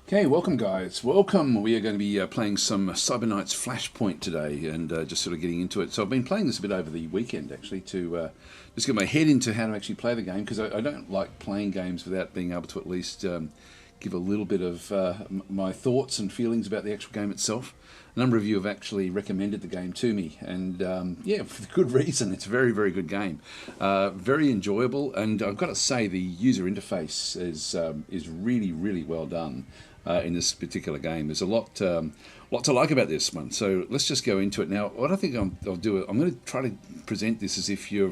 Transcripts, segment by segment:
Okay, welcome guys. Welcome. We are going to be playing some Cyber Knights Flashpoint today and just sort of getting into it. So I've been playing this a bit over the weekend actually to just get my head into how to actually play the game because I don't like playing games without being able to at least give a little bit of my thoughts and feelings about the actual game itself. A number of you have actually recommended the game to me, and yeah, for good reason. It's a very, very good game, very enjoyable, and I've got to say the user interface is really, really well done in this particular game. There's a lot to like about this one. So let's just go into it now. What I think I'll do, I'm going to try to present this as if you're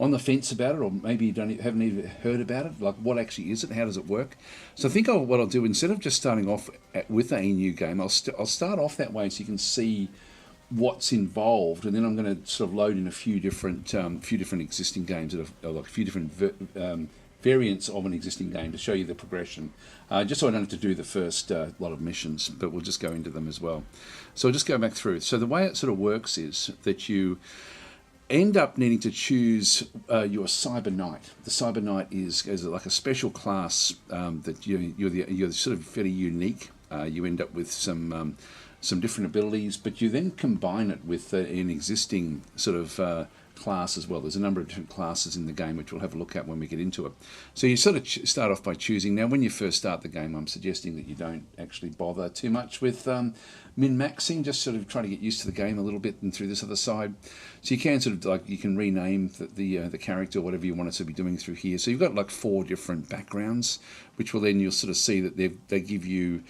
on the fence about it, or maybe you haven't even heard about it. Like, what actually is it? How does it work? So I think what I'll do, instead of just starting off with a new game, I'll start off that way so you can see what's involved, and then I'm going to sort of load in a few different existing games that are like a few different variants of an existing game to show you the progression, just so I don't have to do the first lot of missions, but we'll just go into them as well. So I'll just go back through. So the way it sort of works is that you end up needing to choose your Cyber Knight. The Cyber Knight is like a special class that you're sort of fairly unique. You end up with some different abilities, but you then combine it with an existing sort of class as well. There's a number of different classes in the game which we'll have a look at when we get into it. So you sort of start off by choosing. Now when you first start the game, I'm suggesting that you don't actually bother too much with min-maxing, just sort of try to get used to the game a little bit and through this other side. So you can sort of like, you can rename the character or whatever you want it to be doing through here. So you've got like 4 different backgrounds, which will then you'll sort of see that they give you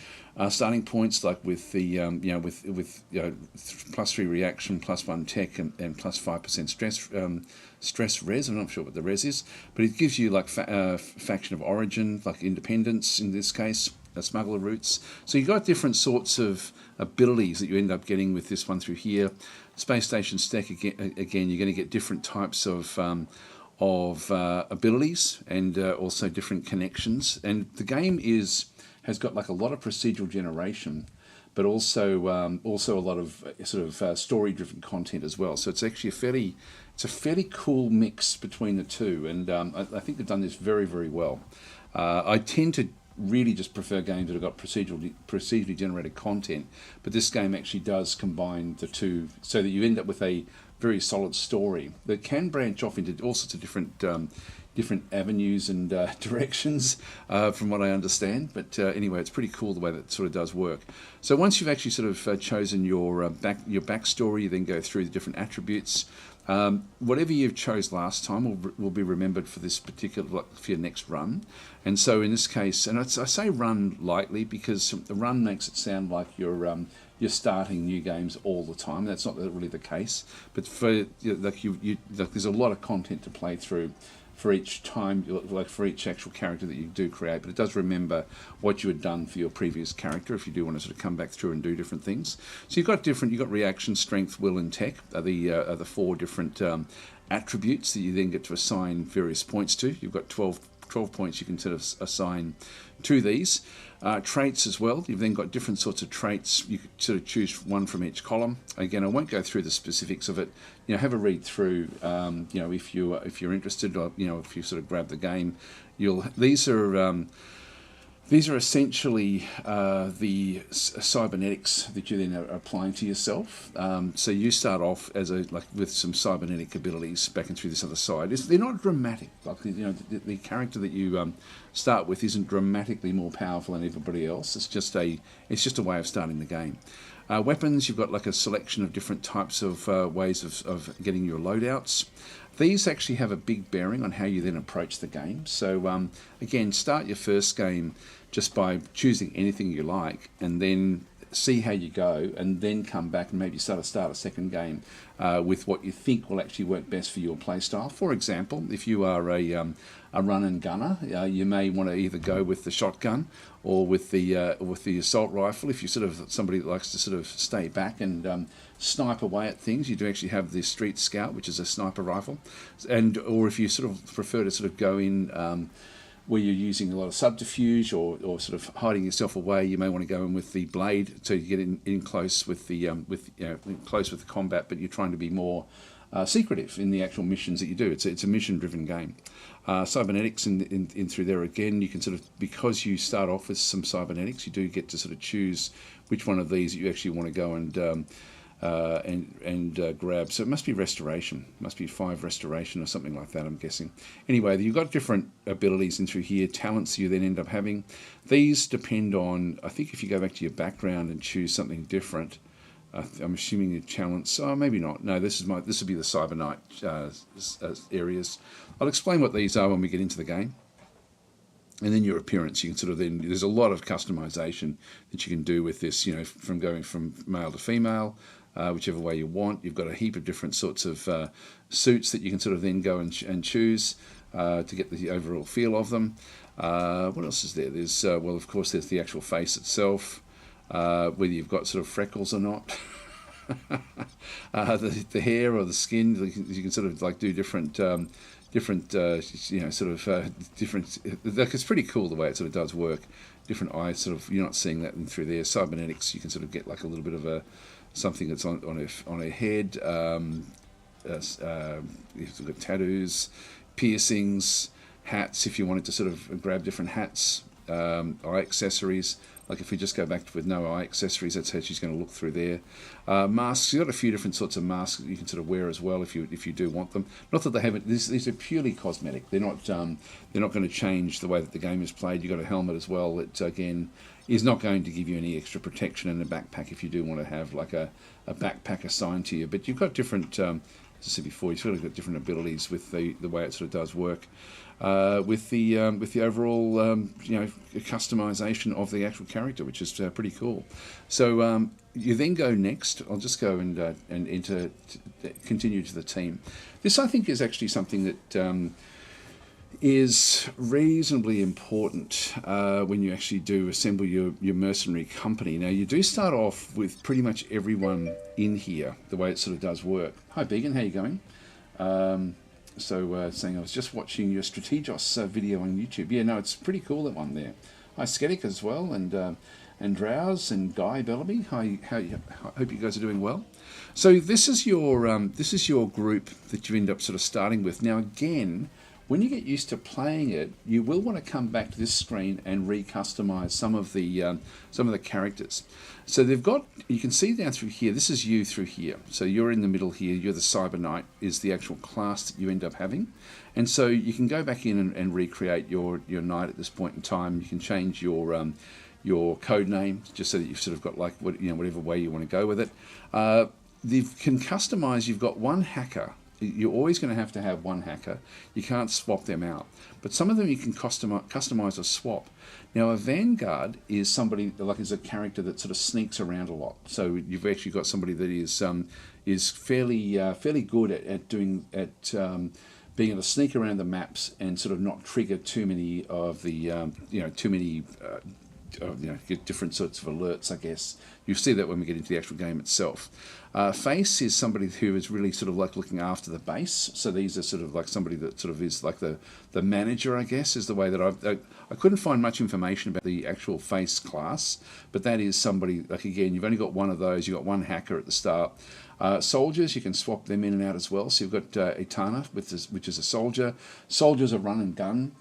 starting points like with the +3 reaction, +1 tech, and +5% stress res. I'm not sure what the res is, but it gives you like faction of origin, like independence in this case, smuggler routes. So you've got different sorts of abilities that you end up getting with this one through here. Space station stack again, you're going to get different types of abilities and also different connections. And the game has got like a lot of procedural generation, but also a lot of sort of story-driven content as well. So it's actually a fairly cool mix between the two, and I think they've done this very, very well. I tend to really just prefer games that have got procedurally generated content, but this game actually does combine the two, so that you end up with a very solid story that can branch off into all sorts of different avenues and directions, from what I understand. But anyway, it's pretty cool the way that it sort of does work. So once you've actually sort of chosen your backstory, you then go through the different attributes. Whatever you chose last time will be remembered for this particular, for your next run. And so in this case, and I say run lightly because the run makes it sound like you're starting new games all the time. That's not really the case. But for there's a lot of content to play through for each time, like for each actual character that you do create, but it does remember what you had done for your previous character if you do want to sort of come back through and do different things. So you've got reaction, strength, will, and tech are the 4 different attributes that you then get to assign various points to. You've got 12 points you can sort of assign to these. Traits as well. You've then got different sorts of traits. You could sort of choose one from each column. Again, I won't go through the specifics of it. Have a read through. If you're interested, or if you sort of grab the game, these are essentially the cybernetics that you then are applying to yourself. So you start off with some cybernetic abilities back and through this other side. They're not dramatic. Like the character that you start with isn't dramatically more powerful than everybody else. It's just a way of starting the game. Weapons, you've got like a selection of different types of ways of getting your loadouts. These actually have a big bearing on how you then approach the game. So again, start your first game just by choosing anything you like, and then see how you go, and then come back and maybe start a second game with what you think will actually work best for your playstyle. For example, if you are a run and gunner, you may want to either go with the shotgun or with the assault rifle. If you're sort of somebody that likes to sort of stay back and snipe away at things, you do actually have the Street Scout, which is a sniper rifle, or if you sort of prefer to sort of go in where you're using a lot of subterfuge or sort of hiding yourself away, you may want to go in with the blade, so you get in close with the close with the combat, but you're trying to be more secretive in the actual missions that you do. It's a mission-driven game. Cybernetics in through there again, you can sort of, because you start off with some cybernetics, you do get to sort of choose which one of these you actually want to go and grab. So it must be restoration, must be 5 restoration or something like that, I'm guessing. Anyway, you've got different abilities in through here, talents you then end up having. These depend on, I think if you go back to your background and choose something different, I'm assuming your talents, oh maybe not, no, this will be the Cyber Knight areas. I'll explain what these are when we get into the game. And then your appearance, you can sort of then, there's a lot of customization that you can do with this, you know, from going from male to female, whichever way you want. You've got a heap of different sorts of suits that you can sort of then go and choose to get the overall feel of them. What else is there? There's, well, of course, there's the actual face itself, whether you've got sort of freckles or not. The hair or the skin, you can sort of like do different different like it's pretty cool the way it sort of does work. Different eyes, sort of, you're not seeing that in through there. Cybernetics, you can sort of get like a little bit of something that's on her head. You've got tattoos, piercings, hats. If you wanted to sort of grab different hats, eye accessories. Like if we just go back with no eye accessories, that's how she's going to look through there. Masks, you've got a few different sorts of masks that you can sort of wear as well if you do want them. Not that they haven't. These are purely cosmetic. They're not going to change the way that the game is played. You've got a helmet as well that again is not going to give you any extra protection in a backpack if you do want to have like a backpack assigned to you. But you've got different. As I said before, you've sort of got different abilities with the way it sort of does work. With the overall customization of the actual character, which is pretty cool. So you then go next. I'll just go and continue to the team. This, I think, is actually something that is reasonably important when you actually do assemble your mercenary company. Now, you do start off with pretty much everyone in here, the way it sort of does work. Hi, Began, how you going? Saying I was just watching your Strategos video on YouTube. Yeah, no, it's pretty cool, that one there. Hi, Sketic as well, and Drowse and Guy Bellamy. I hope you guys are doing well. So this is your group that you end up sort of starting with. Now again, when you get used to playing it, you will want to come back to this screen and re-customize some of the characters. So you can see down through here, this is you through here. So you're in the middle here, you're the Cyber Knight, is the actual class that you end up having. And so you can go back in and recreate your knight at this point in time. You can change your code name, just so that you've sort of got like whatever way you want to go with it. You can customize, you've got one hacker. You're always going to have one hacker. You can't swap them out. But some of them you can customize or swap. Now, a Vanguard is somebody, like, is a character that sort of sneaks around a lot. So you've actually got somebody that is fairly good at being able to sneak around the maps and sort of not trigger too many of the get different sorts of alerts, I guess. You'll see that when we get into the actual game itself. Face is somebody who is really sort of like looking after the base. So these are sort of like somebody that sort of is like the manager, I guess, is the way that I couldn't find much information about the actual Face class, but that is somebody, like, again, you've only got one of those. You've got one hacker at the start. Soldiers, you can swap them in and out as well. So you've got Etana, which is a soldier. Soldiers are run and gun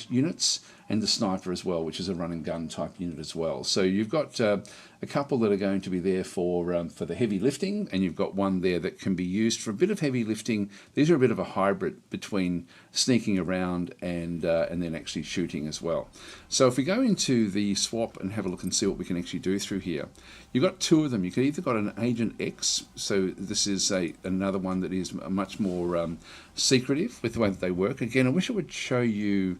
units, and the sniper as well, which is a run and gun type unit as well. So you've got a couple that are going to be there for the heavy lifting, and you've got one there that can be used for a bit of heavy lifting. These are a bit of a hybrid between sneaking around and then actually shooting as well. So if we go into the swap and have a look and see what we can actually do through here, you've got two of them. You can either got an Agent X, so this is another one that is much more secretive with the way that they work. Again, I wish it would show you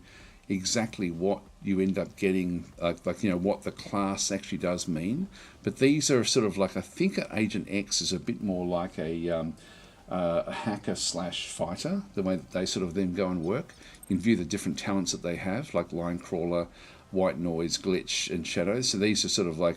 exactly what you end up getting, what the class actually does mean. But these are sort of like, I think Agent X is a bit more like a hacker / fighter, the way that they sort of then go and work. You can view the different talents that they have, like Line Crawler, White Noise, Glitch, and Shadows. So these are sort of like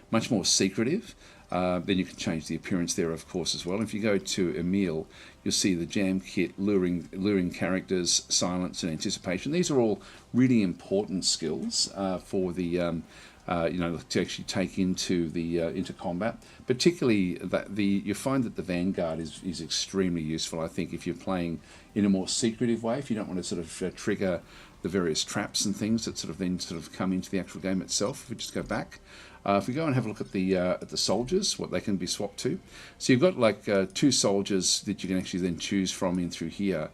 much more secretive. Then you can change the appearance there, of course, as well. If you go to Emil, you'll see the Jam Kit, luring characters, silence, and anticipation. These are all really important skills for the to actually take into combat. Particularly that you find that the Vanguard is extremely useful. I think if you're playing in a more secretive way, if you don't want to sort of trigger the various traps and things that then come into the actual game itself. If we just go back, if we go and have a look at the soldiers, what they can be swapped to. So you've got like 2 soldiers that you can actually then choose from in through here.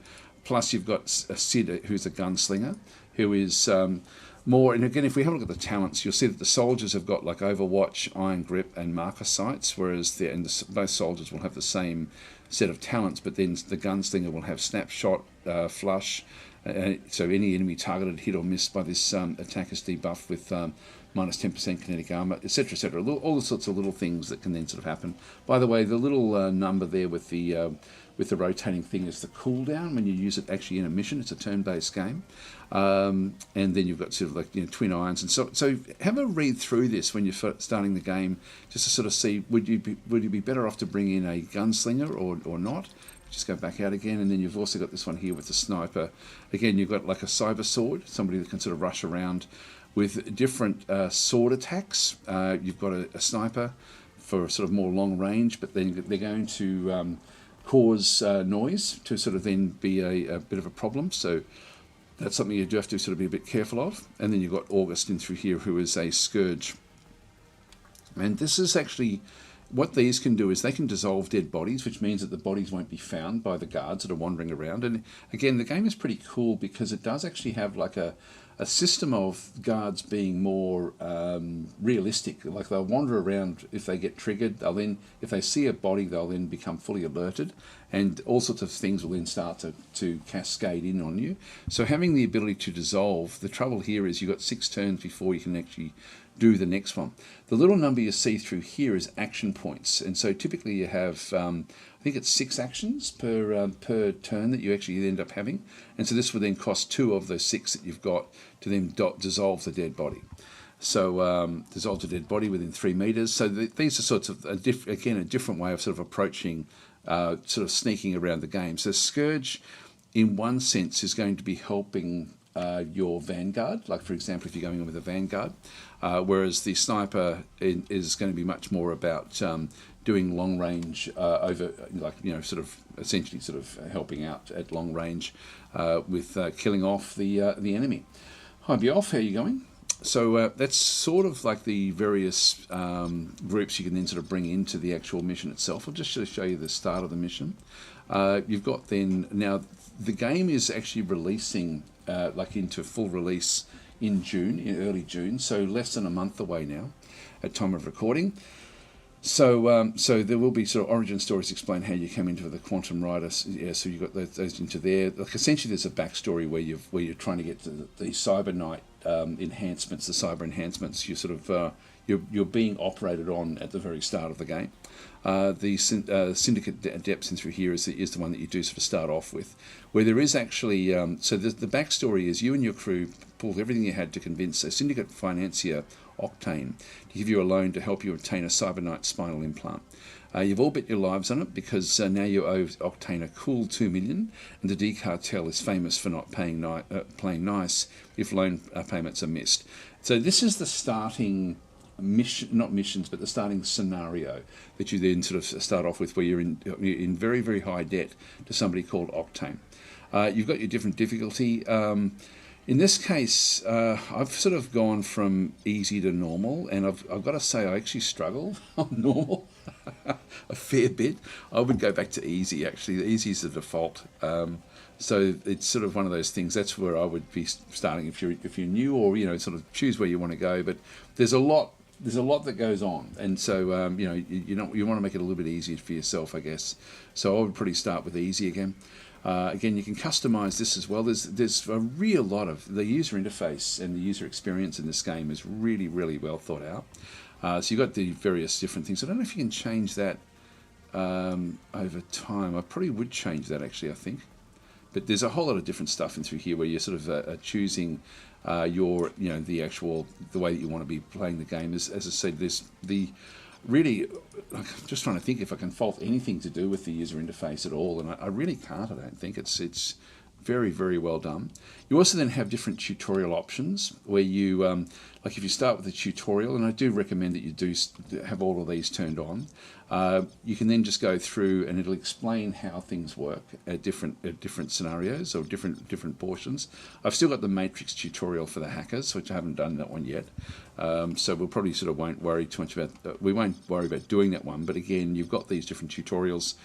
Plus you've got a Sid, who's a gunslinger, who is more. And again, if we have a look at the talents, you'll see that the soldiers have got like Overwatch, Iron Grip, and Marker Sights, whereas both soldiers will have the same set of talents, but then the gunslinger will have Snapshot, Flush. So any enemy targeted, hit or missed by this attack is debuffed with minus 10% kinetic armor, etc., etc. All the sorts of little things that can then sort of happen. By the way, the little number there with the rotating thing is the cooldown when you use it actually in a mission. It's a turn-based game, and then you've got sort of like twin irons, and so have a read through this when you're starting the game, just to sort of see would you be better off to bring in a gunslinger or not. Just go back out again, and then you've also got this one here with the sniper. Again, you've got like a cyber sword, somebody that can sort of rush around with different sword attacks. You've got a sniper for sort of more long range, but then they're going to cause noise to sort of then be a bit of a problem. So that's something you do have to sort of be a bit careful of. And then you've got August in through here, who is a scourge. And this is actually... what these can do is they can dissolve dead bodies, which means that the bodies won't be found by the guards that are wandering around. And again, the game is pretty cool because it does actually have like a system of guards being more realistic. Like they'll wander around if they get triggered. If they see a body, they'll then become fully alerted, and all sorts of things will then start to cascade in on you. So having the ability to dissolve, the trouble here is you've got 6 turns before you can actually do the next one. The little number you see through here is action points, and so typically you have I think it's 6 actions per turn that you actually end up having, and so this would then cost 2 of those 6 that you've got to then dissolve the dead body. So dissolve the dead body within 3 meters. So these are sorts of a different way of sort of approaching sort of sneaking around the game. So Scourge, in one sense, is going to be helping your Vanguard, like for example if you're going in with a Vanguard, whereas the Sniper is going to be much more about doing long range over, like sort of essentially sort of helping out at long range with killing off the enemy. Hi Bioff, how are you going? So that's sort of like the various groups you can then sort of bring into the actual mission itself. I'll just show you the start of the mission. You've got then, now the game is actually releasing like into full release in June, in early June, so less than a month away now at time of recording. So so there will be sort of origin stories explain how you came into the Quantum Rider. Yeah, so you've got those into there. Like essentially there's a backstory where you're trying to get to the Cyber Knight enhancements, the cyber enhancements. You sort of you're being operated on at the very start of the game. The Syndicate Depths in through here is the one that you do sort of start off with, where there is actually so the backstory is you and your crew pulled everything you had to convince a syndicate financier, Octane, to give you a loan to help you obtain a Cyber Knight spinal implant. You've all bet your lives on it because now you owe Octane a cool 2 million, and the D Cartel is famous for not playing nice if loan payments are missed. So this is the starting mission, not missions, but the starting scenario that you then sort of start off with, where you're in very, very high debt to somebody called Octane. You've got your different difficulty. In this case, I've sort of gone from easy to normal, and I've got to say I actually struggle on normal a fair bit. I would go back to easy, actually. The easy is the default. So it's sort of one of those things. That's where I would be starting if you're new, or sort of choose where you want to go. But there's a lot that goes on, and so you want to make it a little bit easier for yourself, I guess. So I would probably start with easy again. Again, you can customize this as well. There's a real lot of the user interface and the user experience in this game is really, really well thought out. So you've got the various different things. I don't know if you can change that over time. I probably would change that, actually, I think. But there's a whole lot of different stuff in through here where you're sort of choosing your, the way that you want to be playing the game. As I said, there's really, I'm just trying to think if I can fault anything to do with the user interface at all, and I really can't. I don't think it's Very, very well done. You also then have different tutorial options where you, like if you start with a tutorial, and I do recommend that you do have all of these turned on, you can then just go through and it'll explain how things work at different scenarios or different portions. I've still got the Matrix tutorial for the hackers, which I haven't done that one yet. So we'll probably sort of won't worry too much about, we won't worry about doing that one. But again, you've got these different tutorials,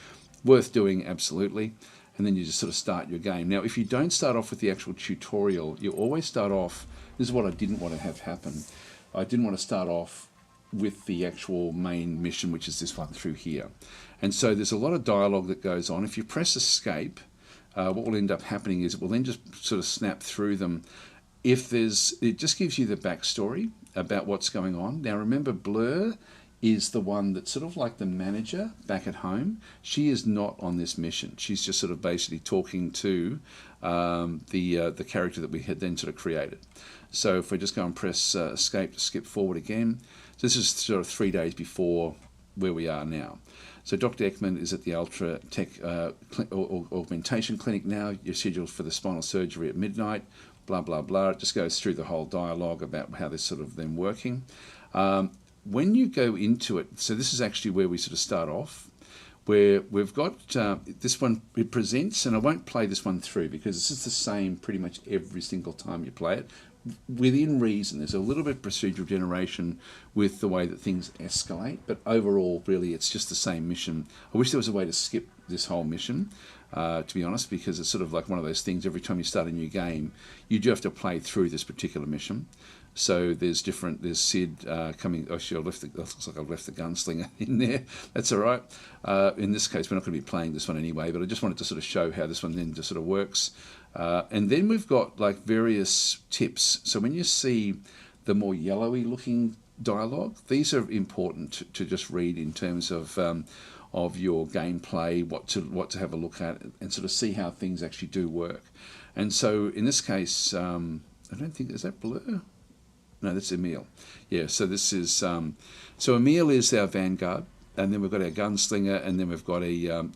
worth doing, absolutely. And then you just sort of start your game. Now, if you don't start off with the actual tutorial, you always start off, this is what I didn't want to have happen. I didn't want to start off with the actual main mission, which is this one through here. And so there's a lot of dialogue that goes on. If you press escape, what will end up happening is it will then just sort of snap through them. If there's, it just gives you the backstory about what's going on. Now remember, Blur is the one that's sort of like the manager back at home. She is not on this mission. She's just sort of basically talking to the character that we had then sort of created. So if we just go and press escape to skip forward again, so this is sort of 3 days before where we are now. So Dr. Ekman is at the Ultra Tech Augmentation Clinic now. You're scheduled for the spinal surgery at midnight, blah, blah, blah. It just goes through the whole dialogue about how this sort of then working. When you go into it, so this is actually where we sort of start off, where we've got this one, it presents, and I won't play this one through because this is the same pretty much every single time you play it. Within reason, there's a little bit of procedural generation with the way that things escalate, but overall, really, it's just the same mission. I wish there was a way to skip this whole mission, to be honest, because it's sort of like one of those things, every time you start a new game, you do have to play through this particular mission. So there's Sid coming. Actually, looks like I've left the gunslinger in there. That's all right. In this case, we're not going to be playing this one anyway, but I just wanted to sort of show how this one then just sort of works. And then we've got like various tips. So when you see the more yellowy looking dialogue, these are important to just read in terms of your gameplay, what to have a look at, and sort of see how things actually do work. And so in this case, I don't think, is that Blur? No, that's Emil. Yeah, so this is, so Emil is our vanguard, and then we've got our gunslinger, and then we've got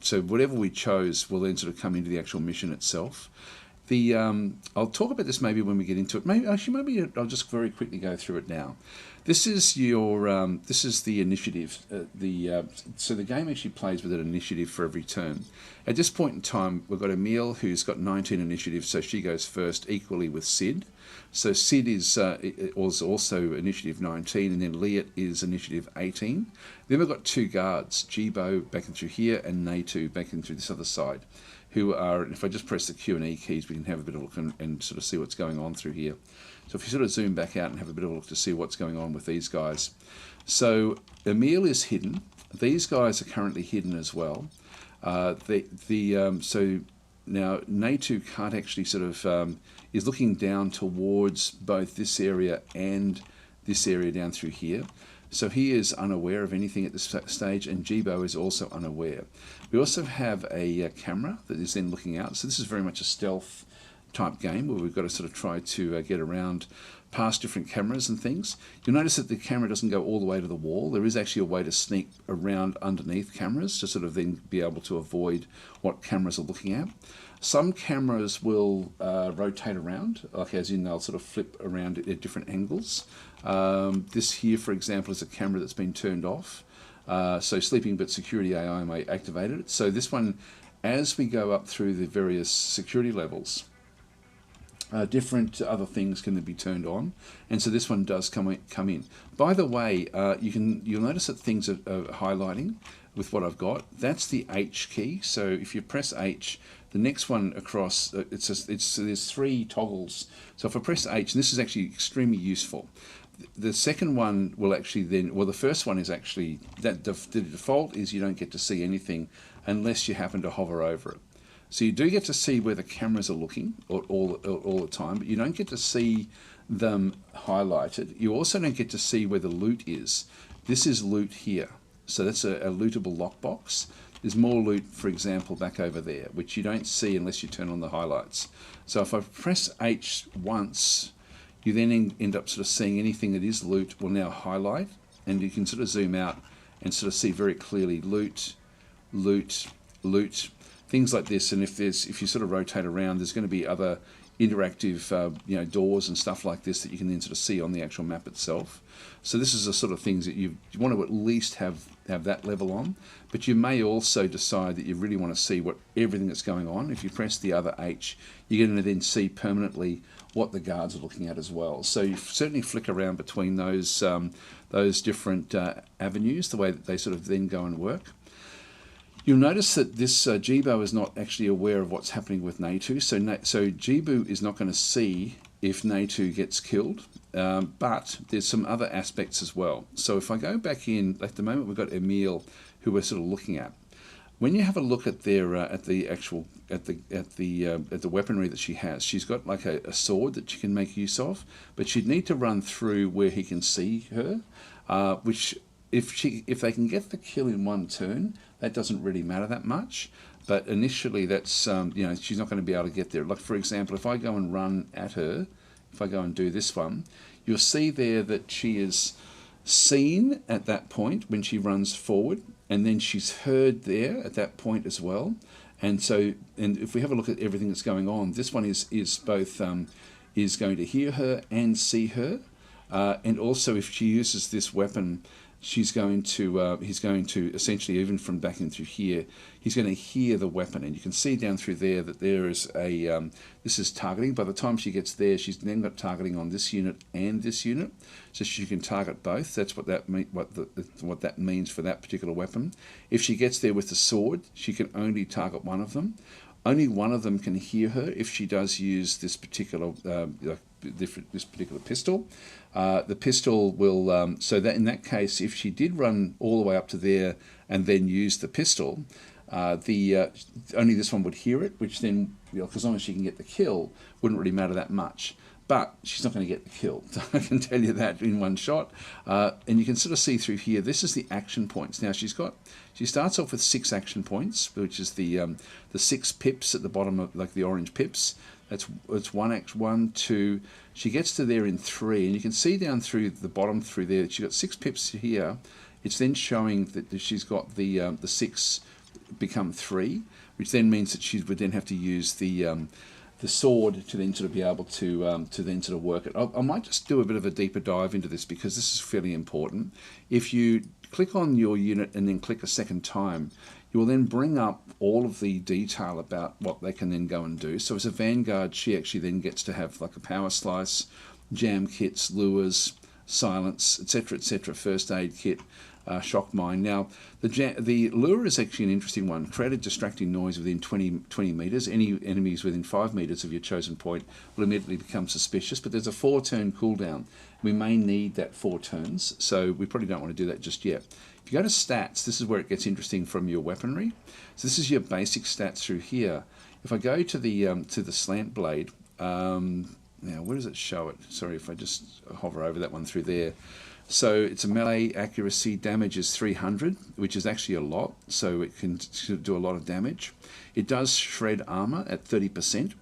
so whatever we chose will then sort of come into the actual mission itself. I'll talk about this maybe when we get into it. Maybe I'll just very quickly go through it now. This is this is the initiative. So the game actually plays with an initiative for every turn. At this point in time, we've got Emil who's got 19 initiatives, so she goes first, equally with Sid. So Sid is also initiative 19, and then Liat is initiative 18. Then we've got two guards, Jibo back in through here, and Natu back in through this other side, who are, if I just press the Q and E keys, we can have a bit of a look and sort of see what's going on through here. So if you sort of zoom back out and have a bit of a look to see what's going on with these guys. So Emil is hidden. These guys are currently hidden as well. So now Natu can't actually sort of, is looking down towards both this area and this area down through here. So he is unaware of anything at this stage, and Jibo is also unaware. We also have a camera that is then looking out. So this is very much a stealth type game where we've got to sort of try to get around past different cameras and things. You'll notice that the camera doesn't go all the way to the wall. There is actually a way to sneak around underneath cameras to sort of then be able to avoid what cameras are looking at. Some cameras will rotate around, like as in they'll sort of flip around at different angles. This here, for example, is a camera that's been turned off. So Sleeping But Security AI may activate it. So this one, as we go up through the various security levels, different other things can be turned on, and so this one does come in. By the way, you'll notice that things are highlighting with what I've got. That's the H key. So if you press H, the next one across, there's three toggles. So if I press H, and this is actually extremely useful. The second one will actually then, well, the first one is actually that the default is you don't get to see anything unless you happen to hover over it. So you do get to see where the cameras are looking all the time, but you don't get to see them highlighted. You also don't get to see where the loot is. This is loot here. So that's a lootable lockbox. There's more loot, for example, back over there, which you don't see unless you turn on the highlights. So if I press H once, you then end up sort of seeing anything that is loot will now highlight, and you can sort of zoom out and sort of see very clearly loot, loot, loot. things like this. And if you sort of rotate around, there's going to be other interactive doors and stuff like this that you can then sort of see on the actual map itself. So this is the sort of things that you want to at least have that level on, but you may also decide that you really want to see what everything that's going on. If you press the other H, you're going to then see permanently what the guards are looking at as well. So you certainly flick around between those different avenues, the way that they sort of then go and work. You'll notice that this Jibo is not actually aware of what's happening with Natu. So Jibo is not going to see if Natu gets killed, but there's some other aspects as well. So if I go back in, at the moment we've got Emil, who we're sort of looking at. When you have a look at their the weaponry that she has, she's got like a sword that she can make use of, but she'd need to run through where he can see her, which if they can get the kill in one turn, that doesn't really matter that much. But initially, that's she's not going to be able to get there. Like for example, if I go and run at her, if I go and do this one, you'll see there that she is seen at that point when she runs forward, and then she's heard there at that point as well. And so, and if we have a look at everything that's going on, this one is both is going to hear her and see her, and also if she uses this weapon, he's going to essentially, even from back in through here, he's going to hear the weapon, and you can see down through there that there is this is targeting. By the time she gets there, she's then got targeting on this unit and this unit, so she can target both. That's what that means for that particular weapon. If she gets there with the sword, she can only target one of them. Only one of them can hear her if she does use this particular pistol. The pistol will, so that in that case, if she did run all the way up to there and then use the pistol, only this one would hear it, which then, as long as she can get the kill, wouldn't really matter that much. But she's not going to get the kill, I can tell you that in one shot. And you can sort of see through here, this is the action points. Now she starts off with 6 action points, which is the 6 pips at the bottom of, like the orange pips. It's 1, 2. She gets to there in 3, and you can see down through the bottom through there that she's got 6 pips here. It's then showing that she's got the 6 become 3, which then means that she would then have to use the sword to then sort of be able to then sort of work it. I might just do a bit of a deeper dive into this because this is fairly important. If you click on your unit and then click a second time, you will then bring up all of the detail about what they can then go and do. So as a Vanguard, she actually then gets to have like a power slice, jam kits, lures, silence, etc., first aid kit, shock mine. Now, the lure is actually an interesting one. Create a distracting noise within 20 metres. Any enemies within 5 metres of your chosen point will immediately become suspicious, but there's a 4-turn cooldown. We may need that 4 turns, so we probably don't want to do that just yet. If you go to stats, this is where it gets interesting from your weaponry. So this is your basic stats through here. If I go to the slant blade, now where does it show it? Sorry, if I just hover over that one through there. So it's a melee accuracy, damage is 300, which is actually a lot, so it can do a lot of damage. It does shred armor at 30%.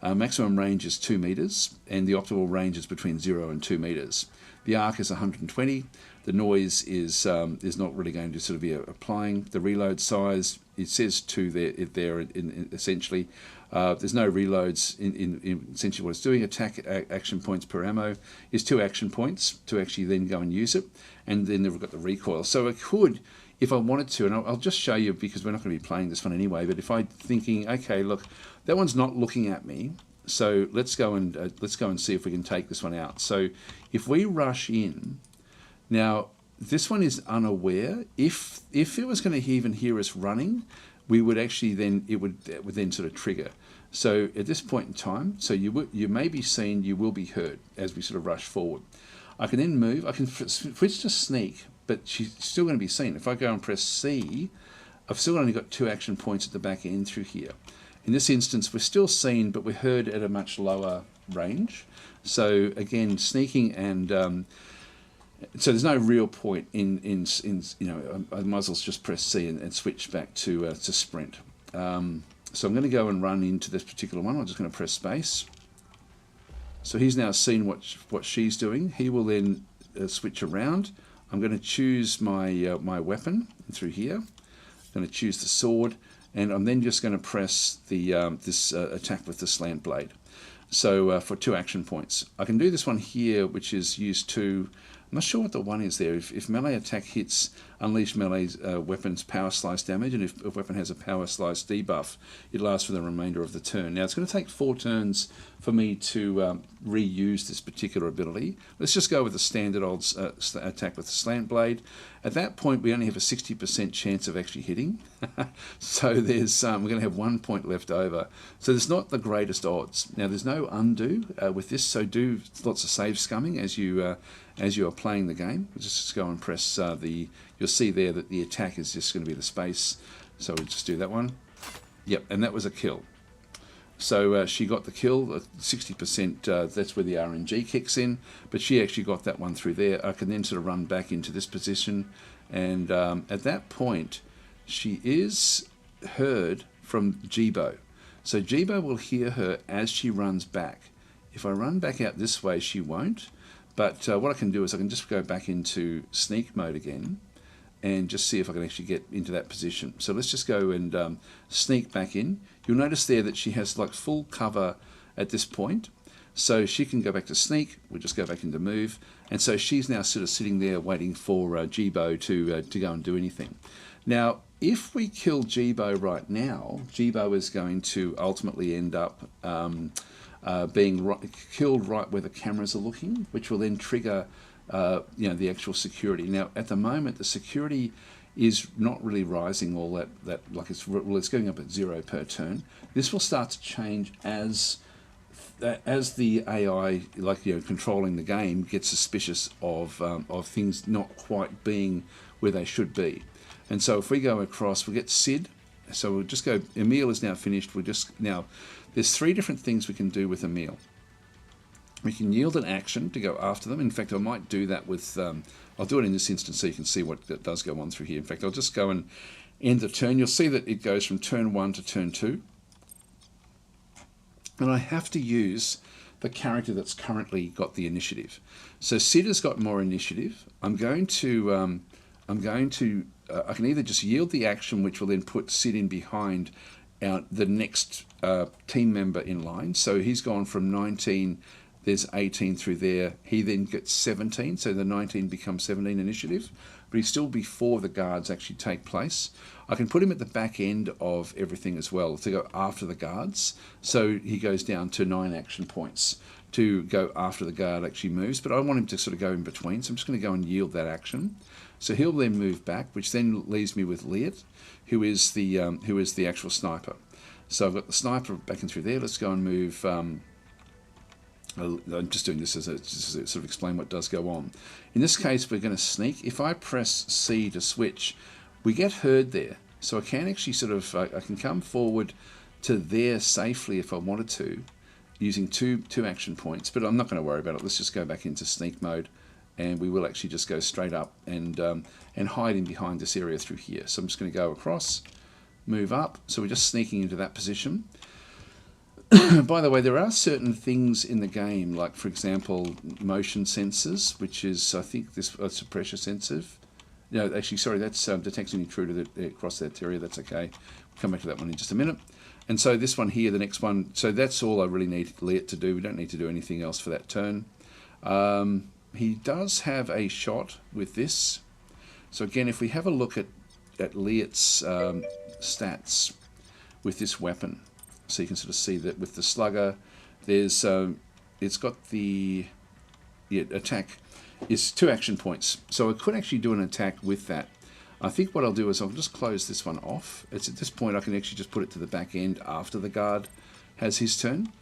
Maximum range is 2 meters, and the optimal range is between 0 and 2 meters. The arc is 120. The noise is not really going to sort of be applying. The reload size, it says 2 there essentially. There's no reloads in essentially what it's doing. Attack action points per ammo is 2 action points to actually then go and use it. And then we've got the recoil. So I could, if I wanted to, and I'll just show you because we're not going to be playing this one anyway, but if I'm thinking, okay, look, that one's not looking at me, so let's go and see if we can take this one out. So if we rush in, now this one is unaware. If it was going to even hear us running, we would actually then, it would then sort of trigger. So at this point in time, so you may be seen, you will be heard as we sort of rush forward. I can then move, I can switch to sneak, but she's still going to be seen. If I go and press C, I've still only got 2 action points at the back end through here. In this instance, we're still seen, but we're heard at a much lower range. So again, sneaking and so there's no real point in I might as well just press C and switch back to sprint. So I'm going to go and run into this particular one. I'm just going to press space. So he's now seen what she's doing. He will then switch around. I'm going to choose my my weapon through here. I'm going to choose the sword, and I'm then just going to press the this attack with the slant blade. So for 2 action points. I can do this one here, which is used to, I'm not sure what the one is there. If melee attack hits, unleash melee weapon's power slice damage, and if a weapon has a power slice debuff, it lasts for the remainder of the turn. Now it's going to take 4 turns for me to reuse this particular ability. Let's just go with the standard old attack with the slant blade. At that point, we only have a 60% chance of actually hitting. So there's we're going to have 1 point left over. So there's not the greatest odds. Now there's no undo with this, so do lots of save scumming as you are playing the game. Just go and press you'll see there that the attack is just going to be the space. So we'll just do that one. Yep, and that was a kill. So she got the kill, 60%, that's where the RNG kicks in, but she actually got that one through there. I can then sort of run back into this position, and at that point, she is heard from Jibo. So Jibo will hear her as she runs back. If I run back out this way, she won't, but what I can do is I can just go back into sneak mode again, and just see if I can actually get into that position. So let's just go and sneak back in. You'll notice there that she has like full cover at this point. So she can go back to sneak. We'll just go back into move. And so she's now sort of sitting there waiting for Jibo to go and do anything. Now, if we kill Jibo right now, Jibo is going to ultimately end up being killed right where the cameras are looking, which will then trigger the actual security. Now, at the moment, the security is not really rising all that like it's going up at 0 per turn. This will start to change as the AI, controlling the game, gets suspicious of things not quite being where they should be. And so if we go across, we'll get Sid. So we'll just go, Emil is now finished. There's 3 different things we can do with Emil. We can yield an action to go after them. In fact, I might do that with, I'll do it in this instance so you can see what does go on through here. In fact, I'll just go and end the turn. You'll see that it goes from turn 1 to turn 2. And I have to use the character that's currently got the initiative. So Sid has got more initiative. I can either just yield the action, which will then put Sid in behind the next team member in line. So he's gone from 19, there's 18 through there. He then gets 17, so the 19 becomes 17 initiative, but he's still before the guards actually take place. I can put him at the back end of everything as well to go after the guards. So he goes down to 9 action points to go after the guard actually moves, but I want him to sort of go in between, so I'm just going to go and yield that action. So he'll then move back, which then leaves me with Liet, who is the actual sniper. So I've got the sniper back in through there. Let's go and move. I'm just doing this as to sort of explain what does go on. In this case, we're going to sneak. If I press C to switch, we get heard there. So I can actually I can come forward to there safely if I wanted to, using two action points. But I'm not going to worry about it. Let's just go back into sneak mode, and we will actually just go straight up and hide in behind this area through here. So I'm just going to go across, move up. So we're just sneaking into that position. By the way, there are certain things in the game, like, for example, motion sensors, which is, I think, it's a pressure sensitive. No, actually, sorry, that's detecting intruder across that area. That's okay. We'll come back to that one in just a minute. And so this one here, the next one, so that's all I really need Liet to do. We don't need to do anything else for that turn. He does have a shot with this. So again, if we have a look at Liet's stats with this weapon, so you can sort of see that with the slugger, there's it's got the attack is 2 action points. So I could actually do an attack with that. I think what I'll do is I'll just close this one off. It's at this point I can actually just put it to the back end after the guard has his turn.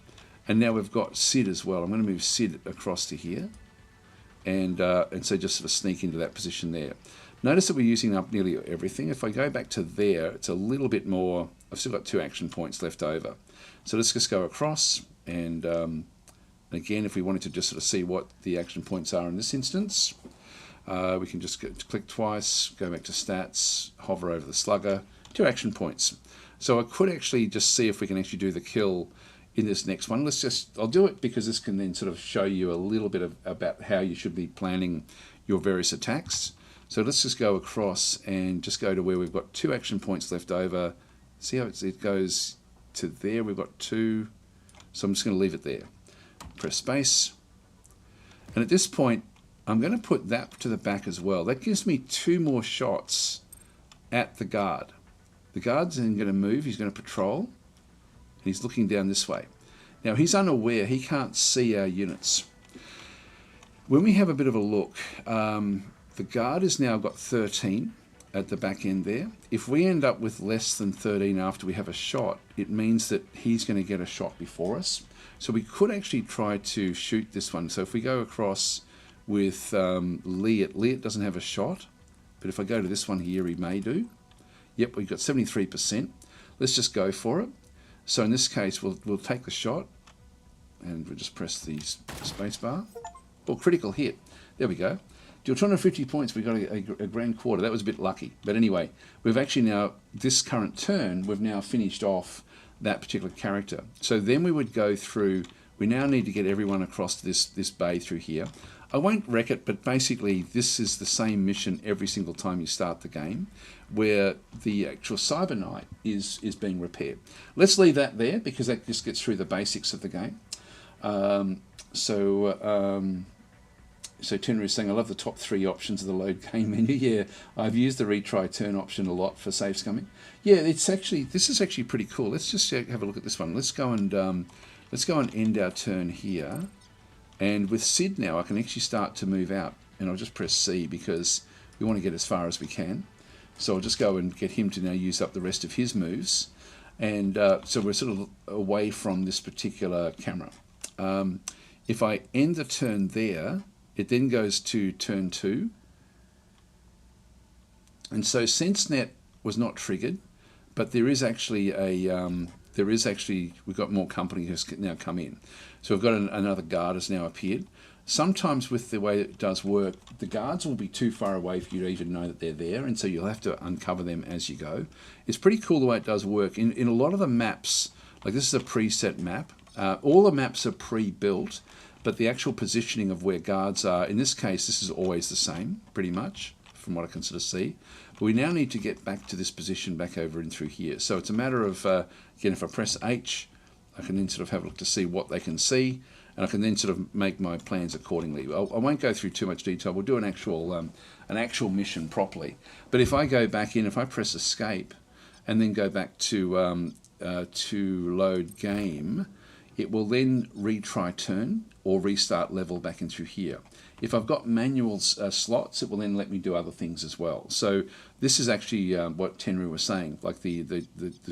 And now we've got Sid as well. I'm going to move Sid across to here, and so just sort of sneak into that position there. Notice that we're using up nearly everything. If I go back to there, it's a little bit more. I've still got 2 action points left over. So let's just go across, and again, if we wanted to just sort of see what the action points are in this instance, we can just click twice, go back to stats, hover over the slugger, 2 action points. So I could actually just see if we can actually do the kill in this next one. I'll do it because this can then sort of show you a little bit about how you should be planning your various attacks. So let's just go across and just go to where we've got 2 action points left over, See how it goes to there? We've got 2. So I'm just going to leave it there. Press space. And at this point, I'm going to put that to the back as well. That gives me 2 more shots at the guard. The guard's then going to move. He's going to patrol. And he's looking down this way. Now, he's unaware. He can't see our units. When we have a bit of a look, the guard has now got 13 at the back end there. If we end up with less than 13 after we have a shot, it means that he's going to get a shot before us. So we could actually try to shoot this one. So if we go across with Liet doesn't have a shot, but if I go to this one here, he may do. Yep, we've got 73%. Let's just go for it. So in this case, we'll take the shot, and we'll just press the space bar. Oh, critical hit. There we go. Deal 250 points, we got a grand quarter. That was a bit lucky. But anyway, we've actually now, this current turn, we've now finished off that particular character. So then we would go through, we now need to get everyone across this bay through here. I won't wreck it, but basically this is the same mission every single time you start the game, where the actual Cyber Knight is being repaired. Let's leave that there, because that just gets through the basics of the game. So Tenru is saying, I love the top 3 options of the load game menu. Yeah, I've used the retry turn option a lot for save scumming. Yeah, this is actually pretty cool. Let's just have a look at this one. Let's go and end our turn here. And with Sid now, I can actually start to move out. And I'll just press C because we want to get as far as we can. So I'll just go and get him to now use up the rest of his moves. And so we're sort of away from this particular camera. If I end the turn there, it then goes to turn 2. And so SenseNet was not triggered, but there is actually we've got more company who's now come in. So we've got another guard has now appeared. Sometimes with the way it does work, the guards will be too far away for you to even know that they're there, and so you'll have to uncover them as you go. It's pretty cool the way it does work. In a lot of the maps, like this is a preset map, all the maps are pre-built, but the actual positioning of where guards are, in this case, this is always the same, pretty much, from what I can sort of see. But we now need to get back to this position back over and through here. So it's a matter of, again, if I press H, I can then sort of have a look to see what they can see, and I can then sort of make my plans accordingly. I won't go through too much detail. We'll do an actual mission properly. But if I go back in, if I press Escape, and then go back to load game, it will then retry turn or restart level back in through here. If I've got manual slots, it will then let me do other things as well. So this is actually what Tenru was saying, like the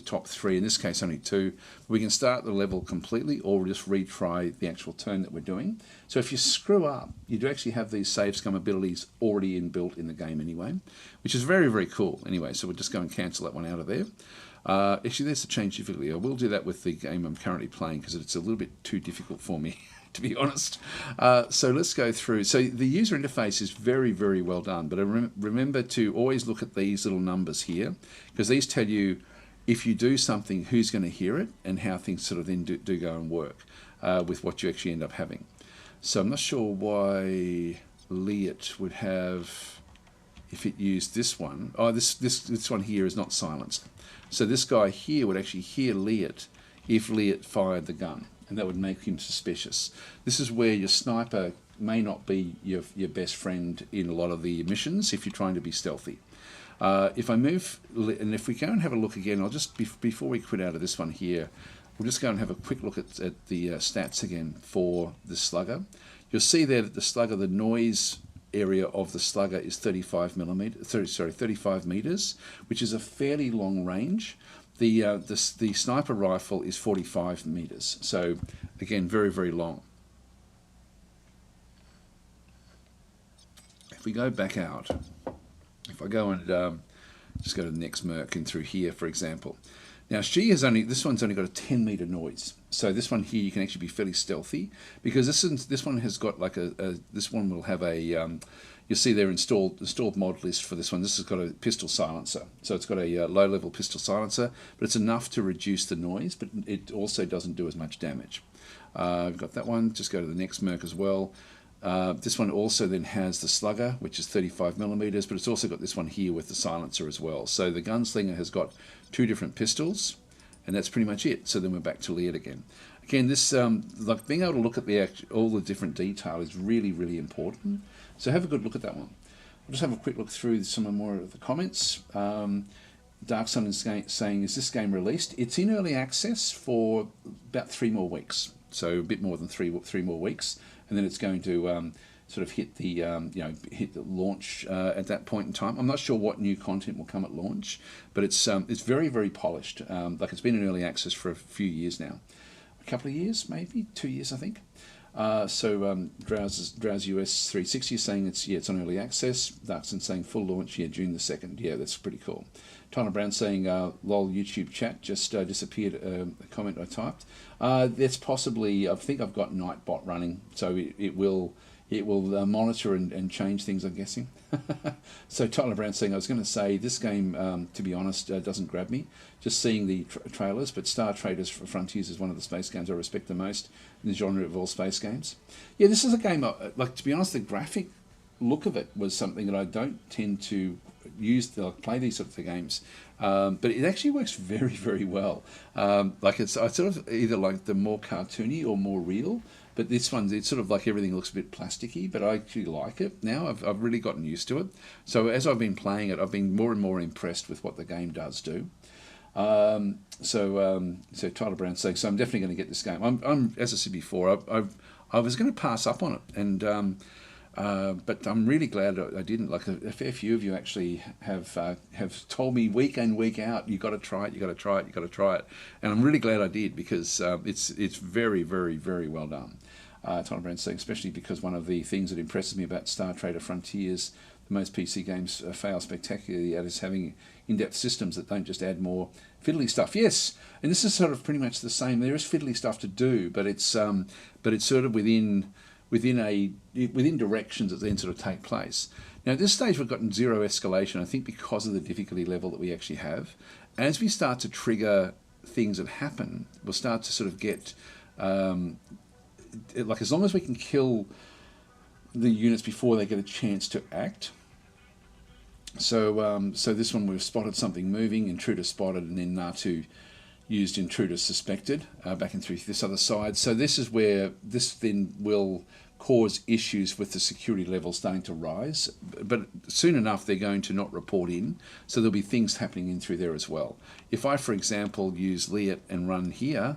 top 3, in this case only 2. We can start the level completely or just retry the actual turn that we're doing. So if you screw up, you do actually have these save scum abilities already inbuilt in the game anyway, which is very, very cool. Anyway, so we'll just go and cancel that one out of there. Actually, there's a change difficulty. I will do that with the game I'm currently playing because it's a little bit too difficult for me, to be honest. So let's go through. So the user interface is very, very well done, but remember to always look at these little numbers here, because these tell you if you do something, who's going to hear it and how things sort of then do go and work with what you actually end up having. So I'm not sure why Liet would have, if it used this one. Oh, this one here is not silenced. So this guy here would actually hear Liet if Liet fired the gun, and that would make him suspicious. This is where your sniper may not be your best friend in a lot of the missions if you're trying to be stealthy. If I move, and if we go and have a look again, I'll just, before we quit out of this one here, we'll just go and have a quick look at the stats again for the slugger. You'll see there that the slugger, the noise area of the slugger is 35 meters, which is a fairly long range. The sniper rifle is 45 meters, so again, very, very long. If we go back out, if I go and just go to the next merc and through here, for example. Now this one's only got a 10 meter noise. So this one here, you can actually be fairly stealthy, because this one has got like this one will have a, you'll see their installed mod list for this one. This has got a pistol silencer. So it's got a low level pistol silencer, but it's enough to reduce the noise, but it also doesn't do as much damage. I've got that one. Just go to the next merc as well. This one also then has the slugger, which is 35mm, but it's also got this one here with the silencer as well. So the gunslinger has got 2 different pistols, and that's pretty much it. So then we're back to Lead again. Again, this like being able to look at all the different detail is really, really important. So have a good look at that one. I'll just have a quick look through some more of the comments. Dark Sun is saying, is this game released? It's in early access for about 3 more weeks. So a bit more than three more weeks. And then it's going to sort of hit the hit the launch at that point in time. I'm not sure what new content will come at launch, but it's very, very polished. Like it's been in early access for a few years now, a couple of years, maybe 2 years, I think. Drow's US 360 is saying it's on early access. Darkson saying full launch, June the 2nd. Yeah, that's pretty cool. Tyler Brown saying, lol, YouTube chat just disappeared, a comment I typed. That's possibly, I think I've got Nightbot running, so it will monitor and change things, I'm guessing. So Tyler Brown saying, I was going to say, this game, to be honest, doesn't grab me. Just seeing the trailers, but Star Traders Frontiers is one of the space games I respect the most in the genre of all space games. Yeah, this is a game, like, to be honest, the graphic look of it was something that I don't tend to use to play these sorts of games, but it actually works very, very well. Like I sort of either like the more cartoony or more real, but this one, it's sort of like everything looks a bit plasticky, but I actually like it now. I've really gotten used to it. So as I've been playing it, I've been more and more impressed with what the game does do. So Tyler Brown saying, so I'm definitely going to get this game. I'm as I said before, I was going to pass up on it, and but I'm really glad I didn't. Like a fair few of you actually have told me week in, week out, you got to try it, you got to try it, you got to try it, and I'm really glad I did, because it's very, very, very well done. Tyler Brown saying, especially because one of the things that impresses me about Star Trader Frontiers, the most PC games fail spectacularly at, is having in-depth systems that don't just add more fiddly stuff. Yes, and this is sort of pretty much the same. There is fiddly stuff to do, but it's sort of within directions that then sort of take place. Now at this stage we've gotten 0 escalation, I think because of the difficulty level that we actually have. As we start to trigger things that happen, we'll start to sort of get like, as long as we can kill the units before they get a chance to act. So this one we've spotted something moving, intruder spotted, and then Natu used intruder suspected back in through this other side. So this is where this then will cause issues with the security level starting to rise, but soon enough they're going to not report in, so there'll be things happening in through there as well. If I, for example, use Leat and run here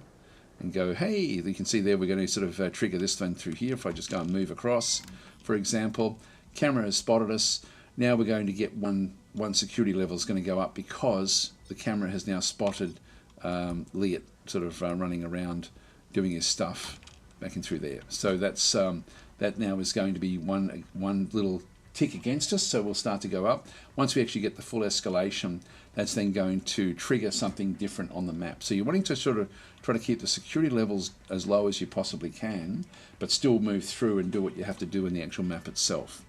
and go, hey, you can see there we're going to sort of trigger this thing through here. If I just go and move across, for example, camera has spotted us. Now we're going to get one security level is going to go up, because the camera has now spotted Leat sort of running around doing his stuff back in through there. So that's that now is going to be one little tick against us, so we'll start to go up. Once we actually get the full escalation, that's then going to trigger something different on the map. So you're wanting to sort of try to keep the security levels as low as you possibly can, but still move through and do what you have to do in the actual map itself.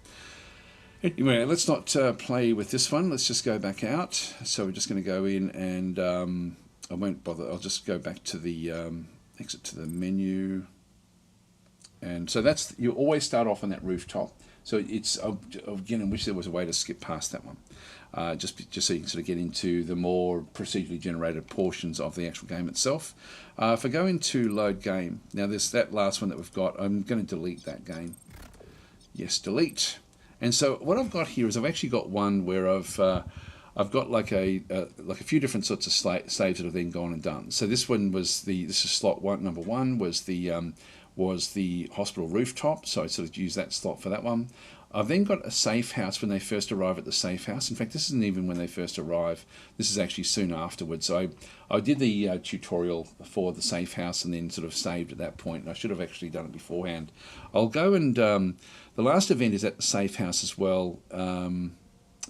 Anyway, let's not play with this one. Let's just go back out. So we're just going to go in, and I won't bother. I'll just go back to the exit to the menu. And so that's, you always start off on that rooftop. So it's, again, I wish there was a way to skip past that one. Just so you can sort of get into the more procedurally generated portions of the actual game itself. If I go into load game, now there's that last one that we've got. I'm going to delete that game. Yes, delete. And so what I've got here is I've actually got one where I've got like a few different sorts of saves that have then gone and done. So this one was this is slot one, number one was the hospital rooftop. So I sort of used that slot for that one. I've then got a safe house when they first arrive at the safe house. In fact, this isn't even when they first arrive. This is actually soon afterwards. So I did the tutorial for the safe house and then sort of saved at that point. And I should have actually done it beforehand. I'll go and the last event is at the safe house as well.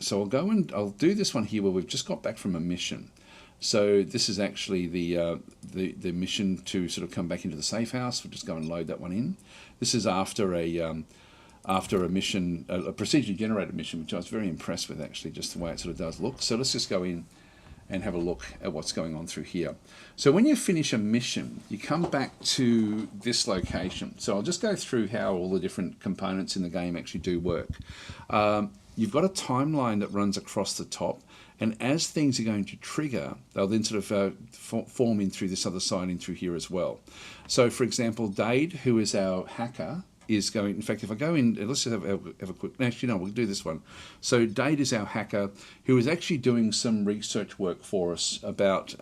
So I'll go and I'll do this one here where we've just got back from a mission. So this is actually the mission to sort of come back into the safe house. We'll just go and load that one in. This is after a mission, a procedurally generated mission, which I was very impressed with actually, just the way it sort of does look. So let's just go in and have a look at what's going on through here. So when you finish a mission, you come back to this location. So I'll just go through how all the different components in the game actually do work. You've got a timeline that runs across the top, and as things are going to trigger, they'll then sort of form in through this other side in through here as well. So for example, Dade, who is our hacker, is going, in fact, if I go in, let's just have a quick, actually no, we'll do this one. So Dade is our hacker who is actually doing some research work for us about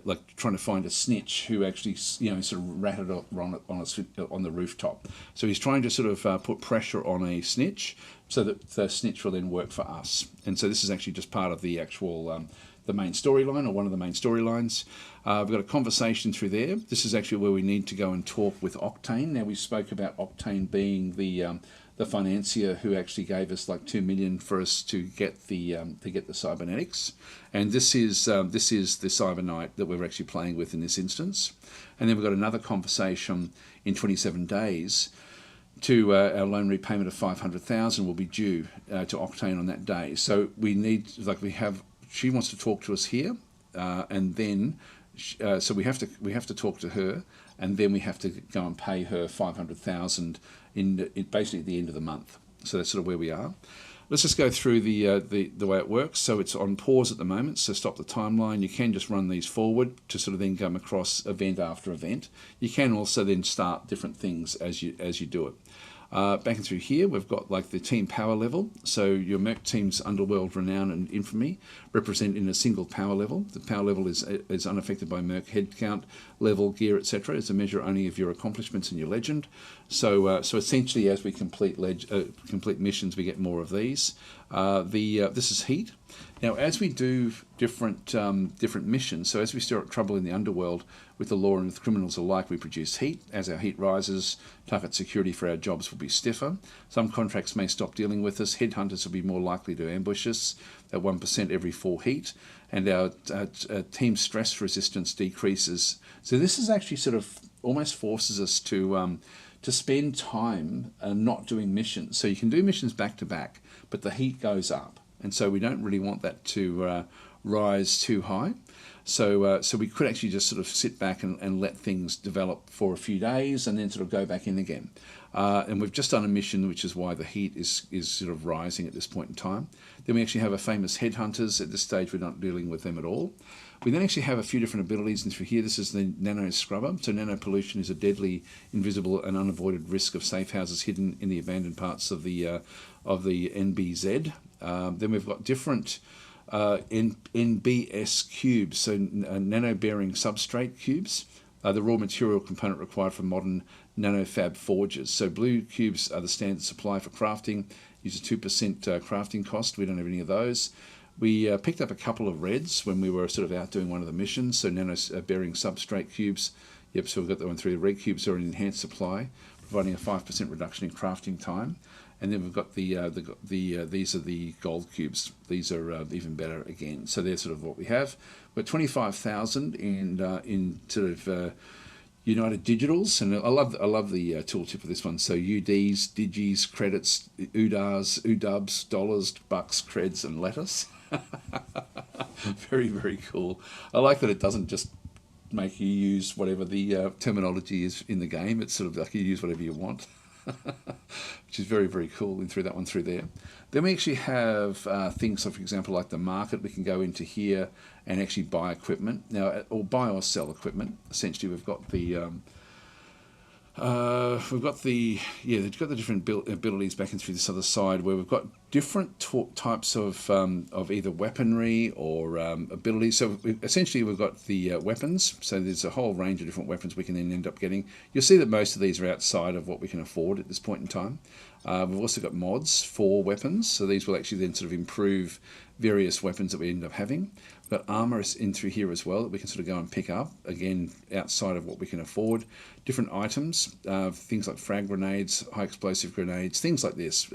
like trying to find a snitch who actually, sort of ratted on the rooftop. So he's trying to sort of put pressure on a snitch so that the snitch will then work for us. And so this is actually just part of the actual the main storyline, or one of the main storylines. We've got a conversation through there. This is actually where we need to go and talk with Octane. Now, we spoke about Octane being the financier who actually gave us like $2 million for us to get the cybernetics, and this is the Cyber Knight that we're actually playing with in this instance. And then we've got another conversation in 27 days. To our loan repayment of $500,000 will be due to Octane on that day. So we need, she wants to talk to us here, and then so we have to talk to her, and then we have to go and pay her $500,000 basically at the end of the month. So that's sort of where we are. Let's just go through the way it works. So it's on pause at the moment, so stop the timeline. You can just run these forward to sort of then come across event after event. You can also then start different things as you do it. Back and through here, we've got like the team power level. So your Merc team's underworld, renown, and infamy represent in a single power level. The power level is unaffected by Merc headcount, level, gear, etc. It's a measure only of your accomplishments and your legend. So essentially, as we complete missions, we get more of these. This is heat. Now, as we do different missions, so as we stir up trouble in the underworld with the law and with criminals alike, we produce heat. As our heat rises, target security for our jobs will be stiffer. Some contracts may stop dealing with us. Headhunters will be more likely to ambush us at 1% every 4 heat. And our team stress resistance decreases. So this is actually sort of almost forces us to spend time not doing missions. So you can do missions back to back, but the heat goes up. And so we don't really want that to rise too high. So we could actually just sort of sit back and let things develop for a few days and then sort of go back in again. And we've just done a mission, which is why the heat is sort of rising at this point in time. Then we actually have a famous headhunters. At this stage, we're not dealing with them at all. We then actually have a few different abilities, and through here, this is the nano scrubber. So nano pollution is a deadly, invisible, and unavoided risk of safe houses hidden in the abandoned parts of the NBZ. Then we've got different NBS cubes, so nano-bearing substrate cubes, the raw material component required for modern nanofab forges. So blue cubes are the standard supply for crafting, use a 2% crafting cost. We don't have any of those. We picked up a couple of reds when we were sort of out doing one of the missions, so nano-bearing substrate cubes. Yep, so we've got that one through. The red cubes are an enhanced supply, providing a 5% reduction in crafting time. And then we've got these are the gold cubes. These are even better again. So they're sort of what we have. We're 25,000 in sort of United Digitals, and I love the tooltip for this one. So UDs, Digis, credits, UDARs, UDubs, dollars, bucks, creds, and letters. Very, very cool. I like that it doesn't just make you use whatever the terminology is in the game. It's sort of like you use whatever you want. Which is very, very cool. We threw that one through there. Then we actually have things, so for example, like the market. We can go into here and actually buy equipment. Now, or buy or sell equipment. Essentially, we've got the they've got the different abilities back and through this other side, where we've got different types of either weaponry or abilities. So essentially we've got the weapons. So there's a whole range of different weapons we can then end up getting. You'll see that most of these are outside of what we can afford at this point in time. We've also got mods for weapons. So these will actually then sort of improve various weapons that we end up having. We've got armor in through here as well that we can sort of go and pick up, again, outside of what we can afford. Different items, things like frag grenades, high explosive grenades, things like this.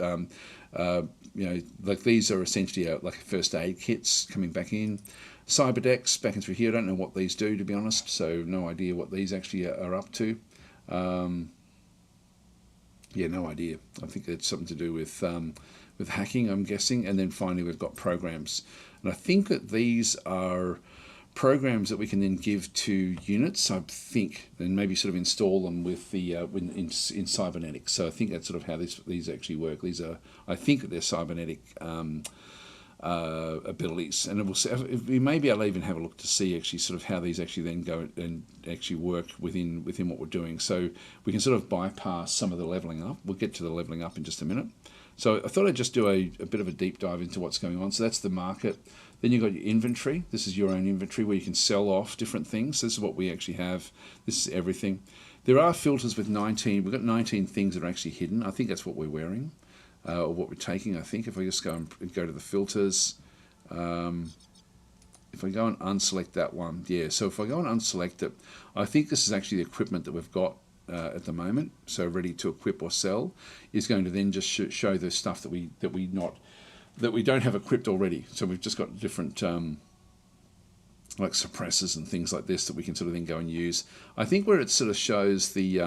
Like these are essentially like first aid kits coming back in. Cyber decks back and through here. I don't know what these do, to be honest, so no idea what these actually are up to. No idea. I think it's something to do with with hacking, I'm guessing, and then finally we've got programs. And I think that these are programs that we can then give to units, I think, and maybe sort of install them with the in cybernetics. So I think that's sort of how these actually work. These are, I think, that they're cybernetic abilities, and we may be able to even have a look to see actually sort of how these actually then go and actually work within what we're doing. So we can sort of bypass some of the leveling up. We'll get to the leveling up in just a minute. So I thought I'd just do a bit of a deep dive into what's going on. So that's the market. Then you've got your inventory. This is your own inventory where you can sell off different things. This is what we actually have. This is everything. There are filters with 19. We've got 19 things that are actually hidden. I think that's what we're wearing, or what we're taking, I think. If I just go to the filters, if I go and unselect that one, yeah. So if I go and unselect it, I think this is actually the equipment that we've got at the moment. So ready to equip or sell is going to then just show the stuff that we don't have equipped already. So we've just got different like suppressors and things like this that we can sort of then go and use. I think where it sort of shows the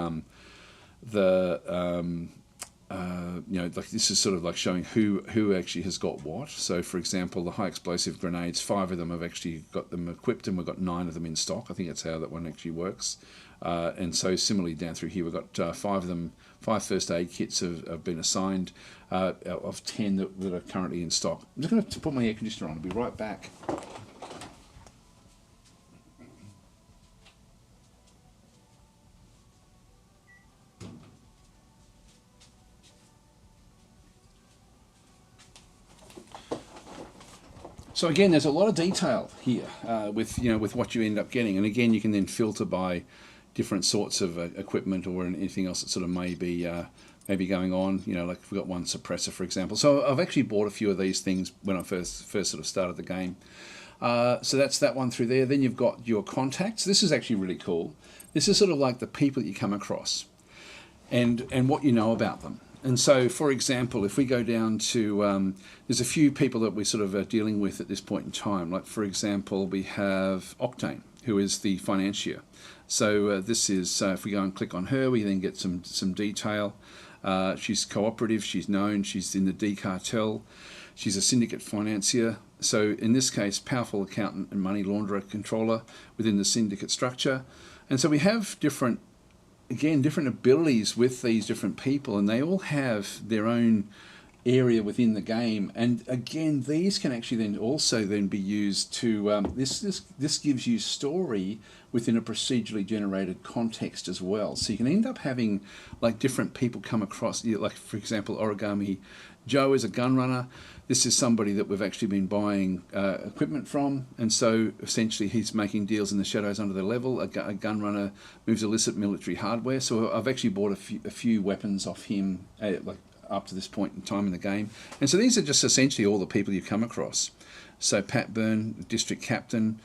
like this is sort of like showing who actually has got what. So for example, the high explosive grenades, 5 of them have actually got them equipped, and we've got 9 of them in stock. I think that's how that one actually works. And so similarly down through here, we've got 5 of them. 5 first aid kits have been assigned of 10 that are currently in stock. I'm just going to put my air conditioner on. I'll be right back. So again, there's a lot of detail here with what you end up getting, and again, you can then filter by different sorts of equipment or anything else that sort of may be going on. Like we've got one suppressor, for example. So I've actually bought a few of these things when I first sort of started the game. So that's that one through there. Then you've got your contacts. This is actually really cool. This is sort of like the people that you come across, and what you know about them. And so, for example, if we go down to, there's a few people that we sort of are dealing with at this point in time. Like, for example, we have Octane, who is the financier. So this is, if we go and click on her, we then get some detail. She's cooperative, she's known, she's in the D cartel, she's a syndicate financier. So in this case, powerful accountant and money launderer controller within the syndicate structure. And so we have different abilities with these different people, and they all have their own area within the game. And again, these can actually then also be used to this gives you story within a procedurally generated context as well. So you can end up having like different people come across, like for example, Origami Joe is a gun runner. This is somebody that we've actually been buying equipment from, and so essentially he's making deals in the shadows under the level. A gun runner moves illicit military hardware. So I've actually bought a few weapons off him, like up to this point in time in the game. And so these are just essentially all the people you come across. So Pat Byrne, district captain,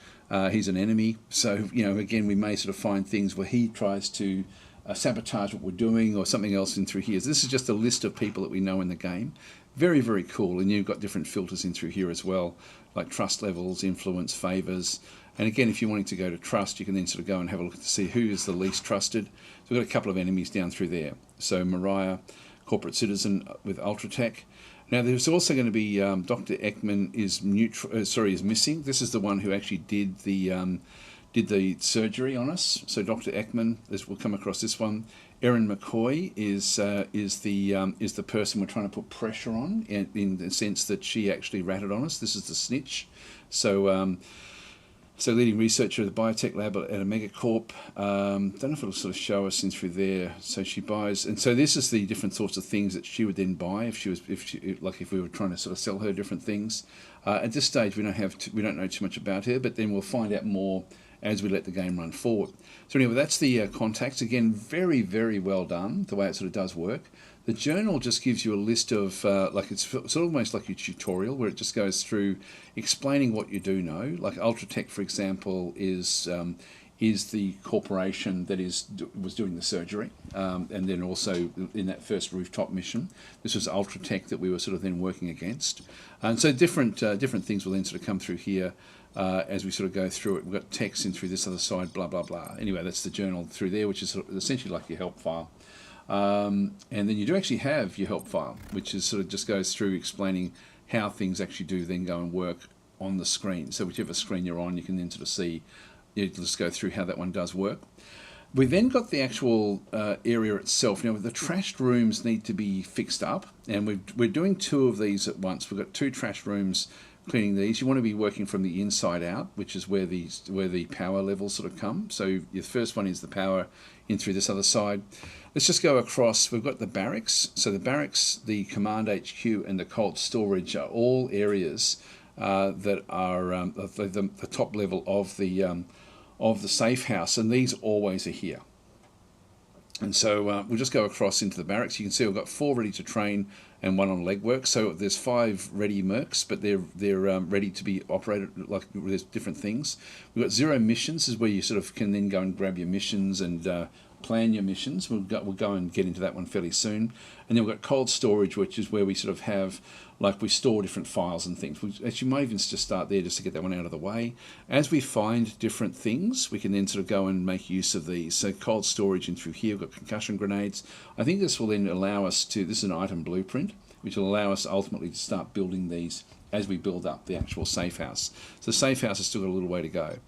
he's an enemy. So again, we may sort of find things where he tries to sabotage what we're doing or something else in through here. So this is just a list of people that we know in the game. Very, very cool. And you've got different filters in through here as well, like trust levels, influence, favors. And again, if you're wanting to go to trust, you can then sort of go and have a look to see who is the least trusted. So we've got a couple of enemies down through there. So Mariah, corporate citizen with Ultratech. Now there's also going to be Dr. Ekman is missing. This is the one who actually did the surgery on us. So Dr. Ekman, we'll come across this one. Erin McCoy is the person we're trying to put pressure on in the sense that she actually ratted on us. This is the snitch. So leading researcher at the biotech lab at a megacorp. Don't know if it'll sort of show us in through there. So she buys, and so this is the different sorts of things that she would then buy if we were trying to sort of sell her different things. At this stage, we don't know too much about her, but then we'll find out more as we let the game run forward. So anyway, that's the contacts. Again, very, very well done, the way it sort of does work. The journal just gives you a list of, it's sort of almost like a tutorial where it just goes through explaining what you do know. Like Ultratech, for example, is the corporation that was doing the surgery. And then also in that first rooftop mission, this was Ultratech that we were sort of then working against. And so different things will then sort of come through here. As we sort of go through it. We've got text in through this other side, blah, blah, blah. Anyway, that's the journal through there, which is essentially like your help file. And then you do actually have your help file, which is sort of just goes through explaining how things actually do then go and work on the screen. So whichever screen you're on, you can then sort of see, you just go through how that one does work. We then got the actual area itself. Now, the trashed rooms need to be fixed up, and we're doing 2 of these at once. We've got 2 trashed rooms cleaning these. You want to be working from the inside out, which is where the power levels sort of come. So your first one is the power in through this other side. Let's just go across. We've got the barracks. So the barracks, the command HQ, and the cold storage are all areas that are the top level of the safe house, and these always are here. And so we'll just go across into the barracks. You can see we've got 4 ready to train and 1 on legwork. So there's 5 ready mercs, but they're ready to be operated. Like there's different things. We've got 0 missions. This is where you sort of can then go and grab your missions and plan your missions. We'll go and get into that one fairly soon. And then we've got cold storage, which is where we sort of have, like, we store different files and things. Actually, might even just start there just to get that one out of the way. As we find different things, we can then sort of go and make use of these. So cold storage in through here, we've got concussion grenades. I think this will then allow us to, this is an item blueprint, which will allow us ultimately to start building these as we build up the actual safe house. So the safe house has still got a little way to go.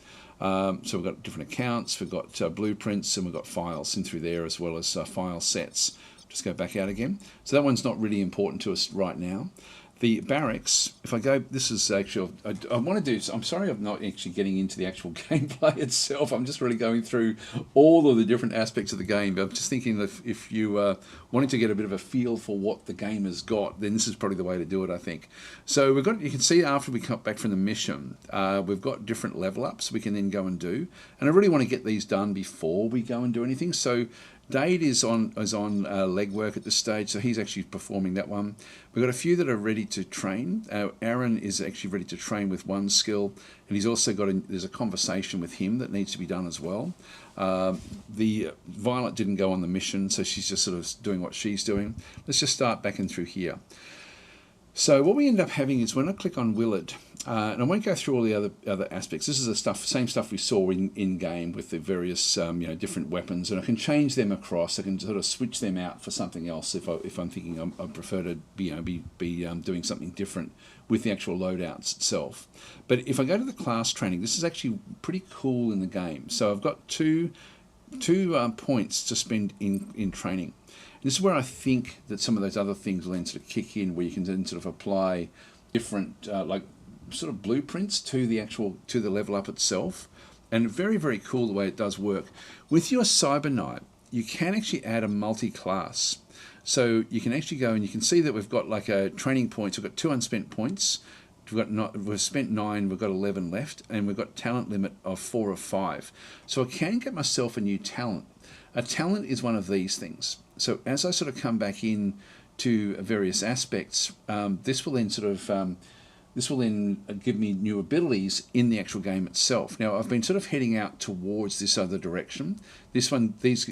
So we've got different accounts, we've got blueprints, and we've got files in through there, as well as file sets. Just go back out again. So that one's not really important to us right now. The barracks, if I go, this is actually, I want to do, I'm sorry I'm not actually getting into the actual gameplay itself. I'm just really going through all of the different aspects of the game. But I'm just thinking that if you wanting to get a bit of a feel for what the game has got, then this is probably the way to do it, I think. So we've got, you can see after we come back from the mission, we've got different level ups we can then go and do. And I really want to get these done before we go and do anything. So Dade is on legwork at this stage, so he's actually performing that one. We've got a few that are ready to train. Aaron is actually ready to train with 1 skill, and he's also got there's a conversation with him that needs to be done as well. The Violet didn't go on the mission, so she's just sort of doing what she's doing. Let's just start back in through here. So what we end up having is when I click on Willard, and I won't go through all the other aspects. This is the same stuff we saw in game with the various different weapons, and I can change them across. I can sort of switch them out for something else if I'm thinking I prefer to be doing something different with the actual loadouts itself. But if I go to the class training, this is actually pretty cool in the game. So I've got two points to spend in training. This is where I think that some of those other things will then sort of kick in, where you can then sort of apply different like sort of blueprints to the level up itself. And very, very cool the way it does work. With your Cyber Knight, you can actually add a multi-class. So you can actually go and you can see that we've got like a training points. We've got 2 unspent points. We've spent 9, we've got 11 left, and we've got talent limit of 4 of 5. So I can get myself a new talent. A talent is one of these things. So as I sort of come back in to various aspects, this will then give me new abilities in the actual game itself. Now I've been sort of heading out towards this other direction. These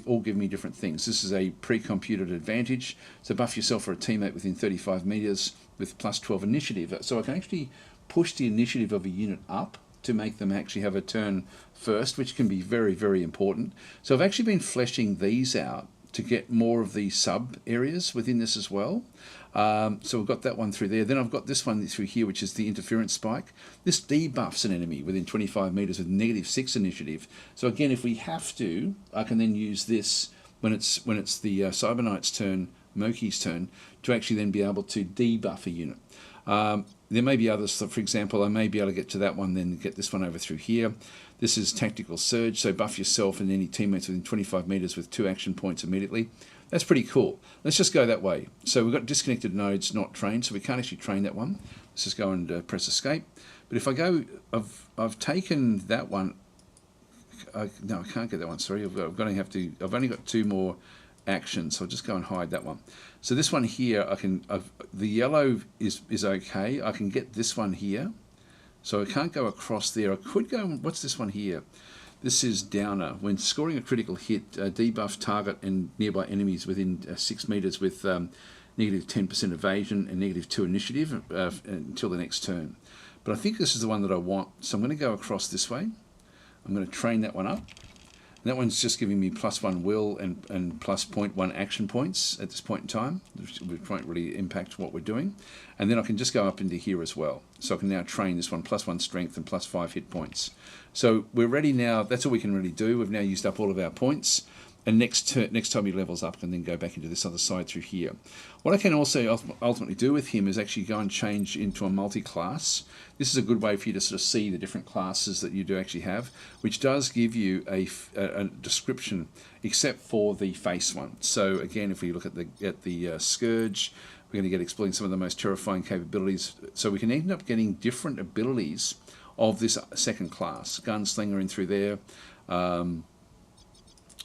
all give me different things. This is a pre-computed advantage. So buff yourself or a teammate within 35 meters with plus 12 initiative. So I can actually push the initiative of a unit up to make them actually have a turn first, which can be very, very important. So I've actually been fleshing these out to get more of the sub areas within this as well. So we've got that one through there. Then I've got this one through here, which is the interference spike. This debuffs an enemy within 25 meters with -6 initiative. So again, if we have to, I can then use this when it's the Cyber Knight's turn, Moki's turn, to actually then be able to debuff a unit. There may be others. So for example, I may be able to get to that one, then get this one over through here. This is Tactical Surge, so buff yourself and any teammates within 25 meters with 2 action points immediately. That's pretty cool. Let's just go that way. So we've got disconnected nodes not trained, so we can't actually train that one. Let's just go and press escape. But if I go, I've taken that one. No, I can't get that one. Sorry, I've only got 2 more actions, so I'll just go and hide that one. So this one here, the yellow is okay. I can get this one here. So I can't go across there. I could go, what's this one here? This is Downer. When scoring a critical hit, debuff target and nearby enemies within 6 meters with -10% evasion and -2 initiative until the next turn. But I think this is the one that I want. So I'm going to go across this way. I'm going to train that one up. And that one's just giving me +1 will and plus 0.1 action points at this point in time, which won't really impact what we're doing. And then I can just go up into here as well. So I can now train this one, +1 strength and +5 hit points. So we're ready now. That's all we can really do. We've now used up all of our points. And next time he levels up, I can then go back into this other side through here. What I can also ultimately do with him is actually go and change into a multi-class. This is a good way for you to sort of see the different classes that you do actually have, which does give you a description, except for the face one. So again, if we look at the Scourge, we're going to get exploring some of the most terrifying capabilities. So we can end up getting different abilities of this second class. Gunslinger in through there.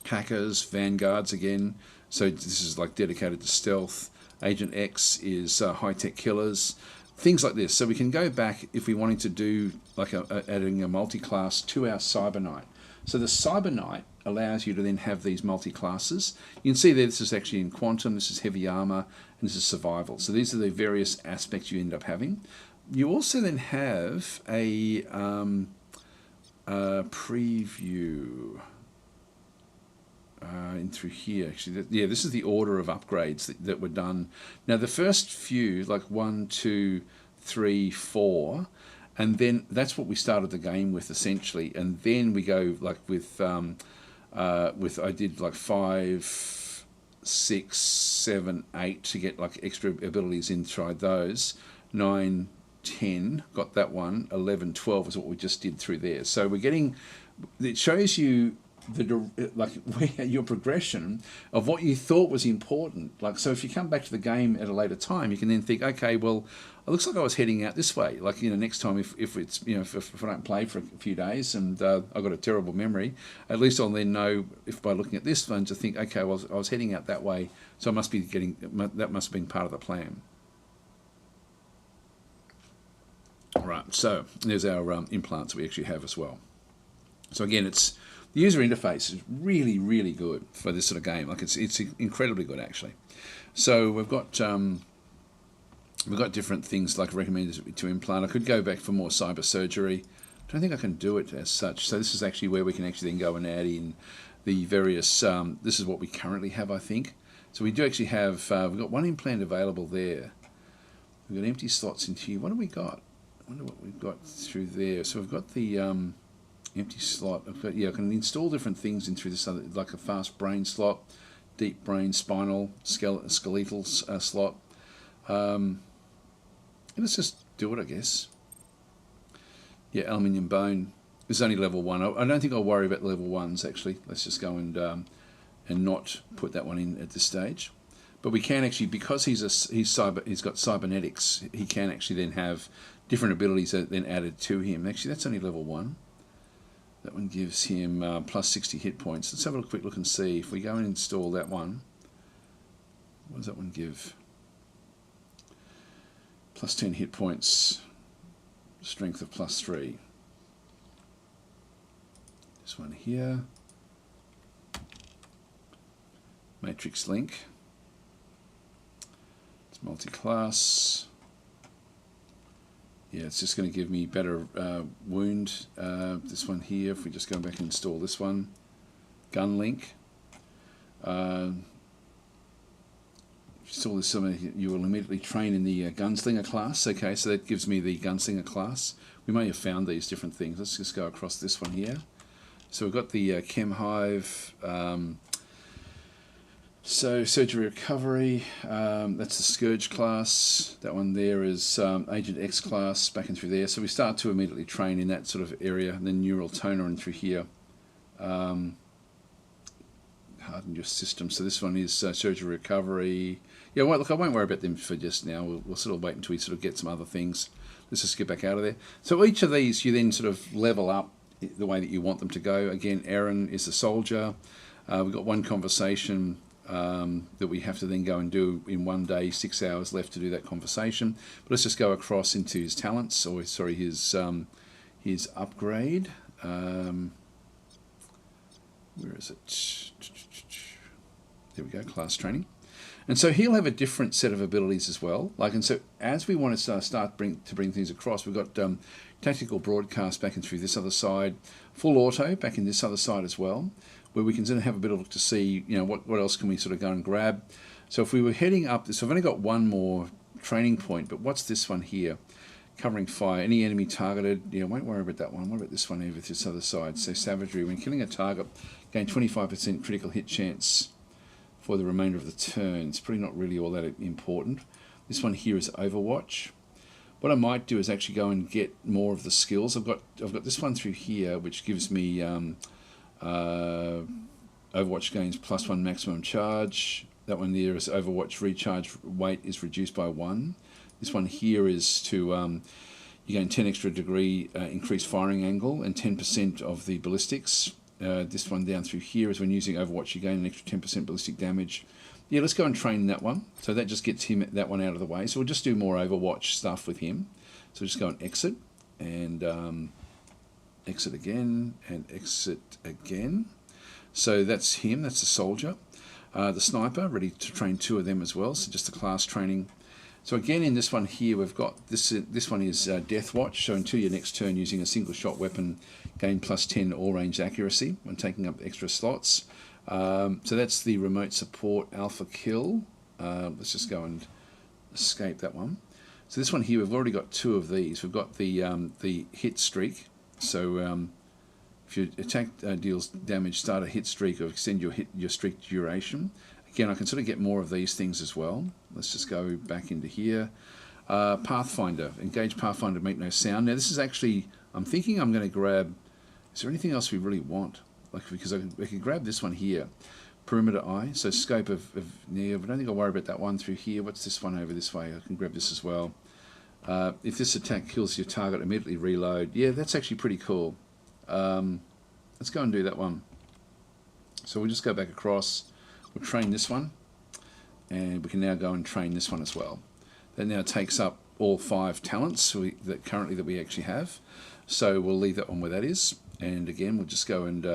Hackers, Vanguards again, so this is like dedicated to stealth. Agent X is high-tech killers, things like this. So we can go back if we wanted to do like adding a multi-class to our Cyber Knight. So the Cyber Knight allows you to then have these multi-classes. You can see there this is actually in quantum, this is heavy armor, and this is survival. So these are the various aspects you end up having. You also then have a preview in through here actually. Yeah, this is the order of upgrades that were done. Now the first few, like 1, 2, 3, 4, and then that's what we started the game with essentially, and then we go like with I did like 5, 6, 7, 8 to get like extra abilities in, tried those. 9, 10, got that one. 11, 12 is what we just did through there. So we're getting, it shows you your progression of what you thought was important. Like, so if you come back to the game at a later time, you can then think, okay, well, it looks like I was heading out this way. Like, next time if it's, if I don't play for a few days and I've got a terrible memory, at least I'll then know, if by looking at this one, to think, okay, well, I was heading out that way, so I must be that must have been part of the plan. All right, so there's our implants we actually have as well. So again, the user interface is really, really good for this sort of game. Like it's incredibly good actually. So we've got different things like recommended to implant. I could go back for more cyber surgery. I don't think I can do it as such. So this is actually where we can actually then go and add in the various. This is what we currently have, I think. So we do actually have. We've got one implant available there. We've got empty slots in here. What have we got? I wonder what we've got through there. So we've got the empty slot. I can install different things in through this other, like a fast brain slot, deep brain, spinal, skeletal slot. Let's just do it, I guess. Yeah, aluminium bone. This is only level 1. I don't think I'll worry about level 1s actually. Let's just go and not put that one in at this stage. But we can actually, because he's got cybernetics, he can actually then have different abilities that then added to him. Actually, that's only level 1. That one gives him plus 60 hit points. Let's have a quick look and see. If we go and install that one, what does that one give? Plus 10 hit points, strength of plus 3. This one here. Matrix link. It's multiclass. Yeah, it's just going to give me better wound. This one here, if we just go back and install this one. Gun link. Install this, you will immediately train in the gunslinger class. Okay, so that gives me the gunslinger class. We may have found these different things. Let's just go across this one here. So we've got the Chem Hive. So surgery recovery, that's the Scourge class. That one there is Agent X class, back and through there. So we start to immediately train in that sort of area. And then neural toner and through here. Harden your system. So this one is surgery recovery. Yeah, well, look, I won't worry about them for just now. We'll sort of wait until we sort of get some other things. Let's just get back out of there. So each of these you then sort of level up the way that you want them to go. Again, Aaron is the soldier. We've got one conversation that we have to then go and do in one day, 6 hours left to do that conversation. But let's just go across into his talents, or sorry, his upgrade. Where is it? There we go, class training. And so he'll have a different set of abilities as well. Like, and so as we want to start bring things across, we've got tactical broadcast back and through this other side, full auto back in this other side as well. where we can sort of have a bit of a look to see, you know, what else can we sort of go and grab. So if we were heading up this, I've only got one more training point, but what's this one here? Covering fire, any enemy targeted, you know, won't worry about that one. What about this one over this other side? So savagery, when killing a target, gain 25% critical hit chance for the remainder of the turn. It's probably not really all that important. This one here is Overwatch. What I might do is actually go and get more of the skills. I've got this one through here, which gives me Overwatch gains +1 maximum charge. That one there is Overwatch recharge weight is reduced by 1. This one here is to you gain 10 extra degree increased firing angle and 10% of the ballistics. This one down through here is when using Overwatch you gain an extra 10% ballistic damage. Yeah, let's go and train that one. So that just gets him that one out of the way. So we'll just do more Overwatch stuff with him. So just go and exit and exit again and exit again. So that's him. That's the soldier. The sniper, ready to train 2 of them as well. So just the class training. So again, in this one here, we've got this. This one is Death Watch. So until your next turn, using a single shot weapon, gain +10 all range accuracy when taking up extra slots. So that's the remote support alpha kill. Let's just go and escape that one. So this one here, we've already got 2 of these. We've got the hit streak. So if your attack deals damage, start a hit streak or extend your streak duration. Again, I can sort of get more of these things as well. Let's just go back into here. Pathfinder. Engage Pathfinder, make no sound. Now this is actually, I'm thinking I'm going to grab, is there anything else we really want? Like, because I could grab this one here. Perimeter Eye, so scope of yeah, but I don't think I'll worry about that one through here. What's this one over this way? I can grab this as well. If this attack kills your target, immediately reload. Yeah, that's actually pretty cool. Let's go and do that one. So we'll just go back across. We'll train this one, and we can now go and train this one as well. That now takes up all 5 talents that currently we actually have. So we'll leave that one where that is, and again we'll just go and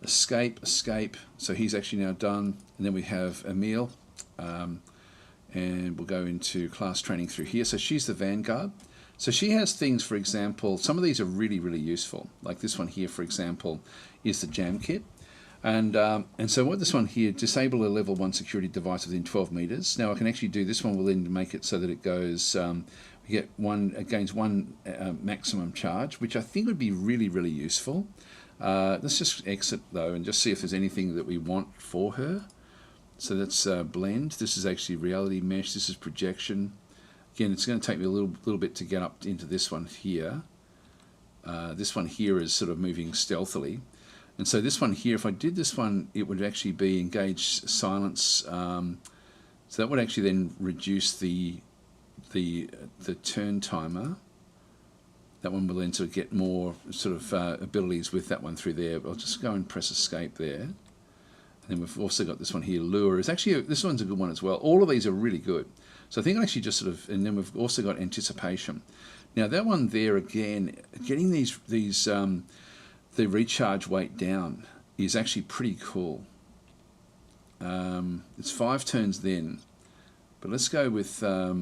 escape. So he's actually now done, and then we have Emil, and we'll go into class training through here. So she's the Vanguard. So she has things, for example, some of these are really, really useful. Like this one here, for example, is the Jam Kit. And so what this one here, disable a level 1 security device within 12 meters. Now I can actually do this one, will then make it so that it goes, we get it gains 1 maximum charge, which I think would be really, really useful. Let's just exit though and just see if there's anything that we want for her. So that's blend. This is actually reality mesh. This is projection. Again, it's going to take me a little bit to get up into this one here. This one here is sort of moving stealthily. And so this one here, if I did this one, it would actually be engage silence. So that would actually then reduce the turn timer. That one will then sort of get more sort of abilities with that one through there. I'll just go and press escape there. And then we've also got this one here, lure. It's actually this one's a good one as well. All of these are really good. So I think I actually just sort of, and then we've also got anticipation. Now that one there again, getting the recharge weight down is actually pretty cool. It's 5 turns then, but let's go with yeah,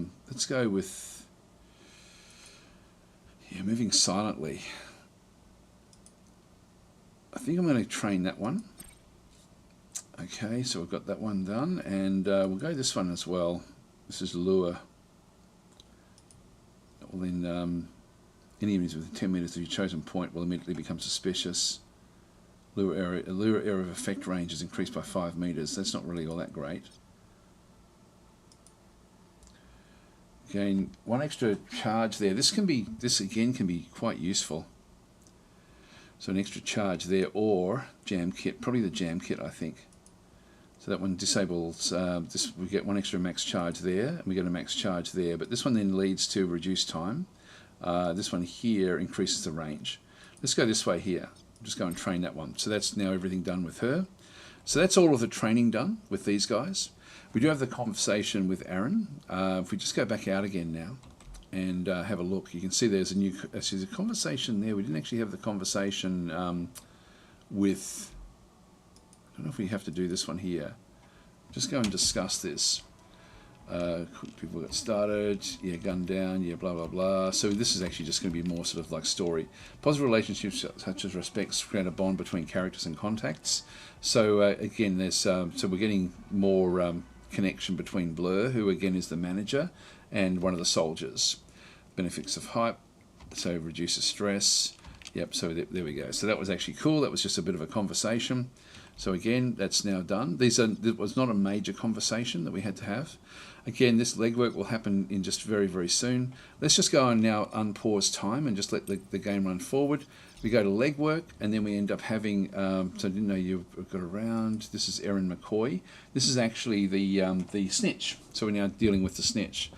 moving silently. I think I'm going to train that one. Okay, so we've got that one done, and we'll go this one as well. This is lure. Well then. Any enemies within 10 meters of your chosen point will immediately become suspicious. Lure area of effect range is increased by 5 meters. That's not really all that great. Gain 1 extra charge there. This again can be quite useful. So an extra charge there, or Jam Kit, probably the Jam Kit I think. So that one disables this. We get 1 extra max charge there, and we get a max charge there. But this one then leads to reduced time. This one here increases the range. Let's go this way here. Just go and train that one. So that's now everything done with her. So that's all of the training done with these guys. We do have the conversation with Aaron. If we just go back out again now and have a look, you can see there's a conversation there. We didn't actually have the conversation with, I don't know if we have to do this one here. Just go and discuss this. People got started, yeah, gunned down, yeah, blah, blah, blah. So this is actually just going to be more sort of like story. Positive relationships such as respects create a bond between characters and contacts. So again, there's so we're getting more connection between Blur, who again is the manager, and one of the soldiers. Benefits of hype, so reduces stress. Yep, so there we go. So that was actually cool. That was just a bit of a conversation. So again, that's now done. It was not a major conversation that we had to have. Again, this legwork will happen in just very, very soon. Let's just go and now unpause time and just let the game run forward. We go to legwork, and then we end up having, so I didn't know you've got around, this is Erin McCoy. This is actually the snitch. So we're now dealing with the snitch.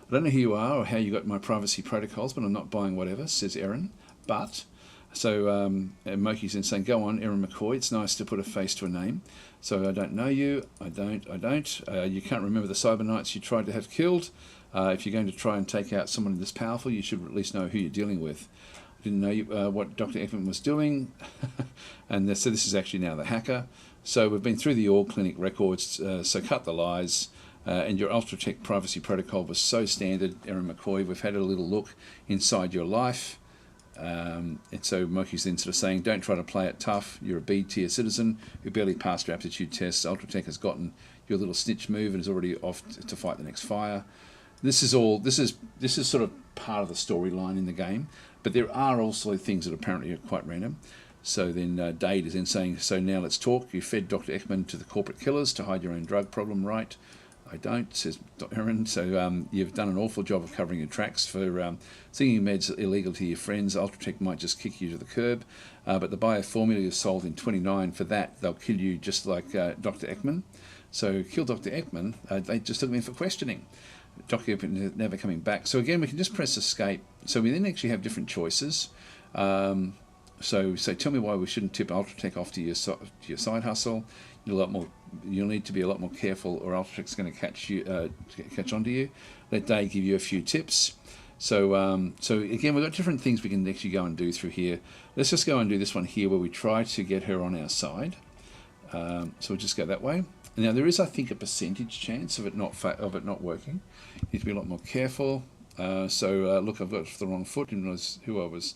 I don't know who you are or how you got my privacy protocols, but I'm not buying whatever, says Erin. But, so Moki's then saying, go on, Erin McCoy, it's nice to put a face to a name. So I don't know you, I don't. You can't remember the Cyber Knights you tried to have killed. If you're going to try and take out someone this powerful, you should at least know who you're dealing with. I didn't know what Dr. Ekman was doing. And so this is actually now the hacker. So we've been through the org clinic records, so cut the lies. And your Ultratech privacy protocol was so standard, Erin McCoy. We've had a little look inside your life. And so Moki's then sort of saying, don't try to play it tough. You're a B-tier citizen who barely passed your aptitude tests. Ultratech has gotten your little snitch move and is already off to fight the next fire. This is sort of part of the storyline in the game, but there are also things that apparently are quite random. So then Dade is then saying, so now let's talk. You fed Dr. Ekman to the corporate killers to hide your own drug problem, right? I don't, says Dr. Erin. So you've done an awful job of covering your tracks for singing meds illegal to your friends. Ultratech might just kick you to the curb, but the bioformula is sold in 29. For that, they'll kill you just like Dr. Ekman. So kill Dr. Ekman. They just took me in for questioning. Dr. Ekman is never coming back. So again, we can just press escape. So we then actually have different choices. So tell me why we shouldn't tip Ultratech off to your side hustle. You'll need to be a lot more careful, or Ultratech's going to catch onto you. Let Dave give you a few tips. So again, we've got different things we can actually go and do through here. Let's just go and do this one here, where we try to get her on our side. So we'll just go that way. Now there is, I think, a percentage chance of it not working. You need to be a lot more careful. Look, I've got the wrong foot. Didn't realize who I was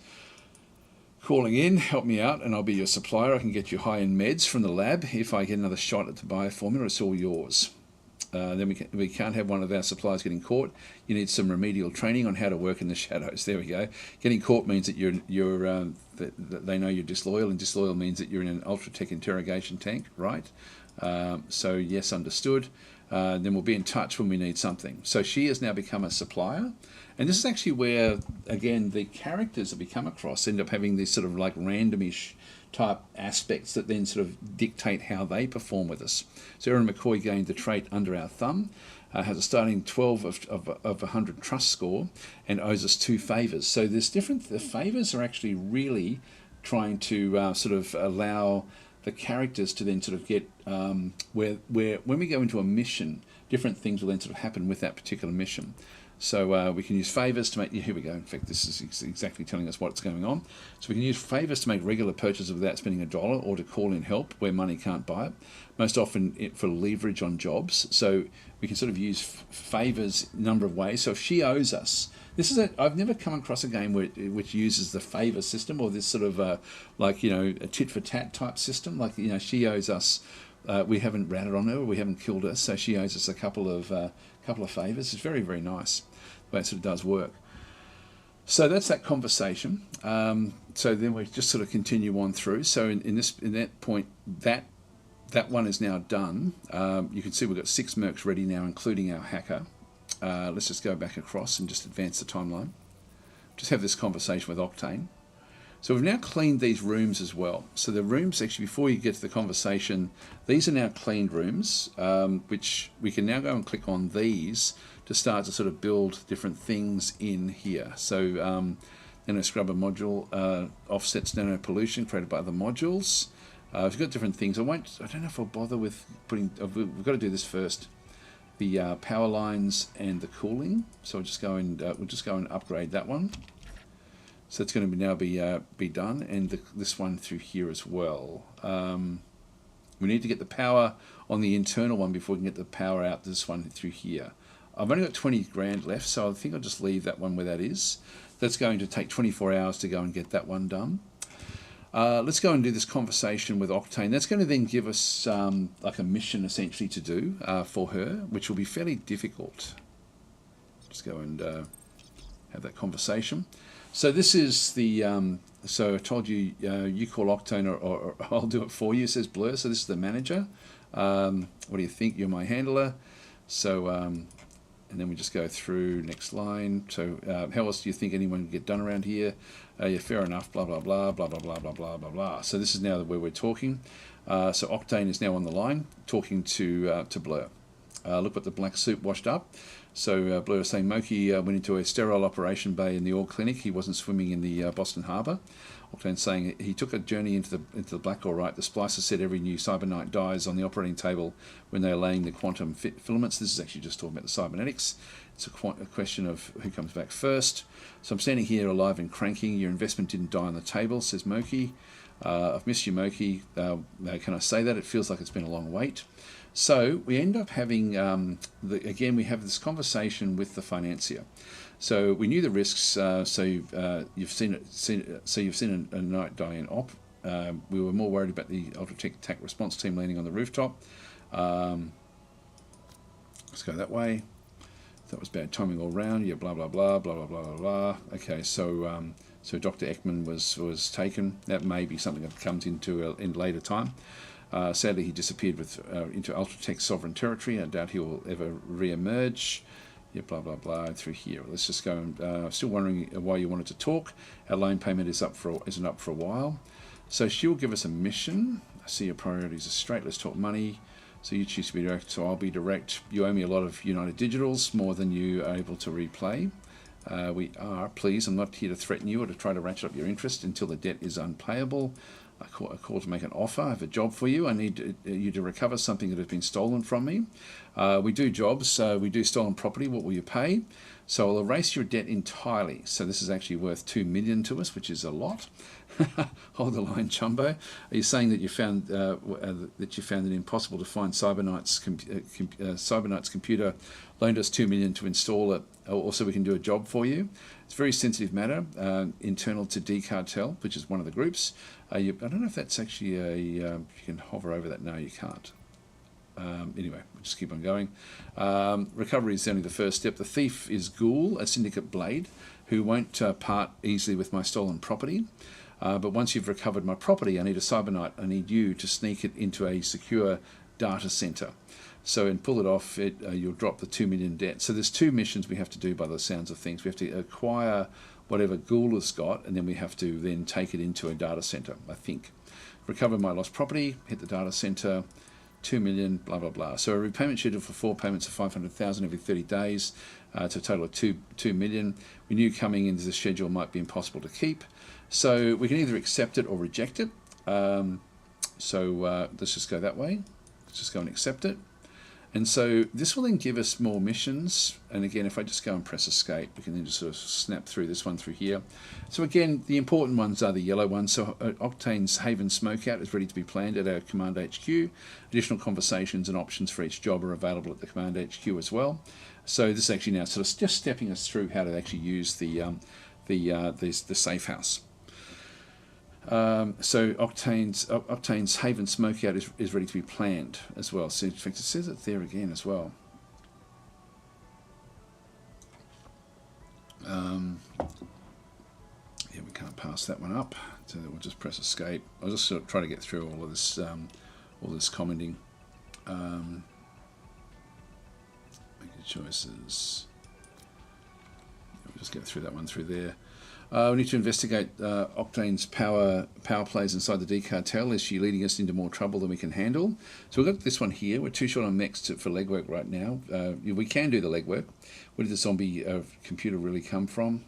calling in. Help me out and I'll be your supplier. I can get you high-end meds from the lab. If I get another shot at the bioformula, it's all yours. Then we can't have one of our suppliers getting caught. You need some remedial training on how to work in the shadows. There we go. Getting caught means that they know you're disloyal, and disloyal means that you're in an Ultratech interrogation tank, right? So yes, understood. Then we'll be in touch when we need something. So she has now become a supplier. And this is actually where, again, the characters that we come across end up having these sort of like randomish type aspects that then sort of dictate how they perform with us. So Erin McCoy gained the trait under our thumb, has a starting 12 of 100 trust score, and owes us 2 favours. So there's different, the favours are actually really trying to sort of allow the characters to then sort of get where when we go into a mission, different things will then sort of happen with that particular mission. So we can use favours to make, here we go, in fact this is exactly telling us what's going on. So we can use favours to make regular purchases without spending $1, or to call in help where money can't buy it, most often for leverage on jobs. So we can sort of use favours a number of ways. So if she owes us, I've never come across a game which uses the favour system, or this sort of a tit for tat type system. Like, she owes us, we haven't ratted on her, or we haven't killed her, so she owes us a couple of favours. It's very, very nice the way it sort of does work. So that's that conversation. So then we just sort of continue on through. So in that point, that one is now done. You can see we've got 6 mercs ready now, including our hacker. Let's just go back across and just advance the timeline. Just have this conversation with Octane. So we've now cleaned these rooms as well. So the rooms, actually, before you get to the conversation, these are now cleaned rooms, which we can now go and click on these to start to sort of build different things in here. So nano scrubber module, offsets nano pollution created by other modules. We've got different things. I don't know if I'll bother with putting, we've got to do this first. The power lines and the cooling. So we'll just go and upgrade that one. So it's going to now be done, and this one through here as well. We need to get the power on the internal one before we can get the power out this one through here. I've only got 20 grand left, so I think I'll just leave that one where that is. That's going to take 24 hours to go and get that one done. Let's go and do this conversation with Octane. That's going to then give us like a mission essentially to do for her, which will be fairly difficult. Just go and have that conversation. So this is the, so I told you, you call Octane or I'll do it for you, says Blur. So this is the manager. What do you think? You're my handler. So, and then we just go through next line. So how else do you think anyone can get done around here? Yeah, fair enough, blah, blah, blah, blah, blah, blah, blah, blah, blah, blah. So this is now where we're talking. So Octane is now on the line talking to Blur. Look what the black suit washed up. So Blur is saying Moki went into a sterile operation bay in the Org Clinic. He wasn't swimming in the Boston Harbour. Octane saying he took a journey into the black, all right. The splicer said every new Cyberknight dies on the operating table when they are laying the quantum filaments. This is actually just talking about the cybernetics. It's a question of who comes back first. So I'm standing here alive and cranking. Your investment didn't die on the table, says Moki. I've missed you, Moki. Can I say that? It feels like it's been a long wait. So we end up having, again, we have this conversation with the financier. So we knew the risks. So you've seen a knight die in op. We were more worried about the Ultratech attack response team landing on the rooftop. Let's go that way. That was bad timing all round. Yeah, blah blah blah blah blah blah blah blah. Okay, so so Dr. Ekman was taken. That may be something that comes into in later time. Sadly, he disappeared into Ultratech sovereign territory. I doubt he will ever re-emerge. Yeah, blah, blah, blah, through here. Let's just go. Still wondering why you wanted to talk. Our loan payment isn't up for a while. So she'll give us a mission. I see your priorities are straight. Let's talk money. So you choose to be direct, so I'll be direct. You owe me a lot of United Digitals, more than you are able to replay. We are, please, I'm not here to threaten you or to try to ratchet up your interest until the debt is unpayable. I call to make an offer. I have a job for you. I need you to recover something that has been stolen from me. We do jobs. We do stolen property. What will you pay? So I'll erase your debt entirely. So this is actually worth $2 million to us, which is a lot. Hold the line, Chumbo. Are you saying that you found it impossible to find Cybernight's computer loaned us $2 million to install it, also we can do a job for you? It's a very sensitive matter, internal to D-Cartel, which is one of the groups. I don't know if that's actually you can hover over that. No, you can't. Anyway, we'll just keep on going. Recovery is only the first step. The thief is Ghoul, a syndicate blade, who won't part easily with my stolen property. But once you've recovered my property, I need a Cyberknight. I need you to sneak it into a secure data center. So, and pull it off, you'll drop the $2 million debt. So there's two missions we have to do by the sounds of things. We have to acquire whatever Ghoul has got, and then we have to then take it into a data center, I think. Recover my lost property, hit the data center, 2 million, blah, blah, blah. So a repayment schedule for 4 payments of 500,000 every 30 days, to a total of 2 million. We knew coming into the schedule might be impossible to keep. So we can either accept it or reject it. Let's just go that way. Let's just go and accept it. And so this will then give us more missions. And again, if I just go and press escape, we can then just sort of snap through this one through here. So again, the important ones are the yellow ones. So Octane's Haven Smokeout is ready to be planned at our Command HQ. Additional conversations and options for each job are available at the Command HQ as well. So this is actually now sort of just stepping us through how to actually use the safe house. So Octane's Haven Smokeout is ready to be planned as well. So in fact, it says it there again as well. Yeah, we can't pass that one up. So we'll just press escape. I'll just sort of try to get through all of this commenting. Make the choices. We'll just get through that one through there. We need to investigate Octane's power plays inside the D-Cartel. Is she leading us into more trouble than we can handle? So we've got this one here. We're too short on mechs for legwork right now. We can do the legwork. Where did the zombie computer really come from?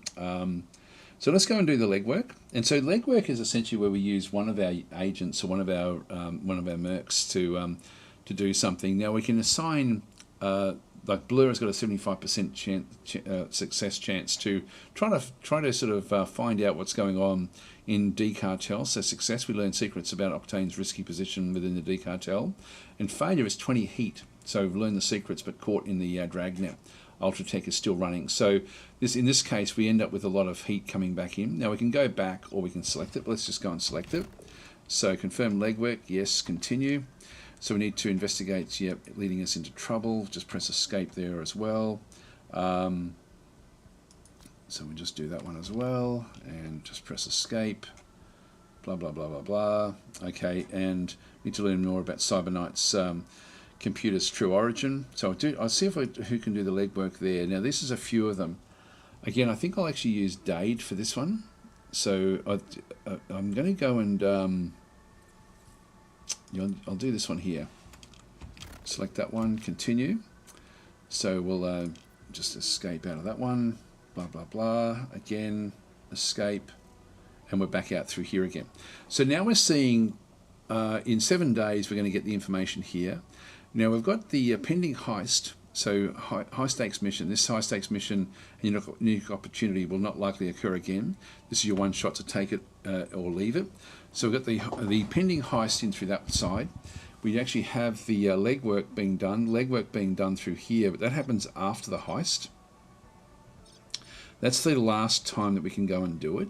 So let's go and do the legwork. And so legwork is essentially where we use one of our agents or one of our mercs to do something. Now we can assign. Like Blur has got a 75% success chance to try to sort of find out what's going on in D-Cartel. So success, we learn secrets about Octane's risky position within the D-Cartel. And failure is 20 heat. So we've learned the secrets but caught in the dragnet. Ultratech is still running. So in this case, we end up with a lot of heat coming back in. Now we can go back or we can select it. Let's just go and select it. So confirm legwork, yes, continue. So we need to investigate, yep, leading us into trouble. Just press escape there as well. So we just do that one as well, and just press escape. Blah, blah, blah, blah, blah. Okay, and need to learn more about Cyberknight's computer's true origin. So I'll see who can do the legwork there. Now this is a few of them. Again, I think I'll actually use Dade for this one. So I'm going to go and I'll do this one here. Select that one, continue. So we'll just escape out of that one. Blah, blah, blah. Again, escape. And we're back out through here again. So now we're seeing in 7 days we're going to get the information here. Now we've got the pending heist. So high stakes mission. This high stakes mission and unique opportunity will not likely occur again. This is your one shot to take it or leave it. So we've got the pending heist in through that side. We actually have the legwork being done through here, but that happens after the heist. That's the last time that we can go and do it.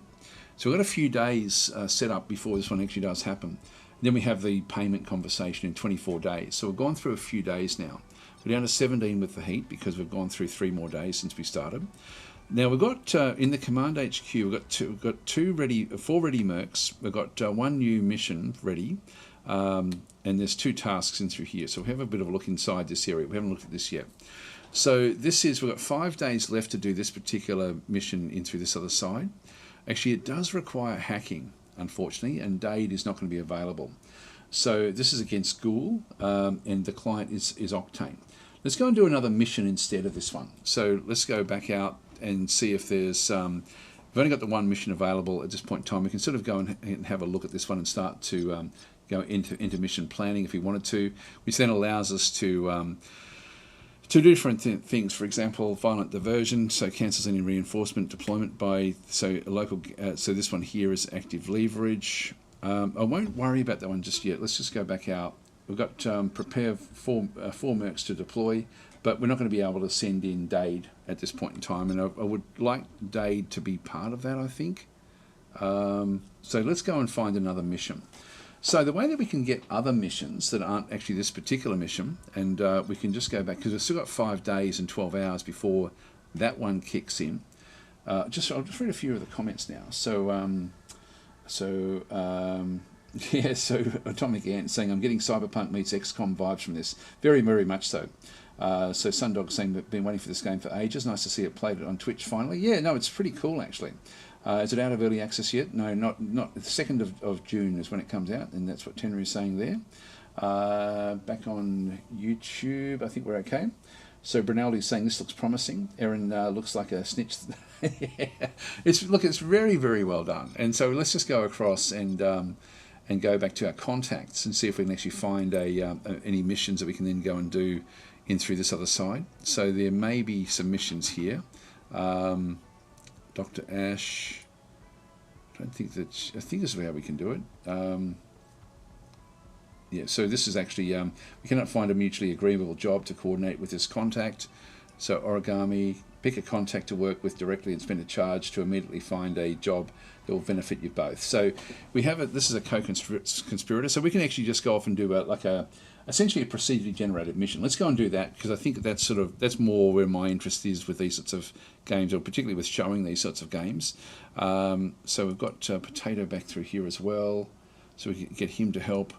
So we've got a few days set up before this one actually does happen. Then we have the payment conversation in 24 days. So we've gone through a few days now. We're down to 17 with the heat because we've gone through 3 more days since we started. Now we've got in the command HQ, we've got 4 ready mercs. We've got 1 new mission ready, and there's 2 tasks in through here. So we have a bit of a look inside this area. We haven't looked at this yet. So we've got 5 days left to do this particular mission in through this other side. Actually, it does require hacking, unfortunately, and Dade is not going to be available. So this is against Ghoul, and the client is Octane. Let's go and do another mission instead of this one. So let's go back out and see if there's... we've only got the 1 mission available at this point in time. We can sort of go and have a look at this one and start to go into mission planning if we wanted to, which then allows us to do different things. For example, violent diversion, so cancels any reinforcement deployment by so a local. So this one here is active leverage. I won't worry about that one just yet. Let's just go back out. We've got prepare 4 mercs to deploy, but we're not going to be able to send in Dade at this point in time, and I would like Dade to be part of that, I think. So let's go and find another mission. So the way that we can get other missions that aren't actually this particular mission, and we can just go back, because we've still got 5 days and 12 hours before that one kicks in. I'll just read a few of the comments now. So Atomic Ant saying, I'm getting Cyberpunk meets XCOM vibes from this. Very, very much so. So Sundog saying, been waiting for this game for ages. Nice to see it played it on Twitch finally. Yeah, no, it's pretty cool actually. Is it out of early access yet? No, not the 2nd of June is when it comes out, and that's what Tenry is saying there. Back on YouTube, I think we're okay. So Brunaldi's saying this looks promising. Erin looks like a snitch. Yeah. It's very, very well done. And so let's just go across and go back to our contacts and see if we can actually find any missions that we can then go and do in through this other side. So there may be some missions here. Dr. Ash, I think this is how we can do it. Yeah, so this is actually, we cannot find a mutually agreeable job to coordinate with this contact. So Origami, pick a contact to work with directly and spend a charge to immediately find a job that will benefit you both. So we have this is a co-conspirator, so we can actually just go off and do essentially a procedurally generated mission. Let's go and do that, because I think that's more where my interest is with these sorts of games, or particularly with showing these sorts of games. So we've got Potato back through here as well, so we can get him to help.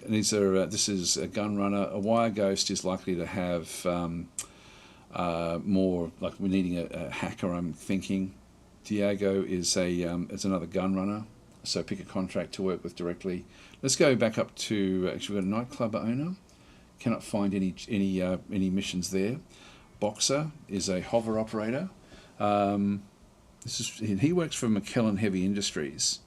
This is a gun runner. A wire ghost is likely to have more, like we're needing a hacker, I'm thinking. Diego is another gun runner, so pick a contract to work with directly. Let's go back up to, actually we've got a nightclub owner. Cannot find any missions there. Boxer is a hover operator. He works for McKellen Heavy Industries.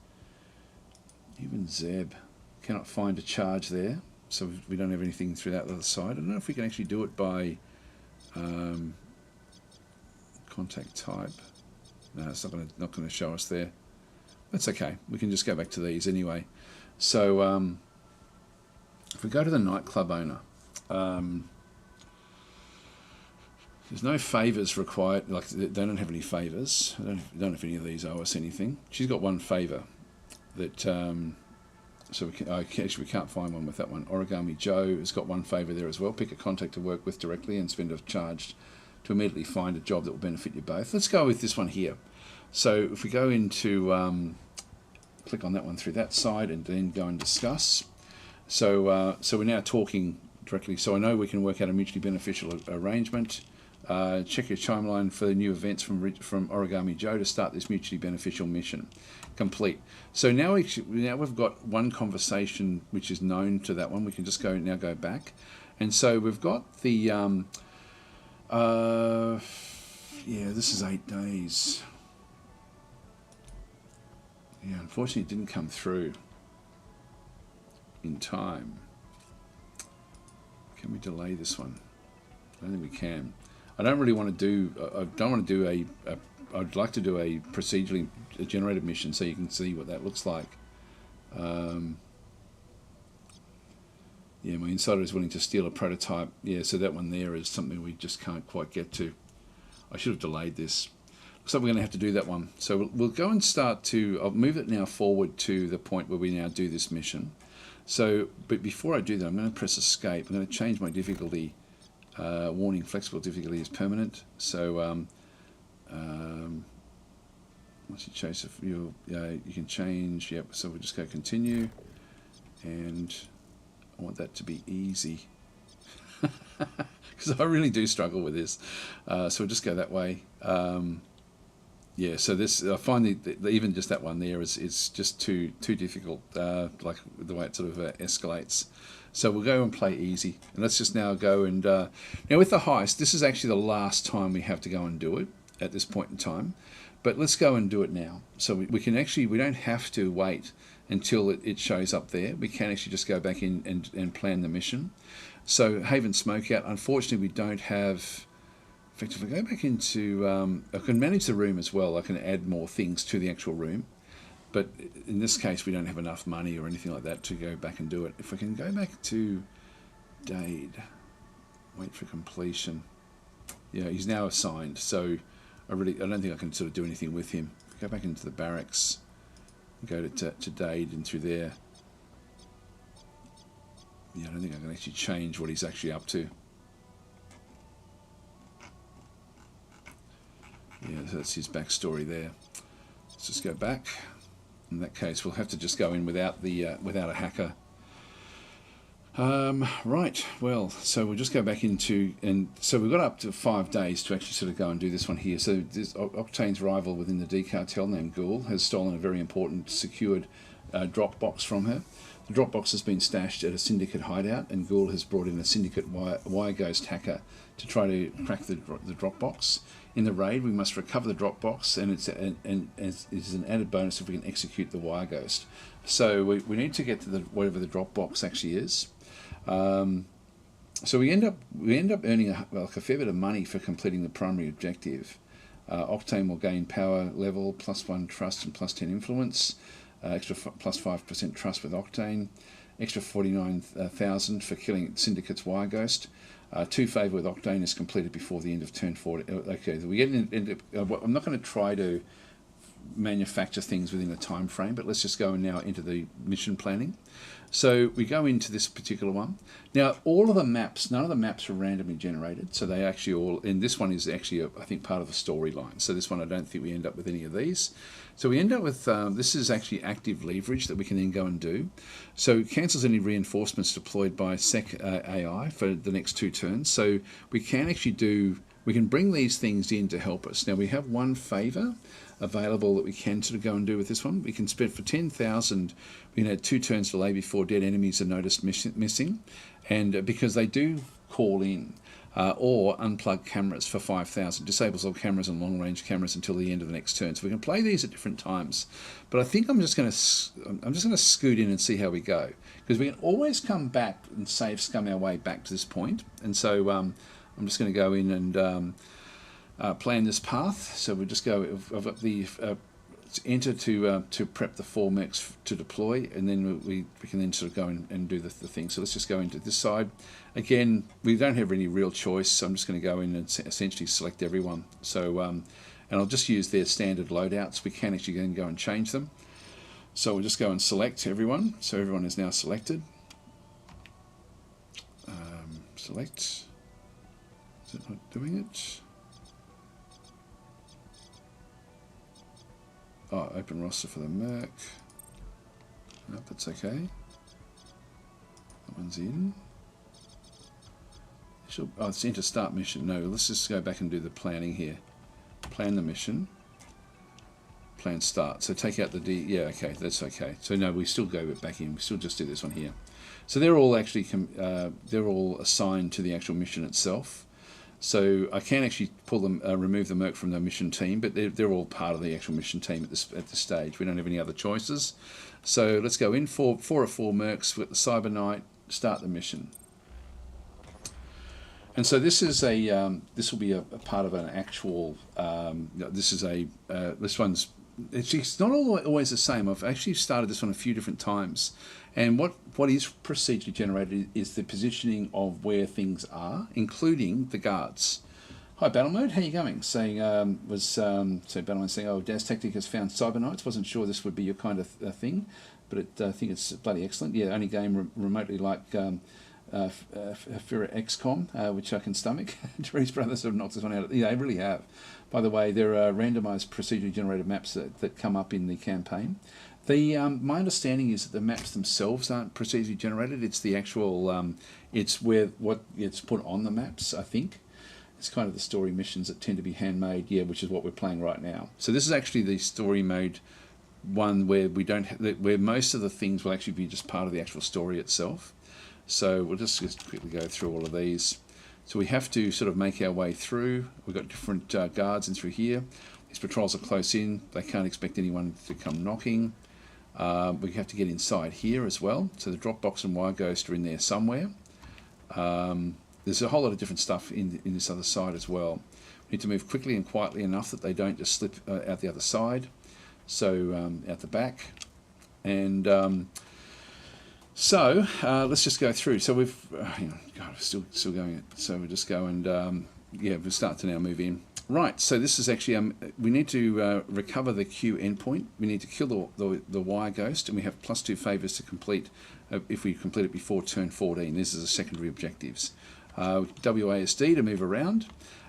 Even Zeb cannot find a charge there, so we don't have anything through that other side. I don't know if we can actually do it by contact type. No, it's not going to show us there. That's okay. We can just go back to these anyway. So if we go to the nightclub owner, There's no favours required, like they don't have any favours. I don't know if any of these owe us anything. She's got one favour that, so we can't find one with that one. Origami Joe has got one favour there as well. Pick a contact to work with directly and spend a charge to immediately find a job that will benefit you both. Let's go with this one here. So if we go into, click on that one through that side and then go and discuss. So we're now talking directly. So I know we can work out a mutually beneficial arrangement. Check your timeline for the new events from Origami Joe to start this mutually beneficial mission. Complete. So now we've got one conversation which is known to that one. We can just go back, and so we've got the yeah, this is 8 days. Yeah, unfortunately, it didn't come through in time. Can we delay this one? I don't think we can. I don't really want to do. I don't want to do I'd like to do a procedurally generated mission so you can see what that looks like. Yeah, my insider is willing to steal a prototype. Yeah, so that one there is something we just can't quite get to. I should have delayed this. Looks like we're going to have to do that one. So we'll go and start to. I'll move it now forward to the point where we now do this mission. So, but before I do that, I'm going to press escape. I'm going to change my difficulty. Warning: flexible difficulty is permanent. So once you chase you can change. Yep. So we'll just go continue, and I want that to be easy because I really do struggle with this. So we'll just go that way. Yeah. So this I find even just that one there is just too difficult. Like the way it sort of escalates. So we'll go and play easy, and let's just now go and now with the heist. This is actually the last time we have to go and do it at this point in time, but let's go and do it now. So we can actually, we don't have to wait until it shows up there. We can actually just go back in and plan the mission. So Haven Smokeout, unfortunately we don't have. In fact, if I go back into, I can manage the room as well. I can add more things to the actual room. But in this case, we don't have enough money or anything like that to go back and do it. If we can go back to Dade, wait for completion. Yeah, he's now assigned, so I don't think I can sort of do anything with him. Go back into the barracks, go to Dade and through there. Yeah, I don't think I can actually change what he's actually up to. Yeah, so that's his backstory there. Let's just go back. In that case, we'll have to just go in without a hacker. Right. Well, so we'll just go back into, and so we've got up to 5 days to actually sort of go and do this one here. So this Octane's rival within the D cartel named Ghoul has stolen a very important secured drop box from her. The drop box has been stashed at a syndicate hideout, and Ghoul has brought in a syndicate wire ghost hacker to try to crack the drop box. In the raid, we must recover the drop box, and it's an added bonus if we can execute the wire ghost. So we need to get to whatever the drop box actually is. So we end up earning a fair bit of money for completing the primary objective. Octane will gain power level, +1 trust and +10 influence. Extra +5% trust with Octane. Extra 49,000 for killing Syndicate's wire ghost. 2 favour with Octane is completed before the end of turn 4. Okay, we get I'm not going to try to manufacture things within a time frame, but let's just go now into the mission planning. So we go into this particular one. Now, all of the maps, none of the maps are randomly generated, so they actually all, and this one is actually, I think, part of a storyline. So this one, I don't think we end up with any of these. So we end up with, this is actually active leverage that we can then go and do. So it cancels any reinforcements deployed by SEC AI for the next 2 turns. So we can actually do, we can bring these things in to help us. Now we have 1 favour available that we can sort of go and do with this one. We can spend for 10,000, we can add 2 turns delay before dead enemies are noticed missing, and because they do call in, or unplug cameras for 5,000, disables all cameras and long range cameras until the end of the next turn. So we can play these at different times, but I think I'm just going to scoot in and see how we go, because we can always come back and scum our way back to this point. And so I'm just going to go in and plan this path. So we'll just go, I've got the enter to prep the 4 mechs to deploy, and then we can then sort of go and do the thing. So let's just go into this side. Again, we don't have any real choice, so I'm just going to go in and essentially select everyone. So and I'll just use their standard loadouts. We can actually then go and change them. So we'll just go and select everyone. So everyone is now selected. Select. Is it not doing it? Oh, open roster for the Merc. Nope, that's okay. That one's in. Oh, it's enter start mission. No, let's just go back and do the planning here. Plan the mission. Plan start. So take out the D. Yeah, okay, that's okay. So no, we still go back in. We still just do this one here. So they're all actually they're all assigned to the actual mission itself. So I can actually pull them, remove the Merc from the mission team, but they're all part of the actual mission team at this stage. We don't have any other choices. So let's go in for 4 of 4 Mercs with the Cyber Knight. Start the mission. And so this is this will be a part of an actual. This one's. It's not always the same. I've actually started this one a few different times, and what is procedurally generated is the positioning of where things are, including the guards. Hi, Battle Mode, how you going? Saying so Battle Mode saying, oh, DasTactic has found Cyber Knights. Wasn't sure this would be your kind of thing, but I think it's bloody excellent. Yeah, only game remotely like Fira XCOM, which I can stomach. Therese Brothers have knocked this one out. Yeah, they really have. By the way, there are randomised procedurally generated maps that come up in the campaign. My understanding is that the maps themselves aren't procedurally generated. It's the actual, it's what gets put on the maps, I think. It's kind of the story missions that tend to be handmade, yeah, which is what we're playing right now. So this is actually the story mode one where where most of the things will actually be just part of the actual story itself. So we'll just quickly go through all of these. So we have to sort of make our way through. We've got different guards in through here. These patrols are close in. They can't expect anyone to come knocking. We have to get inside here as well. So the Dropbox and Wire Ghost are in there somewhere. There's a whole lot of different stuff in this other side as well. We need to move quickly and quietly enough that they don't just slip out the other side. So out the back. And so let's just go through. So we've, God, we're still going. So we'll just go and yeah, we'll start to now move in. Right. So this is actually we need to recover the Q endpoint. We need to kill the Wire Ghost, and we have +2 favors to complete if we complete it before turn 14. This is the secondary objectives. WASD to move around.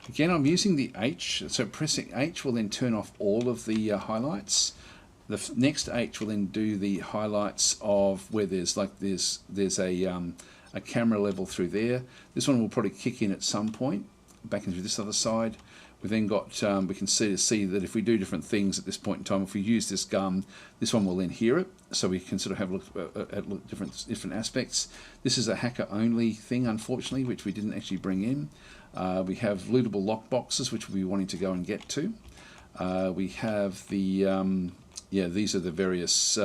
Again, I'm using the H. So pressing H will then turn off all of the highlights. The next H will then do the highlights of where there's a camera level through there. This one will probably kick in at some point, back into this other side. We've then got, we can see that if we do different things at this point in time, if we use this gun, this one will then hear it. So we can sort of have a look at different aspects. This is a hacker-only thing, unfortunately, which we didn't actually bring in. We have lootable lockboxes, which we'll be wanting to go and get to. We have the... yeah, these are the various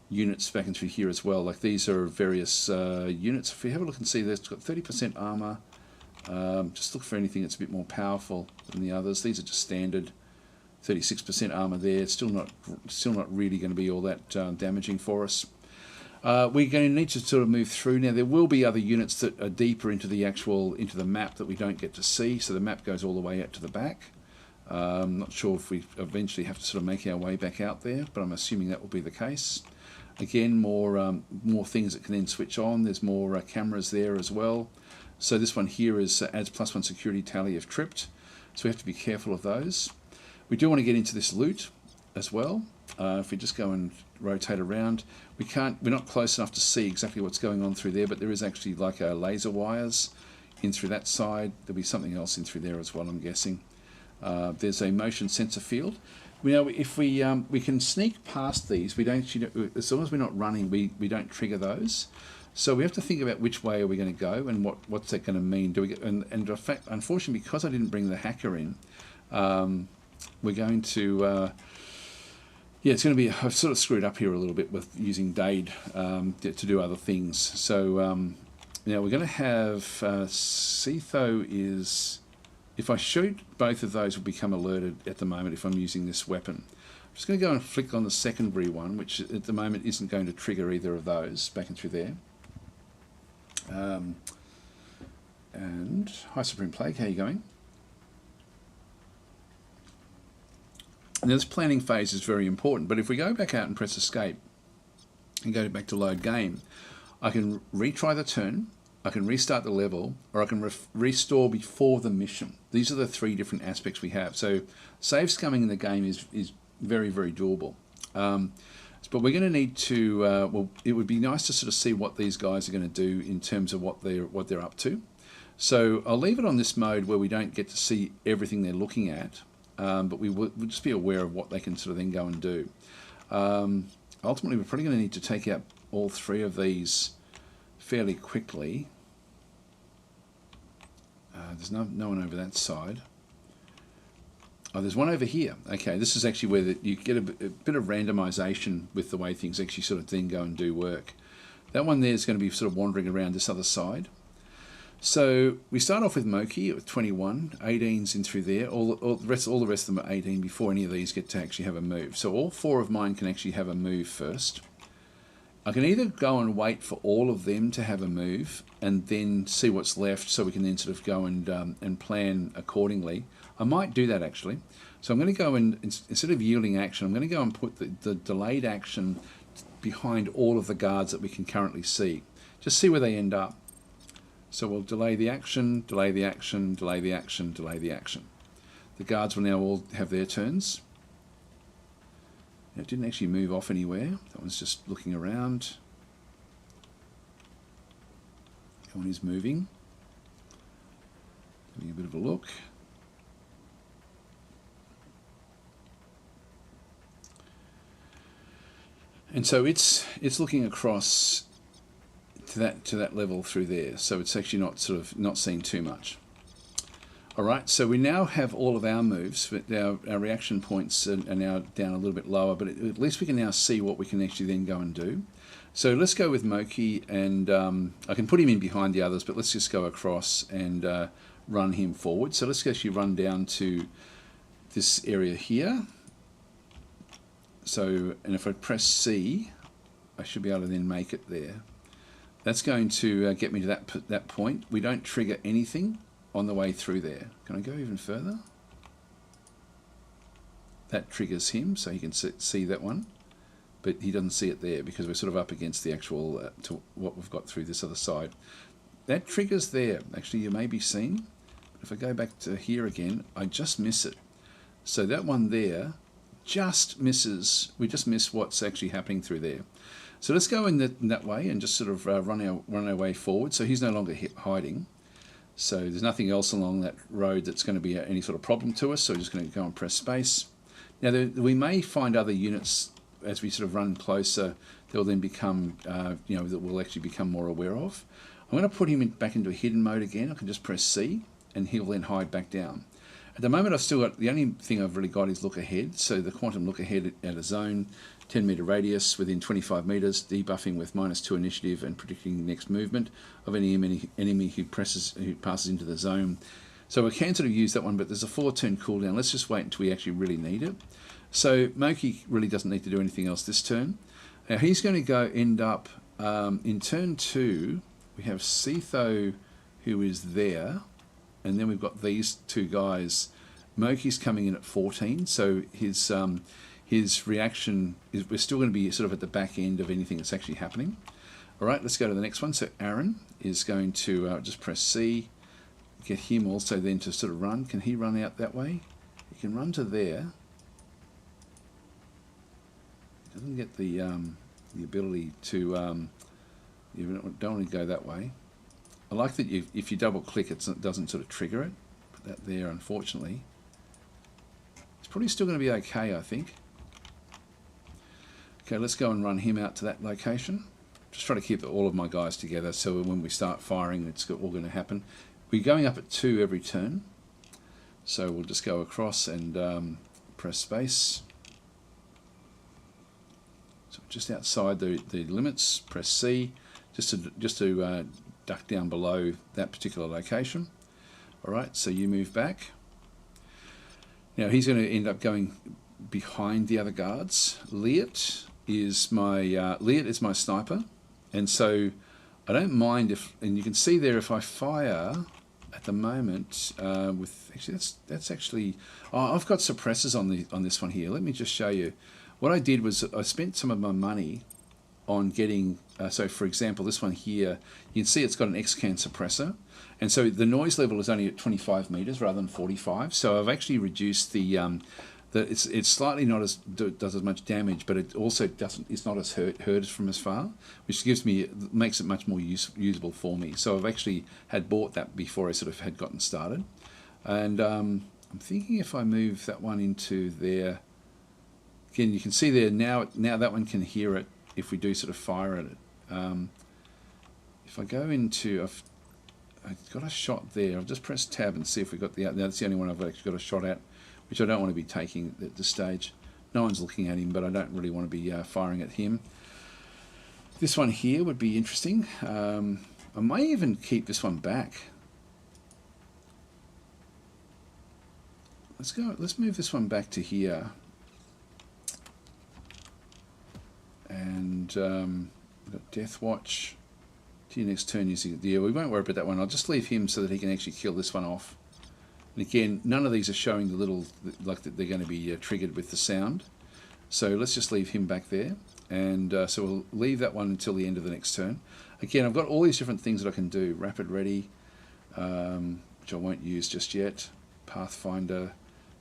units back into here as well. Like these are various units. If we have a look and see, there's got 30% armor. Just look for anything that's a bit more powerful than the others. These are just standard. 36% armor there. Still not really going to be all that damaging for us. We're going to need to sort of move through now. There will be other units that are deeper into the map that we don't get to see. So the map goes all the way out to the back. I'm not sure if we eventually have to sort of make our way back out there, but I'm assuming that will be the case. Again, more things that can then switch on. There's more cameras there as well. So this one here is adds +1 security tally if tripped. So we have to be careful of those. We do want to get into this loot as well. If we just go and rotate around, we're not close enough to see exactly what's going on through there, but there is actually like laser wires in through that side. There'll be something else in through there as well, I'm guessing. There's a motion sensor field. If we can sneak past these, we don't. As long as we're not running, we don't trigger those. So we have to think about which way are we going to go and what's that going to mean. Do we get, and in fact, unfortunately, because I didn't bring the hacker in, we're going to. Yeah, it's going to be. I've sort of screwed up here a little bit with using Dade to do other things. So now we're going to have Cetho is. If I shoot, both of those will become alerted at the moment if I'm using this weapon. I'm just going to go and flick on the secondary one, which at the moment isn't going to trigger either of those back and through there. And hi Supreme Plague, how are you going? Now this planning phase is very important, but if we go back out and press escape and go back to load game, I can retry the turn, I can restart the level, or I can restore before the mission. These are the three different aspects we have. So save scumming in the game is very, very doable. But we're going to need to, well, it would be nice to sort of see what these guys are going to do in terms of what they're up to. So I'll leave it on this mode where we don't get to see everything they're looking at, but we'll just be aware of what they can sort of then go and do. Ultimately, we're probably going to need to take out all three of these fairly quickly. There's no one over that side. Oh, there's one over here. Okay, this is actually where you get a bit of randomization with the way things actually sort of then go and do work. That one there is going to be sort of wandering around this other side. So we start off with Moki with 21, 18's in through there. All the rest of them are 18 before any of these get to actually have a move. So all four of mine can actually have a move first. I can either go and wait for all of them to have a move and then see what's left so we can then sort of go and plan accordingly. I might do that actually. So I'm going to go and, instead of yielding action, I'm going to go and put the delayed action behind all of the guards that we can currently see. Just see where they end up. So we'll delay the action, delay the action, delay the action, delay the action. The guards will now all have their turns. It didn't actually move off anywhere. That one's just looking around. That one is moving. Having a bit of a look. And so it's looking across to that level through there. So it's actually not seeing too much. All right, so we now have all of our moves, but our reaction points are now down a little bit lower, but at least we can now see what we can actually then go and do. So let's go with Moki, and I can put him in behind the others, but let's just go across and run him forward. So let's actually run down to this area here. So, and if I press C, I should be able to then make it there. That's going to get me to that point. We don't trigger anything on the way through there. Can I go even further? That triggers him, so he can see that one, but he doesn't see it there because we're sort of up against the actual to what we've got through this other side. That triggers there. Actually, you may be seen. But if I go back to here again, I just miss it. So that one there just misses. We just miss what's actually happening through there. So let's go in that way and just sort of run our way forward. So he's no longer hiding. So there's nothing else along that road that's going to be any sort of problem to us. So we're just going to go and press space. Now we may find other units as we sort of run closer. They'll then become, that we'll actually become more aware of. I'm going to put him back into a hidden mode again. I can just press C, and he'll then hide back down. At the moment, I've still got, the only thing I've really got is look ahead. So the quantum look ahead at a zone, 10 meter radius within 25 meters, debuffing with -2 initiative and predicting the next movement of any enemy who passes into the zone. So we can sort of use that one, but there's a 4-turn cooldown. Let's just wait until we actually really need it. So Moki really doesn't need to do anything else this turn. Now he's going to end up in turn 2. We have Setho, who is there. And then we've got these two guys. Moki's coming in at 14, so his reaction is, we're still going to be sort of at the back end of anything that's actually happening. All right, let's go to the next one. So Aaron is going to just press C, get him also then to sort of run. Can he run out that way? He can run to there. He doesn't get the ability to. You don't want to go that way. I like that if you double click it doesn't sort of trigger it. Put that there, unfortunately. It's probably still going to be okay, I think. Okay, let's go and run him out to that location. Just try to keep all of my guys together so when we start firing it's all going to happen. We're going up at 2 every turn. So we'll just go across and press space. So just outside the limits, press C just to duck down below that particular location. All right, so you move back. Now he's going to end up going behind the other guards. Liet is my sniper, and so I don't mind if, and you can see there if I fire at the moment with actually that's actually I've got suppressors on this one here. Let me just show you. What I did was I spent some of my money on getting so for example this one here, you can see it's got an X-Can suppressor, and so the noise level is only at 25 meters rather than 45. So I've actually reduced the it's slightly not as does as much damage, but it also it's not as heard from as far, which makes it much more usable for me. So I've actually had bought that before I sort of had gotten started, and I'm thinking if I move that one into there, again you can see there now that one can hear it if we do sort of fire at it. If I go into I've got a shot there. I've just pressed tab and see if we got now that's the only one I've actually got a shot at, which I don't want to be taking at this stage. No one's looking at him, but I don't really want to be firing at him. This one here would be interesting. I may even keep this one back. Let's move this one back to here. And we've got Death Watch. To your next turn using it. Yeah, we won't worry about that one. I'll just leave him so that he can actually kill this one off. And again, none of these are showing the little, like that they're going to be triggered with the sound. So let's just leave him back there. And so we'll leave that one until the end of the next turn. Again, I've got all these different things that I can do. Rapid Ready, which I won't use just yet. Pathfinder,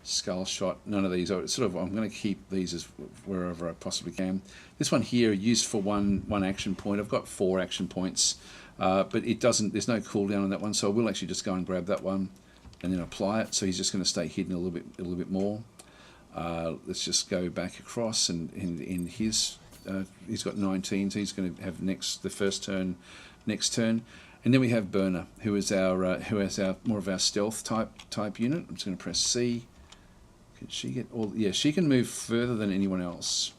Skull Shot, none of these. I'm going to keep these as wherever I possibly can. This one here, used for one action point. I've got 4 action points, but there's no cooldown on that one, so I will actually just go and grab that one and then apply it. So he's just going to stay hidden a little bit more. Let's just go back across, and in his he's got 19, so he's going to have the first turn next turn. And then we have Burner, who has our more of our stealth type unit. I'm just going to press C. Can she get all? Yeah, she can move further than anyone else,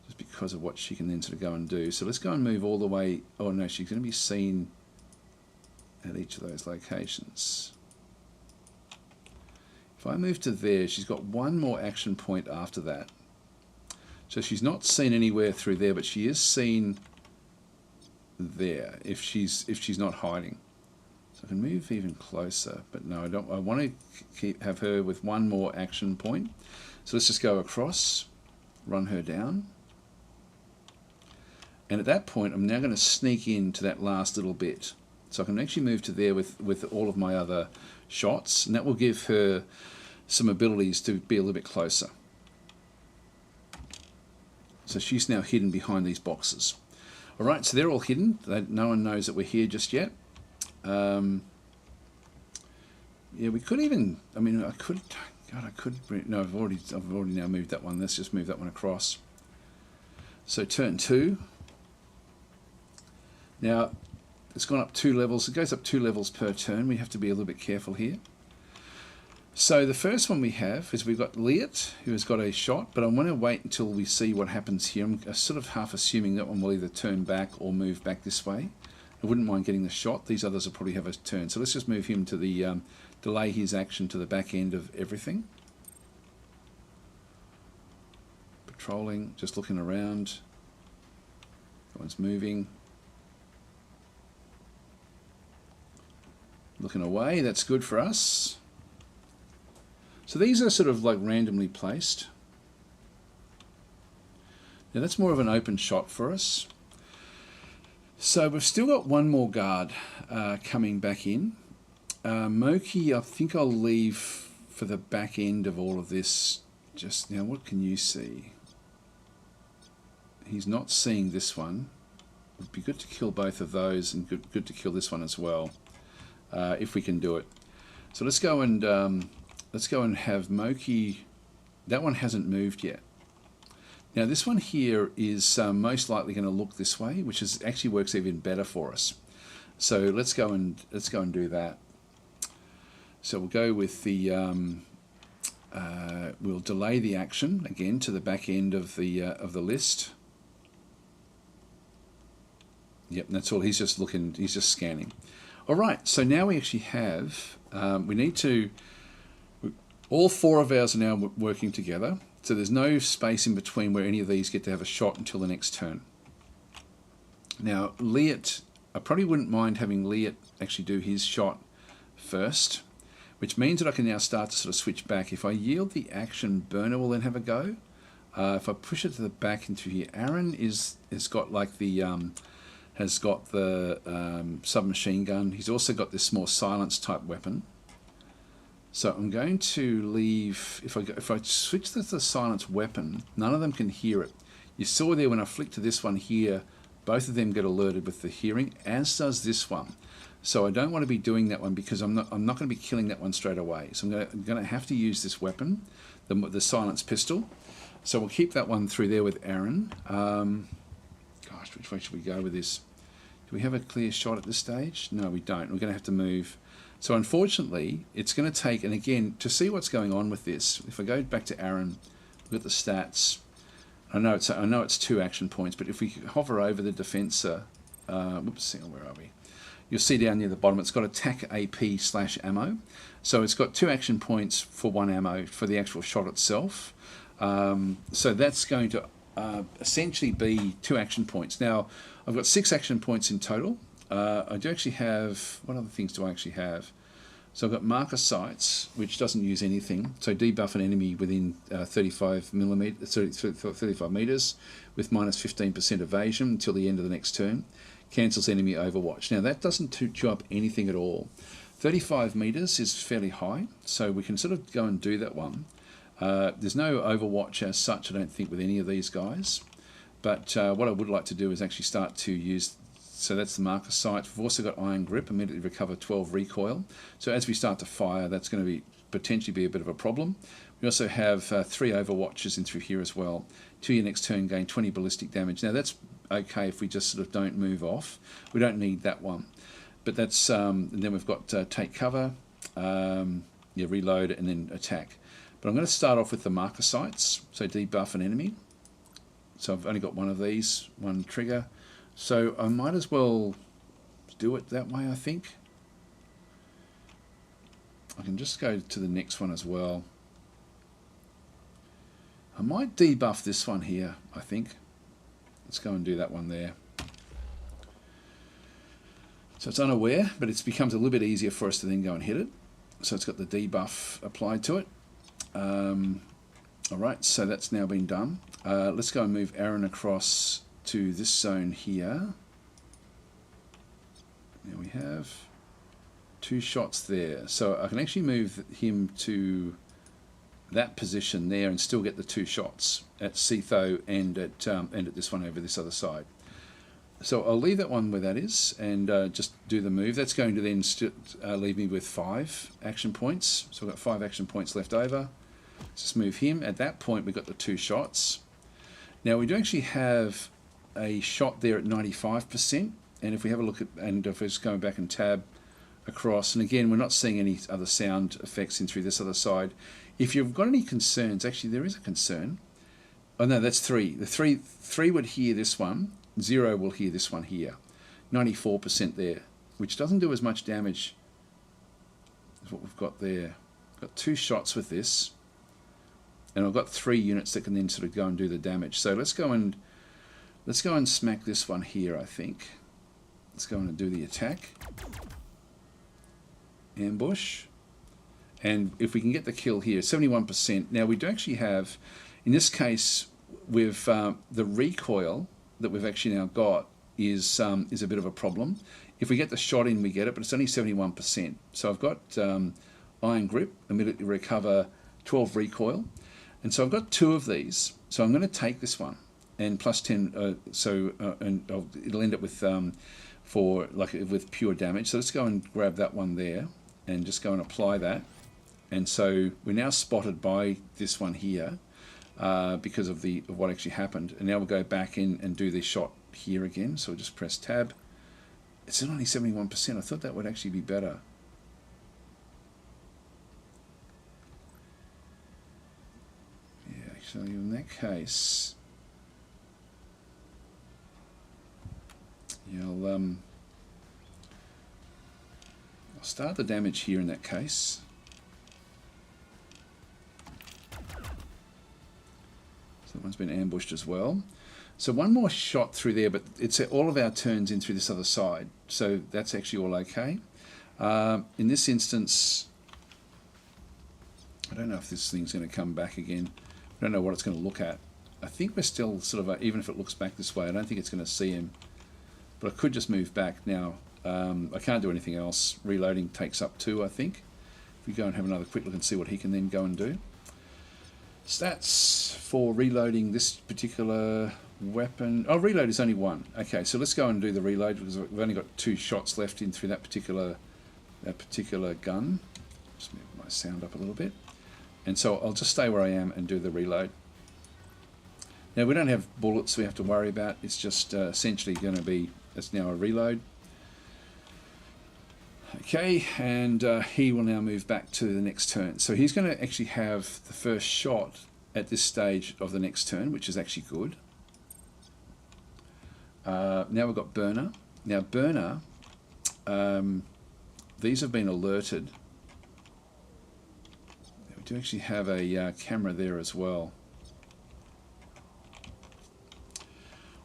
just because of what she can then sort of go and do. So let's go and move all the way. Oh no, she's going to be seen at each of those locations. If I move to there, she's got one more action point after that. So she's not seen anywhere through there, but she is seen there if she's not hiding. So I can move even closer, but no, I don't. I want to have her with one more action point. So let's just go across, run her down, and at that point I'm now going to sneak into that last little bit. So I can actually move to there with all of my other shots, and that will give her some abilities to be a little bit closer. So she's now hidden behind these boxes. All right, so they're all hidden. No one knows that we're here just yet. Yeah, we could even. I mean, I could. God, I could. No, I've already now moved that one. Let's just move that one across. So turn 2. Now it's gone up 2 levels. It goes up 2 levels per turn. We have to be a little bit careful here. So the first one we have is we've got Liet, who has got a shot, but I want to wait until we see what happens here. I'm sort of half assuming that one will either turn back or move back this way. I wouldn't mind getting the shot. These others will probably have a turn. So let's just move him to the, delay his action to the back end of everything. Patrolling, just looking around. That one's moving. Looking away, that's good for us. So these are sort of like randomly placed. Now that's more of an open shot for us. So we've still got one more guard coming back in. Moki, I think I'll leave for the back end of all of this. Just now, what can you see? He's not seeing this one. It would be good to kill both of those, and good to kill this one as well, if we can do it. So let's go and have Moki. That one hasn't moved yet. Now this one here is most likely going to look this way, which actually works even better for us. So let's go and do that. So we'll go with the we'll delay the action again to the back end of the list. Yep, that's all. He's just looking. He's just scanning. All right. So now we actually have. We need to. All 4 of ours are now working together. So there's no space in between where any of these get to have a shot until the next turn. Now, Liet, I probably wouldn't mind having Liet actually do his shot first, which means that I can now start to sort of switch back. If I yield the action, Burner will then have a go. If I push it to the back into here, Aaron has got like the submachine gun. He's also got this more silence type weapon. So I'm going to leave, if I switch to the silence weapon, none of them can hear it. You saw there when I flick to this one here, both of them get alerted with the hearing, as does this one. So I don't want to be doing that one because I'm not going to be killing that one straight away. So I'm going to have to use this weapon, the silence pistol. So we'll keep that one through there with Aaron. Gosh, which way should we go with this? Do we have a clear shot at this stage? No, we don't. We're going to have to move. So unfortunately, it's going to take, and again, to see what's going on with this, if I go back to Aaron, look at the stats. I know it's 2 action points, but if we hover over the defensor, whoops, where are we? You'll see down near the bottom, it's got attack AP/ammo. So it's got 2 action points for 1 ammo for the actual shot itself. So that's going to essentially be 2 action points. Now, I've got 6 action points in total. I do actually have, what other things do I actually have? So I've got marker sights, which doesn't use anything. So debuff an enemy within 35 meters with minus 15% evasion until the end of the next turn. Cancels enemy overwatch. Now that doesn't chew up anything at all. 35 meters is fairly high, so we can sort of go and do that one. There's no overwatch as such, I don't think, with any of these guys. But what I would like to do is actually start to use, so that's the marker sight. We've also got iron grip, immediately recover 12 recoil. So as we start to fire, that's going to be potentially be a bit of a problem. We also have 3 overwatches in through here as well. To your next turn, gain 20 ballistic damage. Now that's okay if we just sort of don't move off. We don't need that one. But that's, and then we've got take cover, reload, and then attack. But I'm going to start off with the marker sights, so debuff an enemy. So I've only got one of these, one trigger. So I might as well do it that way, I think. I can just go to the next one as well. I might debuff this one here, I think. Let's go and do that one there. So it's unaware, but it becomes a little bit easier for us to then go and hit it. So it's got the debuff applied to it. Alright, so that's now been done. Let's go and move Aaron across to this zone here. Now we have 2 shots there. So I can actually move him to that position there and still get the 2 shots at Cetho and at this one over this other side. So I'll leave that one where that is and just do the move. That's going to then leave me with 5 action points. So I've got 5 action points left over. Let's just move him. At that point, we've got the 2 shots. Now we do actually have a shot there at 95%. And if we have a look at, and if we're just going back and tab across, and again, we're not seeing any other sound effects in through this other side. If you've got any concerns, actually there is a concern. Oh no, that's 3. The 3 would hear this one. 0 will hear this one here. 94% there, which doesn't do as much damage as what we've got there. Got 2 shots with this, and I've got 3 units that can then sort of go and do the damage. So let's go and smack this one here, I think. Let's go and do the attack. Ambush. And if we can get the kill here, 71%. Now we do actually have, in this case, with the recoil that we've actually now got is a bit of a problem. If we get the shot in, we get it, but it's only 71%. So I've got iron grip, immediately recover 12 recoil. And so I've got 2 of these. So I'm going to take this one and plus 10. It'll end up with with pure damage. So let's go and grab that one there and just go and apply that. And so we're now spotted by this one here because of what actually happened. And now we'll go back in and do this shot here again. So we'll just press tab. It's only 71%. I thought that would actually be better. Yeah, actually in that case, yeah, I'll start the damage here in that case. That one's been ambushed as well. So one more shot through there, but it's all of our turns in through this other side. So that's actually all okay. In this instance, I don't know if this thing's going to come back again. I don't know what it's going to look at. I think we're still sort of, even if it looks back this way, I don't think it's going to see him. But I could just move back now. I can't do anything else. Reloading takes up 2, I think. If we go and have another quick look and see what he can then go and do. Stats for reloading this particular weapon. Oh, reload is only 1. Okay, so let's go and do the reload because we've only got 2 shots left in through that particular gun. Just move my sound up a little bit. And so I'll just stay where I am and do the reload. Now we don't have bullets we have to worry about. It's just essentially going to be, it's now a reload. Okay, and he will now move back to the next turn. So he's going to actually have the first shot at this stage of the next turn, which is actually good. Now we've got Burner. Now Burner, these have been alerted. We do actually have a camera there as well.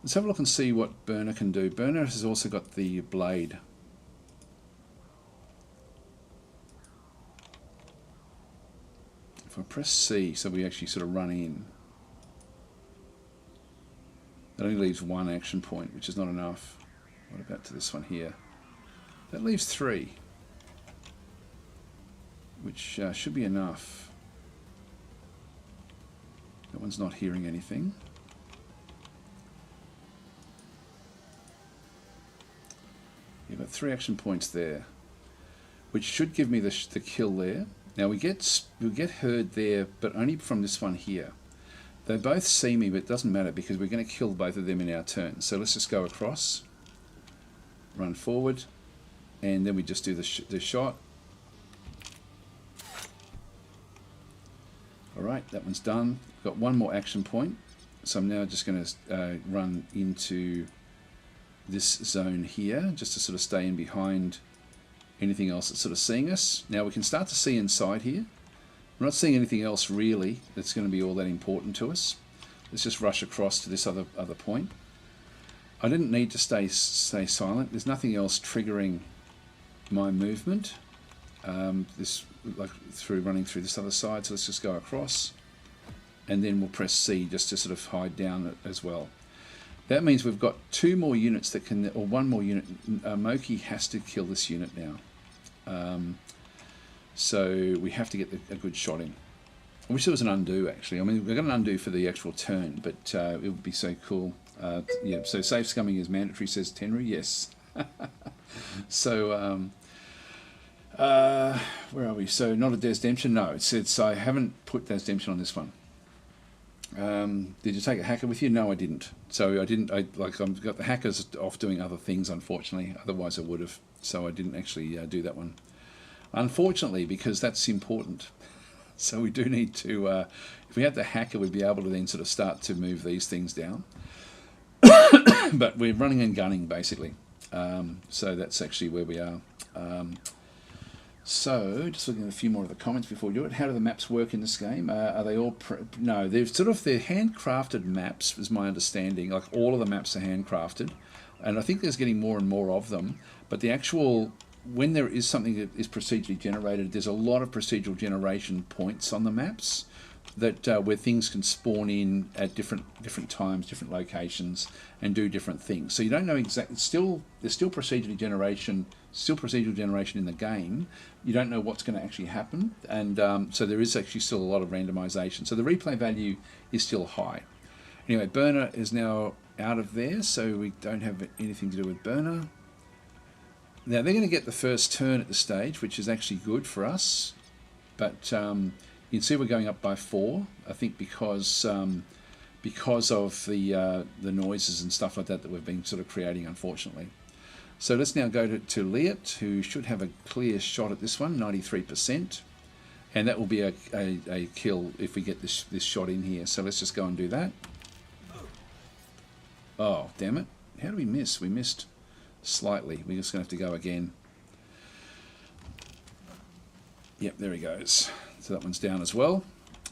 Let's have a look and see what Burner can do. Burner has also got the blade. If I press C, so we actually sort of run in, that only leaves 1 action point, which is not enough. What about to this one here? That leaves 3, which should be enough. That one's not hearing anything. You've got 3 action points there, which should give me the kill there. Now we'll get heard there, but only from this one here. They both see me, but it doesn't matter because we're going to kill both of them in our turn. So let's just go across, run forward, and then we just do the shot. All right, that one's done. Got 1 more action point, so I'm now just going to run into this zone here, just to sort of stay in behind anything else that's sort of seeing us. Now we can start to see inside here. We're not seeing anything else really that's going to be all that important to us. Let's just rush across to this other point. I didn't need to stay silent. There's nothing else triggering my movement. This like running through this other side. So let's just go across, and then we'll press C just to sort of hide down as well. That means we've got 2 more units that can, or 1 more unit. Moki has to kill this unit now. So we have to get a good shot in. I wish there was an undo actually. I mean, we've got an undo for the actual turn, but it would be so cool. Yeah, so safe scumming is mandatory, says Tenru. Yes. So, where are we? So not a DasDemption? No, it's I haven't put DasDemption on this one. Did you take a hacker with you? No, I didn't. So I didn't. I've got the hackers off doing other things, unfortunately. Otherwise, I would have. So I didn't actually do that one. Unfortunately, because that's important. So we do need to. If we had the hacker, we'd be able to then sort of start to move these things down. But we're running and gunning basically. So that's actually where we are. So, just looking at a few more of the comments before we do it. How do the maps work in this game? Are they all... No, they're handcrafted maps, is my understanding. Like, all of the maps are handcrafted. And I think there's getting more and more of them. But the actual... When there is something that is procedurally generated, there's a lot of procedural generation points on the maps that where things can spawn in at different times, different locations, and do different things. So you don't know exactly. There's still procedural generation in the game. You don't know what's going to actually happen, and so there is actually still a lot of randomization. So the replay value is still high. Anyway, Burner is now out of there, so we don't have anything to do with Burner. Now they're going to get the first turn at the stage, which is actually good for us, but you can see we're going up by 4. I think because of the noises and stuff like that we've been sort of creating, unfortunately. So let's now go to Liet, who should have a clear shot at this one, 93%, and that will be a kill if we get this shot in here. So let's just go and do that. Oh, damn it! How did we miss? We missed slightly. We're just going to have to go again. Yep, there he goes. So that one's down as well.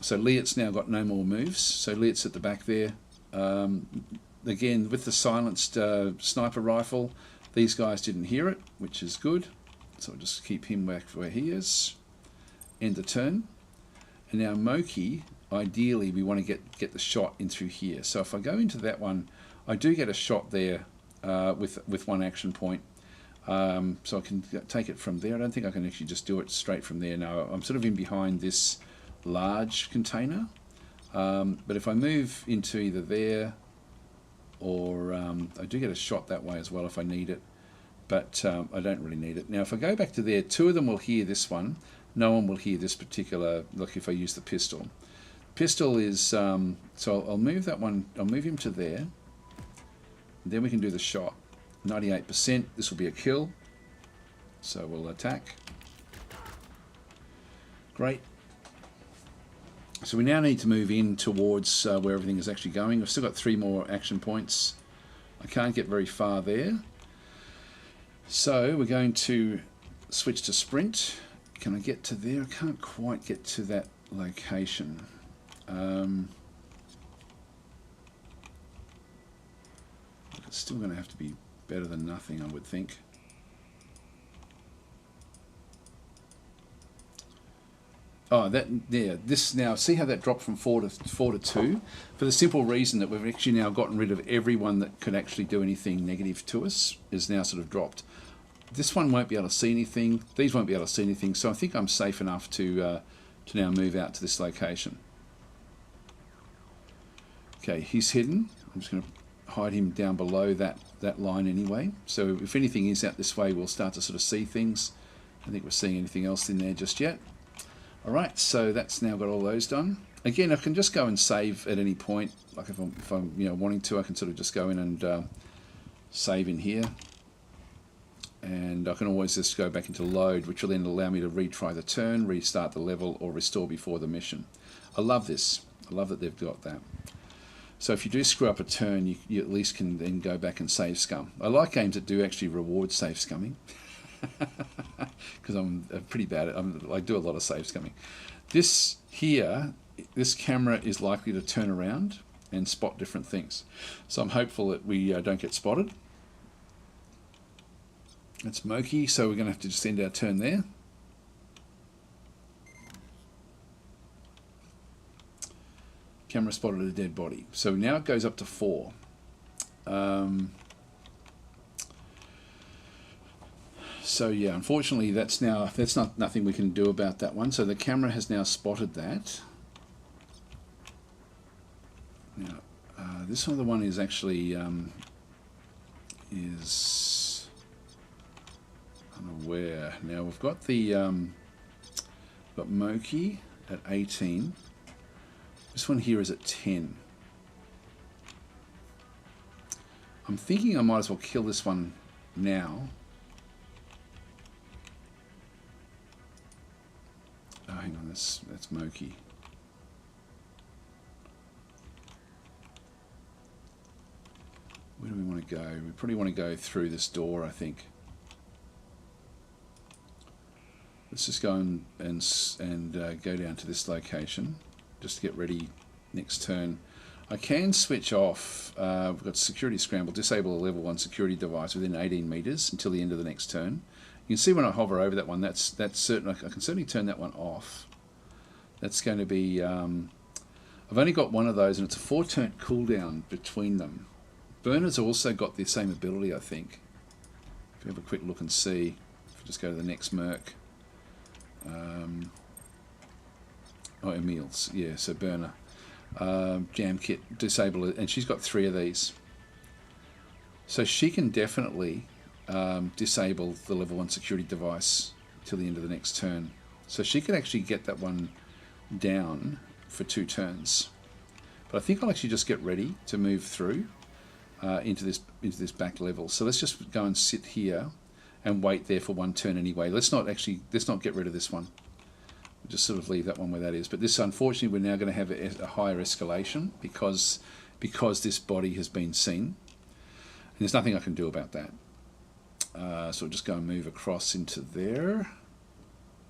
So Liet's now got no more moves. So Liet's at the back there. Again, with the silenced sniper rifle, these guys didn't hear it, which is good. So I'll just keep him back where he is. End the turn. And now Moki, ideally we want to get the shot in through here. So if I go into that one, I do get a shot there with one action point. So I can take it from there. I don't think I can actually just do it straight from there. No, I'm sort of in behind this large container. But if I move into either there or I do get a shot that way as well if I need it. But I don't really need it. Now if I go back to there, two of them will hear this one. No one will hear this particular, like if I use the pistol. Pistol is, so I'll move that one, I'll move him to there. Then we can do the shot. 98%, this will be a kill. So we'll attack. Great. So we now need to move in towards where everything is actually going. I've still got 3 more action points. I can't get very far there. So we're going to switch to sprint. Can I get to there? I can't quite get to that location. It's still going to have to be better than nothing, I would think. Oh, that yeah. This now, see how that dropped from 4 to 2, for the simple reason that we've actually now gotten rid of everyone that could actually do anything negative to us. Is now sort of dropped. This one won't be able to see anything. These won't be able to see anything. So I think I'm safe enough to now move out to this location. Okay, he's hidden. I'm just going to hide him down below that line anyway. So if anything is out this way, we'll start to sort of see things. I don't think we're seeing anything else in there just yet. All right, so that's now got all those done. Again, I can just go and save at any point. Like if I'm wanting to, I can sort of just go in and save in here. And I can always just go back into load, which will then allow me to retry the turn, restart the level, or restore before the mission. I love this. I love that they've got that. So if you do screw up a turn, you at least can then go back and save scum. I like games that do actually reward save scumming. Because I'm pretty bad at it. I do a lot of save scumming. This here, this camera is likely to turn around and spot different things. So I'm hopeful that we don't get spotted. It's Moki, so we're going to have to just end our turn there. Camera spotted a dead body. So now it goes up to 4. So yeah, unfortunately that's not nothing we can do about that one. So the camera has now spotted that. Now this other one is actually is unaware. Now we've got the got Moki at 18. This one here is at 10. I'm thinking I might as well kill this one now. Oh, hang on, that's Moki. Where do we want to go? We probably want to go through this door, I think. Let's just go and go down to this location. Just to get ready next turn. I can switch off, we've got security scramble, disable a level 1 security device within 18 meters until the end of the next turn. You can see when I hover over that one, that's certain. I can certainly turn that one off. That's going to be, I've only got one of those and it's a 4-turn cooldown between them. Burners also got the same ability, I think. If we have a quick look and see, if we just go to the next Merc. Oh, Emil's, yeah, so burner. Jam kit, disable it, and she's got 3 of these. So she can definitely disable the level 1 security device till the end of the next turn. So she could actually get that one down for 2 turns. But I think I'll actually just get ready to move through into this back level. So let's just go and sit here and wait there for 1 turn anyway. Let's not get rid of this one. Just sort of leave that one where that is. But this, unfortunately, we're now going to have a higher escalation because this body has been seen. And there's nothing I can do about that. So we'll just go and move across into there.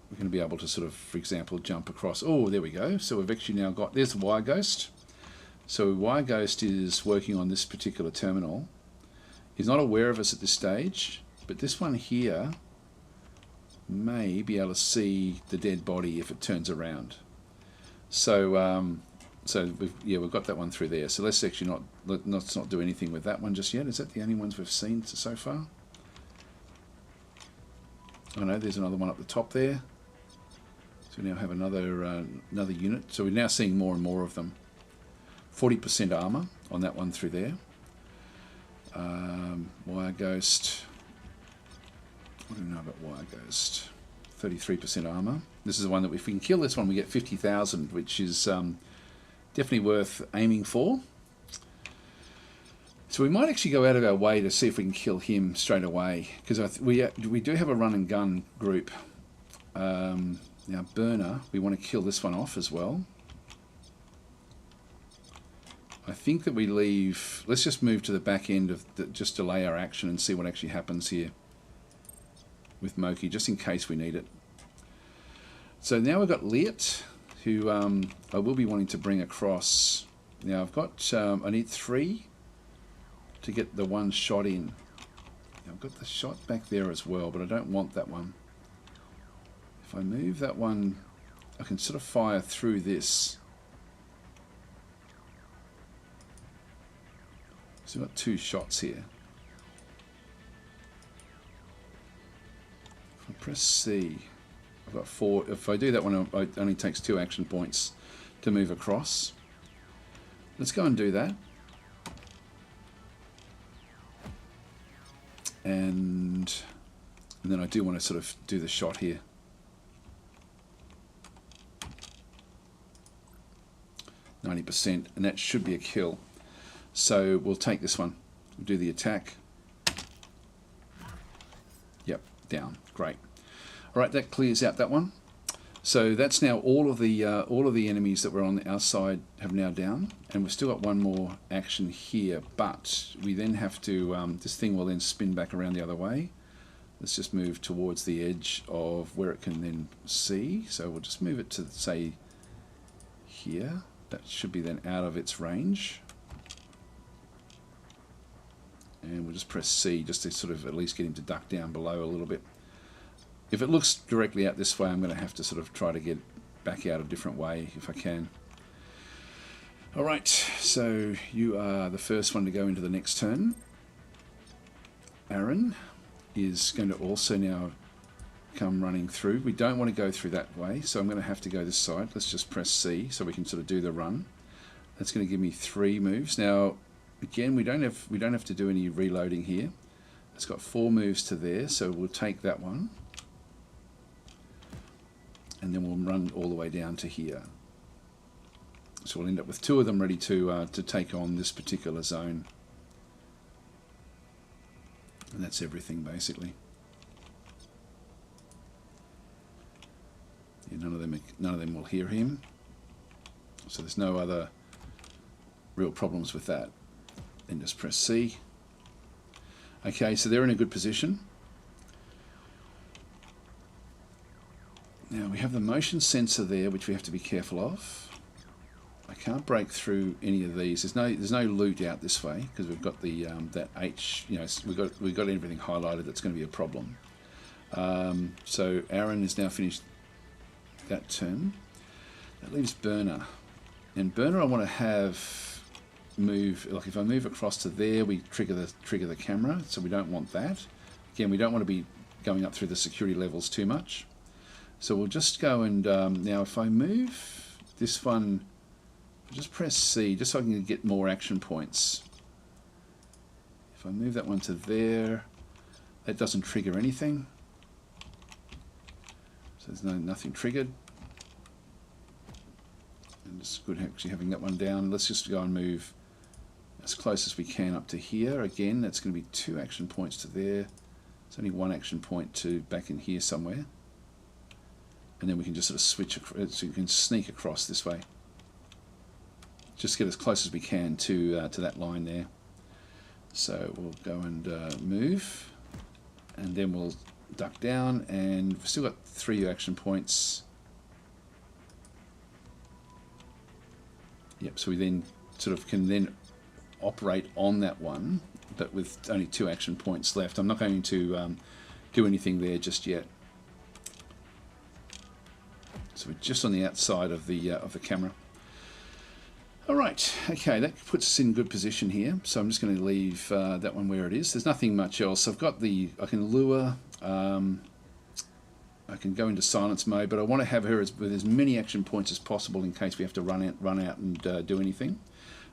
we're going to be able to sort of, for example, jump across. Oh, there we go. So we've actually now got, there's the wire ghost. So wire ghost is working on this particular terminal. He's not aware of us at this stage, but this one here may be able to see the dead body if it turns around. So we've got that one through there. So let's actually let's not do anything with that one just yet. Is that the only ones we've seen so far? Oh no, there's another one up the top there. So we now have another unit. So we're now seeing more and more of them. 40% armor on that one through there. Wire ghost. What do we know about wire ghost? 33% armor. This is the one that if we can kill this one, we get 50,000, which is definitely worth aiming for. So we might actually go out of our way to see if we can kill him straight away, because we do have a run and gun group. Now burner, we want to kill this one off as well. I think that we leave. Let's just move to the back end of just delay our action and see what actually happens here with Moki, just in case we need it. So now we've got Liet, who I will be wanting to bring across. Now I've got I need 3 to get the one shot in. Now I've got the shot back there as well, but I don't want that one. If I move that one, I can sort of fire through this. So we've got 2 shots here. If I press C, I've got 4. If I do that one, it only takes 2 action points to move across. Let's go and do that. And then I do want to sort of do the shot here. %, and that should be a kill. So we'll take this one. We'll do the attack. Yep, down. Great. All right, that clears out that one. So that's now all of the enemies that were on our side have now down, and we've still got one more action here. But we then have to. This thing will then spin back around the other way. Let's just move towards the edge of where it can then see. So we'll just move it to, say, here. That should be then out of its range. And we'll just press C just to sort of at least get him to duck down below a little bit. If it looks directly out this way, I'm going to have to sort of try to get back out a different way if I can. Alright, so you are the first one to go into the next turn. Aaron is going to also now come running through. We don't want to go through that way, so I'm going to have to go this side. Let's just press C so we can sort of do the run. That's going to give me 3 moves. Now, again, we don't have to do any reloading here. It's got 4 moves to there, so we'll take that one. And then we'll run all the way down to here. So we'll end up with 2 of them ready to take on this particular zone. And that's everything, basically. Yeah, none of them will hear him. So there's no other real problems with that. Then just press C. Okay, so they're in a good position. Now we have the motion sensor there, which we have to be careful of. I can't break through any of these. There's no loot out this way because we've got the that H. You know, we've got everything highlighted. That's going to be a problem. So Aaron is now finished that turn. That leaves Burner, and Burner I want to have move. Like if I move across to there, we trigger the camera. So we don't want that. Again, we don't want to be going up through the security levels too much. So we'll just go and now if I move this one, just press C just so I can get more action points. If I move that one to there, that doesn't trigger anything. So there's nothing triggered. And it's good actually having that one down. Let's just go and move as close as we can up to here. Again, that's going to be 2 action points to there. It's only 1 action point to back in here somewhere. And then we can just sort of switch, so you can sneak across this way. Just get as close as we can to that line there. So we'll go and move, and then we'll duck down, and we've still got 3 action points. Yep, so we then sort of can then operate on that one, but with only 2 action points left. I'm not going to do anything there just yet. So we're just on the outside of the camera. All right, okay, that puts us in good position here. So I'm just going to leave that one where it is. There's nothing much else. I've got I can lure, I can go into silence mode, but I want to have her with as many action points as possible in case we have to run out and do anything.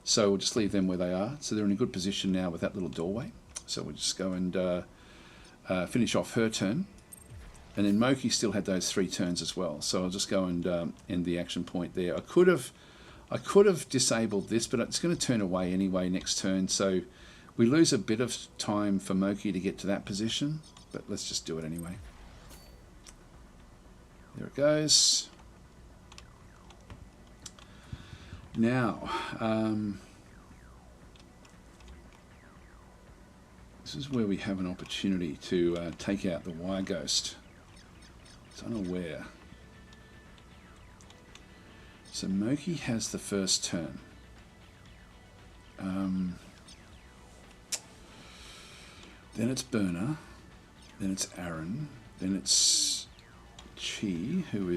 So we'll just leave them where they are. So they're in a good position now with that little doorway. So we'll just go and finish off her turn. And then Moki still had those 3 turns as well. So I'll just go and end the action point there. I could have disabled this, but it's going to turn away anyway next turn. So we lose a bit of time for Moki to get to that position, but let's just do it anyway. There it goes. Now, this is where we have an opportunity to take out the wire ghost. It's unaware. So Moki has the first turn. Then it's Burner. Then it's Aaron. Then it's Chi, who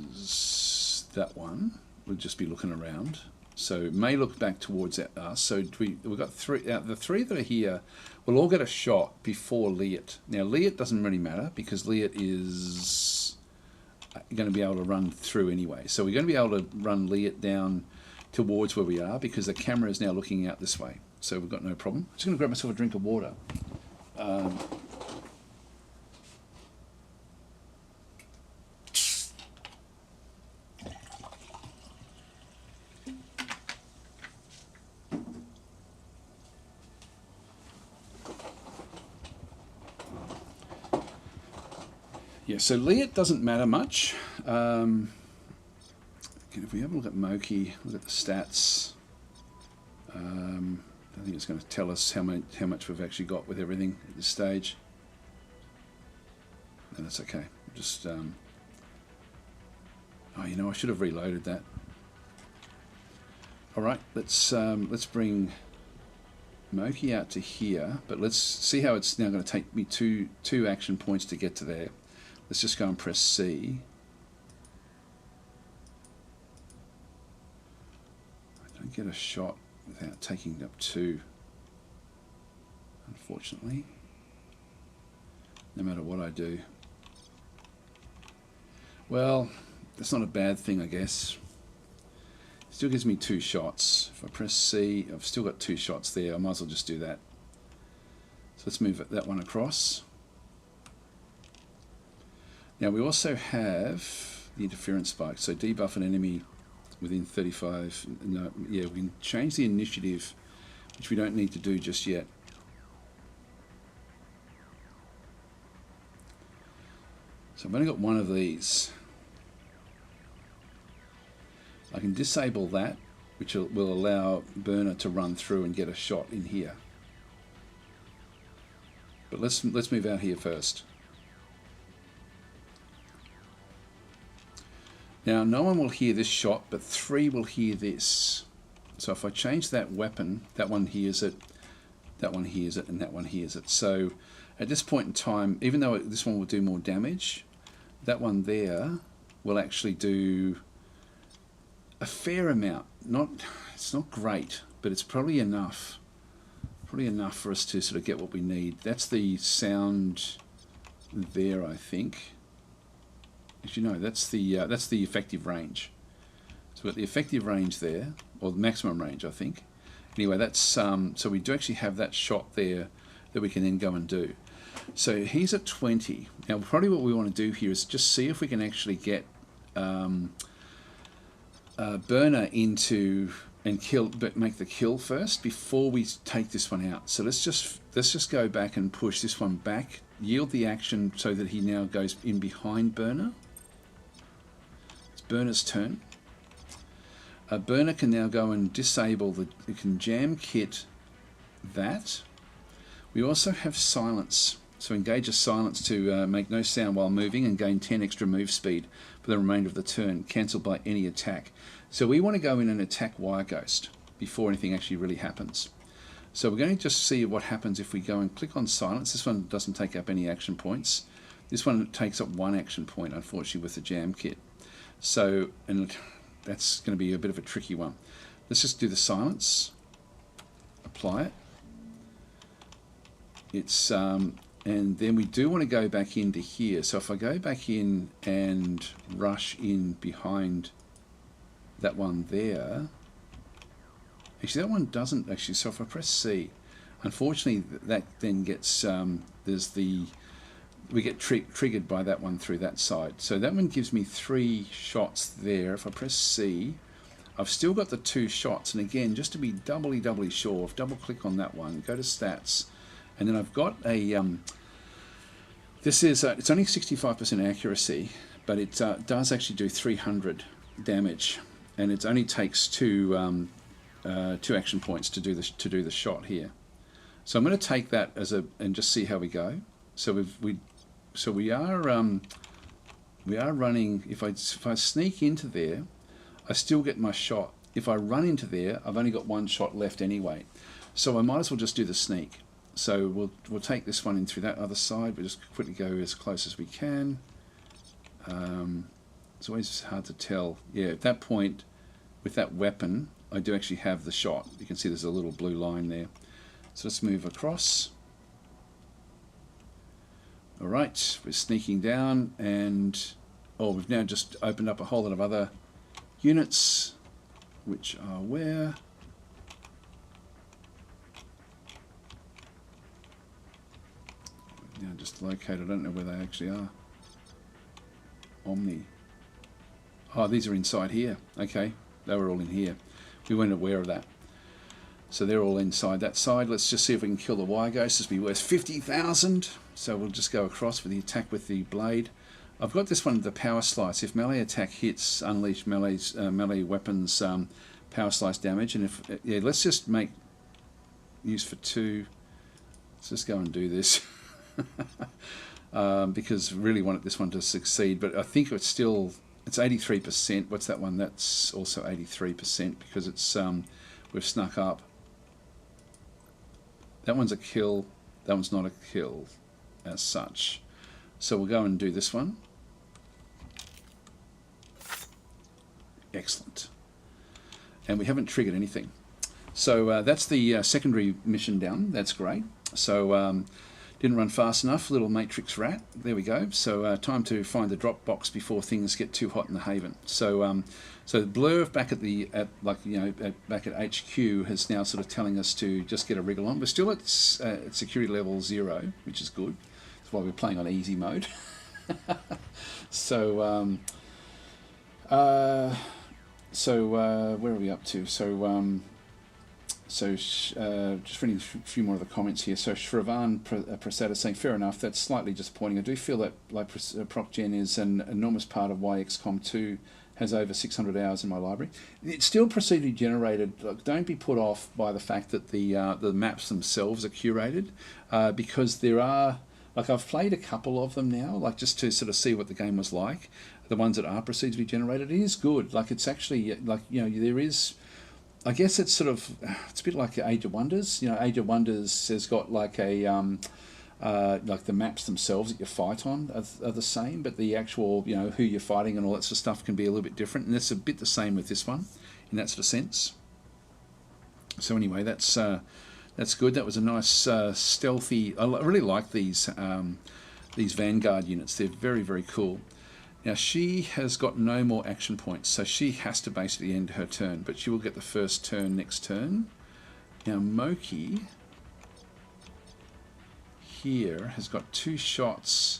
is that one. We'll just be looking around. So it may look back towards us. So we've got 3. The 3 that are here will all get a shot before Liet. Now Liet doesn't really matter because Liet is going to be able to run through anyway. So we're going to be able to run Liet down towards where we are because the camera is now looking out this way. So we've got no problem. I'm just going to grab myself a drink of water. Yeah, so Liet doesn't matter much. If we have a look at Moki, look at the stats, I think it's going to tell us how much we've actually got with everything at this stage. No, that's okay. Just oh, you know, I should have reloaded that. All right, let's bring Moki out to here, but let's see how it's now going to take me two action points to get to there. Let's just go and press C. I don't get a shot without taking up 2, unfortunately, no matter what I do. Well, that's not a bad thing, I guess. It still gives me 2 shots. If I press C, I've still got 2 shots there. I might as well just do that. So let's move that one across. Now we also have the interference spike, so debuff an enemy within 35. No, yeah, we can change the initiative, which we don't need to do just yet. So I've only got 1 of these. I can disable that, which will allow Burner to run through and get a shot in here. But let's move out here first. Now, no one will hear this shot, but 3 will hear this. So if I change that weapon, that one hears it, that one hears it, and that one hears it. So at this point in time, even though this one will do more damage, that one there will actually do a fair amount. It's not great, but it's probably enough. Probably enough for us to sort of get what we need. That's the sound there, I think. As you know, that's the effective range. So we've got the effective range there, or the maximum range, I think. Anyway, that's so we do actually have that shot there that we can then go and do. So he's at 20. Now, probably what we want to do here is just see if we can actually get Burner into and kill, but make the kill first before we take this one out. So let's just go back and push this one back, yield the action so that he now goes in behind Burner. It's Burner's turn. Burner can now go and disable it can jam kit that. We also have silence. So engage a silence to make no sound while moving and gain 10 extra move speed for the remainder of the turn, cancelled by any attack. So we want to go in and attack Wire Ghost before anything actually really happens. So we're going to just see what happens if we go and click on silence. This one doesn't take up any action points. This one takes up 1 action point, unfortunately, with the jam kit. So, and that's going to be a bit of a tricky one. Let's just do the silence. Apply it. It's and then we do want to go back into here. So if I go back in and rush in behind that one there, actually that one doesn't actually. So if I press C, unfortunately that then gets we get triggered by that one through that side. So that one gives me 3 shots there. If I press C, I've still got the 2 shots, and again, just to be doubly sure, double click on that one, go to stats, and then I've got a this is it's only 65% accuracy, but it does actually do 300 damage, and it only takes 2 action points to do the shot here. So I'm going to take that as and just see how we go. So we are running. If I sneak into there, I still get my shot. If I run into there, I've only got 1 shot left anyway. So I might as well just do the sneak. So we'll take this one in through that other side. We'll just quickly go as close as we can. It's always hard to tell. Yeah, at that point, with that weapon, I do actually have the shot. You can see there's a little blue line there. So let's move across. Alright, we're sneaking down, and we've now just opened up a whole lot of other units, which are where? Now just located, I don't know where they actually are. Omni. Oh, these are inside here. Okay, they were all in here. We weren't aware of that. So they're all inside that side. Let's just see if we can kill the Wire Ghost. This will be worth 50,000. So we'll just go across with the attack with the blade. I've got this one, the power slice. If melee attack hits, unleash melee weapons power slice damage. And let's just make use for 2. Let's just go and do this because I really wanted this one to succeed. But I think it's 83%. What's that one? That's also 83% because it's we've snuck up. That one's a kill. That one's not a kill as such. So we'll go and do this one. Excellent. And we haven't triggered anything. So that's the secondary mission done. That's great. So didn't run fast enough. Little matrix rat. There we go. So time to find the drop box before things get too hot in the haven. So so the blur back at back at HQ is now sort of telling us to just get a wriggle on. We're still at security level 0, which is good. That's why we're playing on easy mode. So where are we up to? Just reading a few more of the comments here. So Shravan Prasad is saying, fair enough, that's slightly disappointing. I do feel that like ProcGen is an enormous part of why XCOM 2 has over 600 hours in my library. It's still procedurally generated. Like, don't be put off by the fact that the maps themselves are curated, because there are, like, I've played a couple of them now, like just to sort of see what the game was like. The ones that are procedurally generated, it is good. Like, it's actually, like, there is, I guess it's sort of, it's a bit like Age of Wonders. Age of Wonders has got like a, like the maps themselves that you fight on are the same, but the actual, who you're fighting and all that sort of stuff can be a little bit different. And it's a bit the same with this one, in that sort of sense. So anyway, that's good. That was a nice stealthy. I really like these Vanguard units. They're very, very cool. Now she has got no more action points, so she has to basically end her turn, but she will get the first turn next turn. Now Moki here has got 2 shots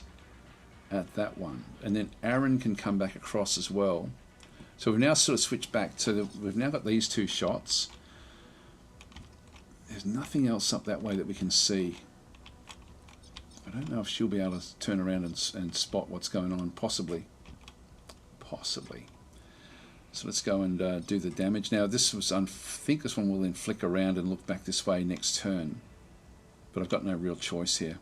at that one, and then Aaron can come back across as well. So we've now sort of switched back, so we've now got these 2 shots. There's nothing else up that way that we can see. I don't know if she'll be able to turn around and spot what's going on. Possibly. So let's go and do the damage. Now this was, I think this one will then flick around and look back this way next turn. But I've got no real choice here.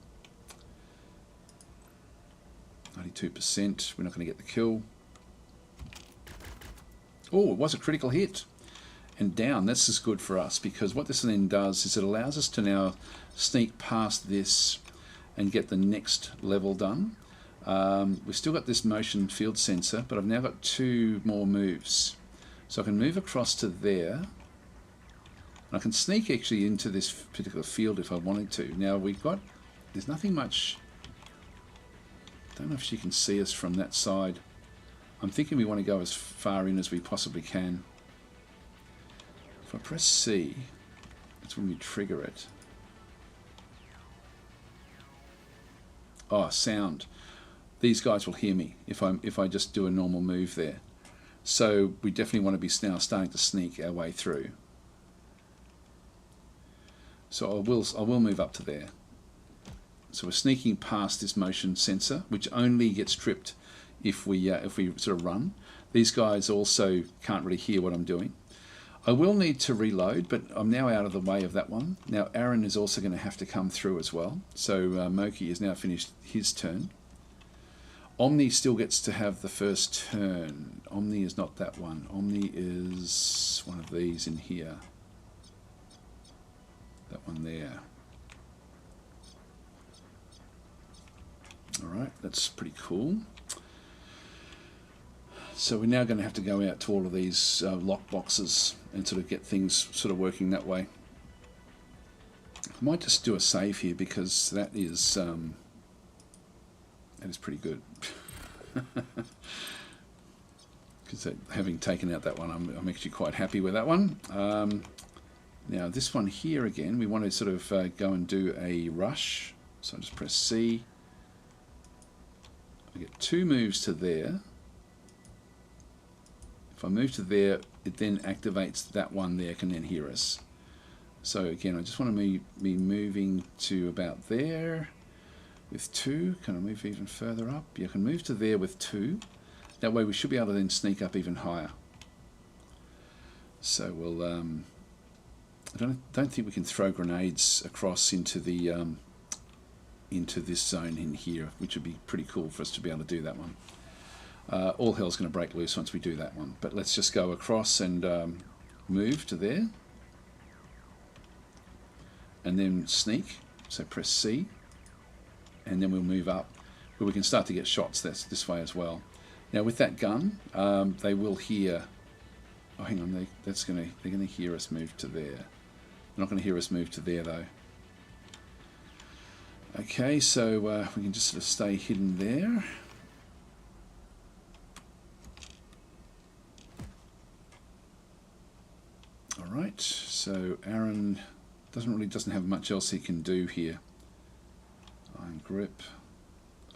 92%. We're not going to get the kill. Oh, it was a critical hit. And down. This is good for us because what this then does is it allows us to now sneak past this and get the next level done. We've still got this motion field sensor, but I've now got 2 more moves. So I can move across to there. And I can sneak actually into this particular field if I wanted to. Now there's nothing much. I don't know if she can see us from that side. I'm thinking we want to go as far in as we possibly can. If I press C, that's when we trigger it. Oh, sound. These guys will hear me if I just do a normal move there. So we definitely want to be now starting to sneak our way through. So I will move up to there. So we're sneaking past this motion sensor, which only gets tripped if we sort of run. These guys also can't really hear what I'm doing. I will need to reload, but I'm now out of the way of that one. Now Aaron is also going to have to come through as well. So Moki has now finished his turn. Omni still gets to have the first turn. Omni is not that one. Omni is one of these in here. That one there. Alright, that's pretty cool. So we're now going to have to go out to all of these lock boxes and sort of get things sort of working that way. I might just do a save here because that is pretty good. Because having taken out that one, I'm actually quite happy with that one. Now this one here again, we want to sort of go and do a rush. So I just press C. I get 2 moves to there. If I move to there, it then activates that one there, can then hear us. So again, I just want to be moving to about there with 2. Can I move even further up? Yeah, I can move to there with 2. That way we should be able to then sneak up even higher. So we'll, I don't think we can throw grenades across into the into this zone in here, which would be pretty cool for us to be able to do that one. All hell's going to break loose once we do that one. But let's just go across and move to there. And then sneak. So press C. And then we'll move up where we can start to get shots this way as well. Now with that gun, they will hear... Oh, hang on. They're going to hear us move to there. They're not going to hear us move to there, though. Okay, so we can just sort of stay hidden there. Alright, so Aaron doesn't have much else he can do here. Iron Grip,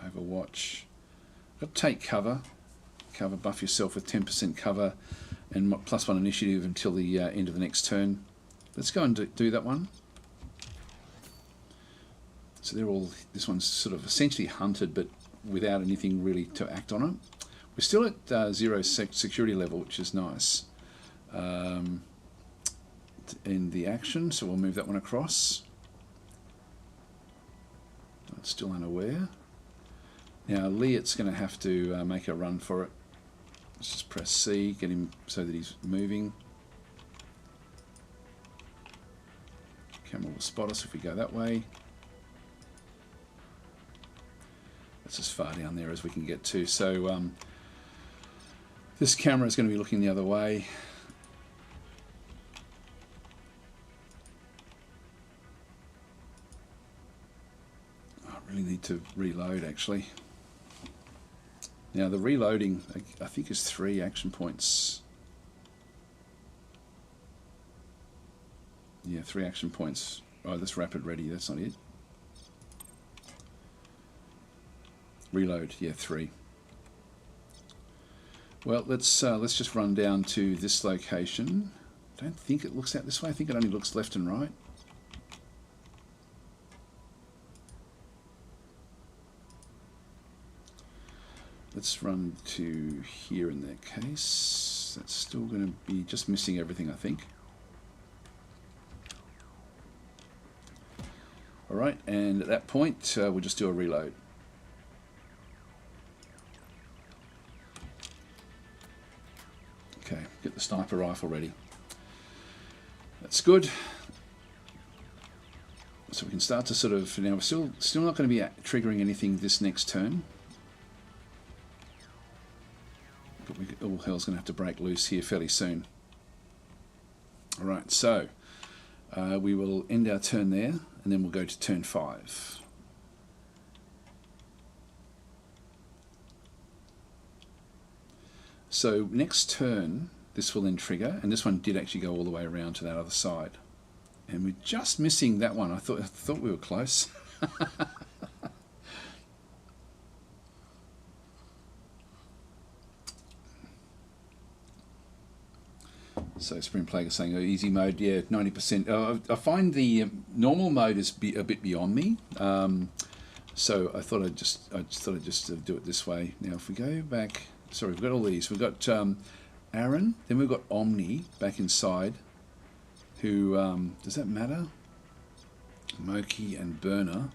Overwatch. Got take cover. Buff yourself with 10% cover and +1 initiative until the end of the next turn. Let's go and do that one. So they're all, this one's sort of essentially hunted, but without anything really to act on it. We're still at 0 security level, which is nice. In the action, so we'll move that one across. It's still unaware. Now Liet's going to have to make a run for it. Let's just press C, get him so that he's moving. Camera will spot us if we go that way. That's as far down there as we can get to. So this camera is going to be looking the other way. I really need to reload actually. Now the reloading, I think, is 3 action points. Yeah, 3 action points. Oh, that's rapid ready, that's not it. Reload, yeah, 3. Well, let's just run down to this location. I don't think it looks out this way. I think it only looks left and right. Let's run to here in that case. That's still going to be just missing everything, I think. Alright, and at that point, we'll just do a reload. Okay, get the sniper rifle ready. That's good. So we can start to sort of, now we're still not going to be triggering anything this next turn. But all hell's going to have to break loose here fairly soon. Alright, so we will end our turn there, and then we'll go to turn 5. So next turn, this will then trigger, and this one did actually go all the way around to that other side. And we're just missing that one. I thought we were close. So Spring Plague is saying, oh, easy mode, yeah, 90%. I find the normal mode is a bit beyond me. So I thought I'd just do it this way. Now if we go back, sorry, we've got all these. We've got Aaron, then we've got Omni back inside. Who does that matter? Moki and Burner.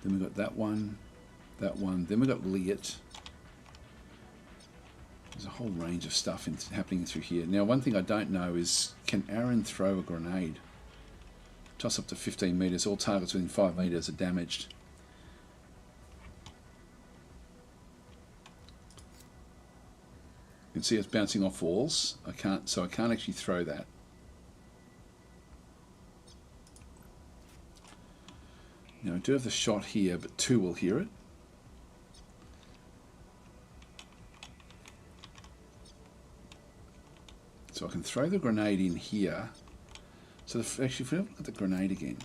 Then we've got that one. Then we've got Liet. There's a whole range of stuff happening through here. Now, one thing I don't know is, can Aaron throw a grenade? Toss up to 15 meters. All targets within 5 meters are damaged. You can see it's bouncing off walls. I can't actually throw that. Now I do have the shot here, but 2 will hear it. So I can throw the grenade in here. So actually, if we look at the grenade again,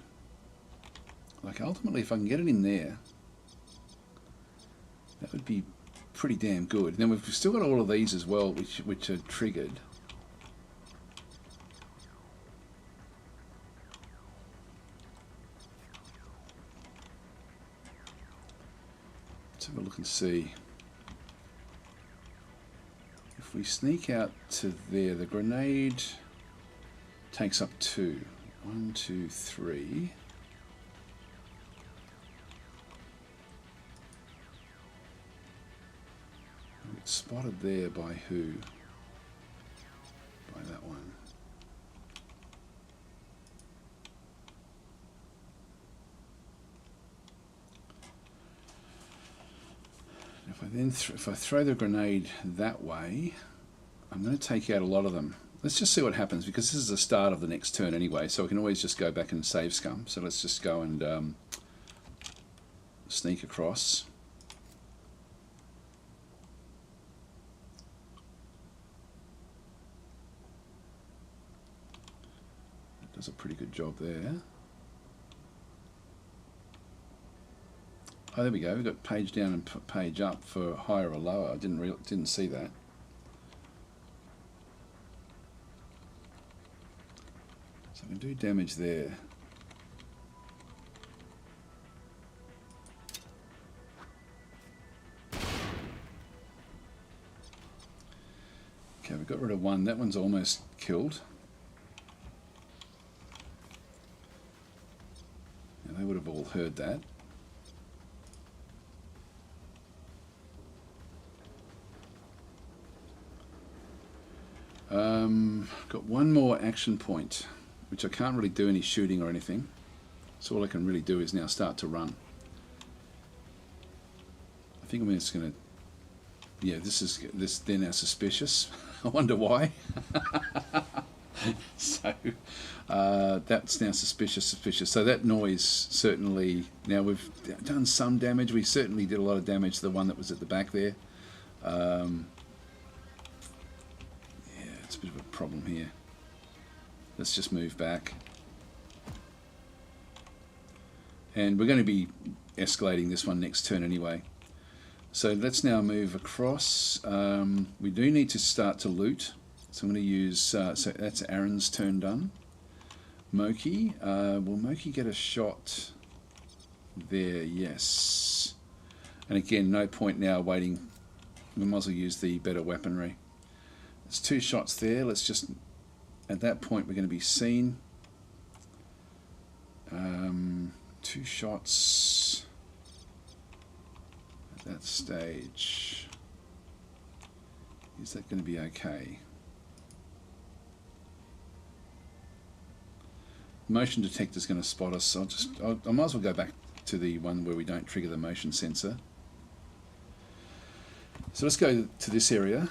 like ultimately, if I can get it in there, that would be pretty damn good. And then we've still got all of these as well, which are triggered. Let's have a look and see. If we sneak out to there, the grenade takes up 2. 1, 2, 3. It's spotted there by who? By that one. If I throw the grenade that way, I'm going to take out a lot of them. Let's just see what happens, because this is the start of the next turn anyway, so I can always just go back and save scum. So let's just go and sneak across. That does a pretty good job there. Oh, there we go. We've got page down and page up for higher or lower. I didn't see that. So I can do damage there. Okay, we got rid of one. That one's almost killed. Now, they would have all heard that. Got one more action point, which I can't really do any shooting or anything. So all I can really do is now start to run. I think I'm just going to... Yeah, they're now suspicious. I wonder why. So that's now suspicious. So that noise certainly... Now we've done some damage. We certainly did a lot of damage to the one that was at the back there. It's a bit of a problem here. Let's just move back. And we're going to be escalating this one next turn anyway. So let's now move across. We do need to start to loot. So I'm going to use, so that's Aaron's turn done. Moki, will Moki get a shot there? Yes. And again, no point now waiting. We might as well use the better weaponry. There's 2 shots there. Let's just, at that point, we're going to be seen. 2 shots at that stage. Is that going to be okay? motion detector is going to spot us. I might as well go back to the one where we don't trigger the motion sensor. So let's go to this area.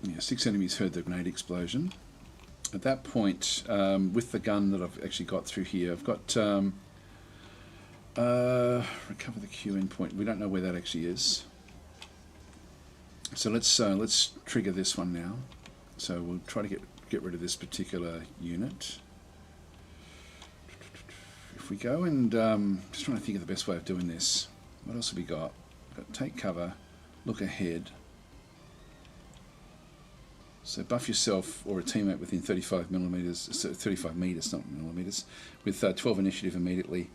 Yeah, 6 enemies heard the grenade explosion. At that point, with the gun that I've actually got through here, I've got recover the Q endpoint. We don't know where that actually is. So let's trigger this one now. So we'll try to get rid of this particular unit. If we go and just trying to think of the best way of doing this. What else have we got? We've got take cover, look ahead. So buff yourself or a teammate within 35 millimeters, so 35 meters, not millimeters, with 12 initiative immediately.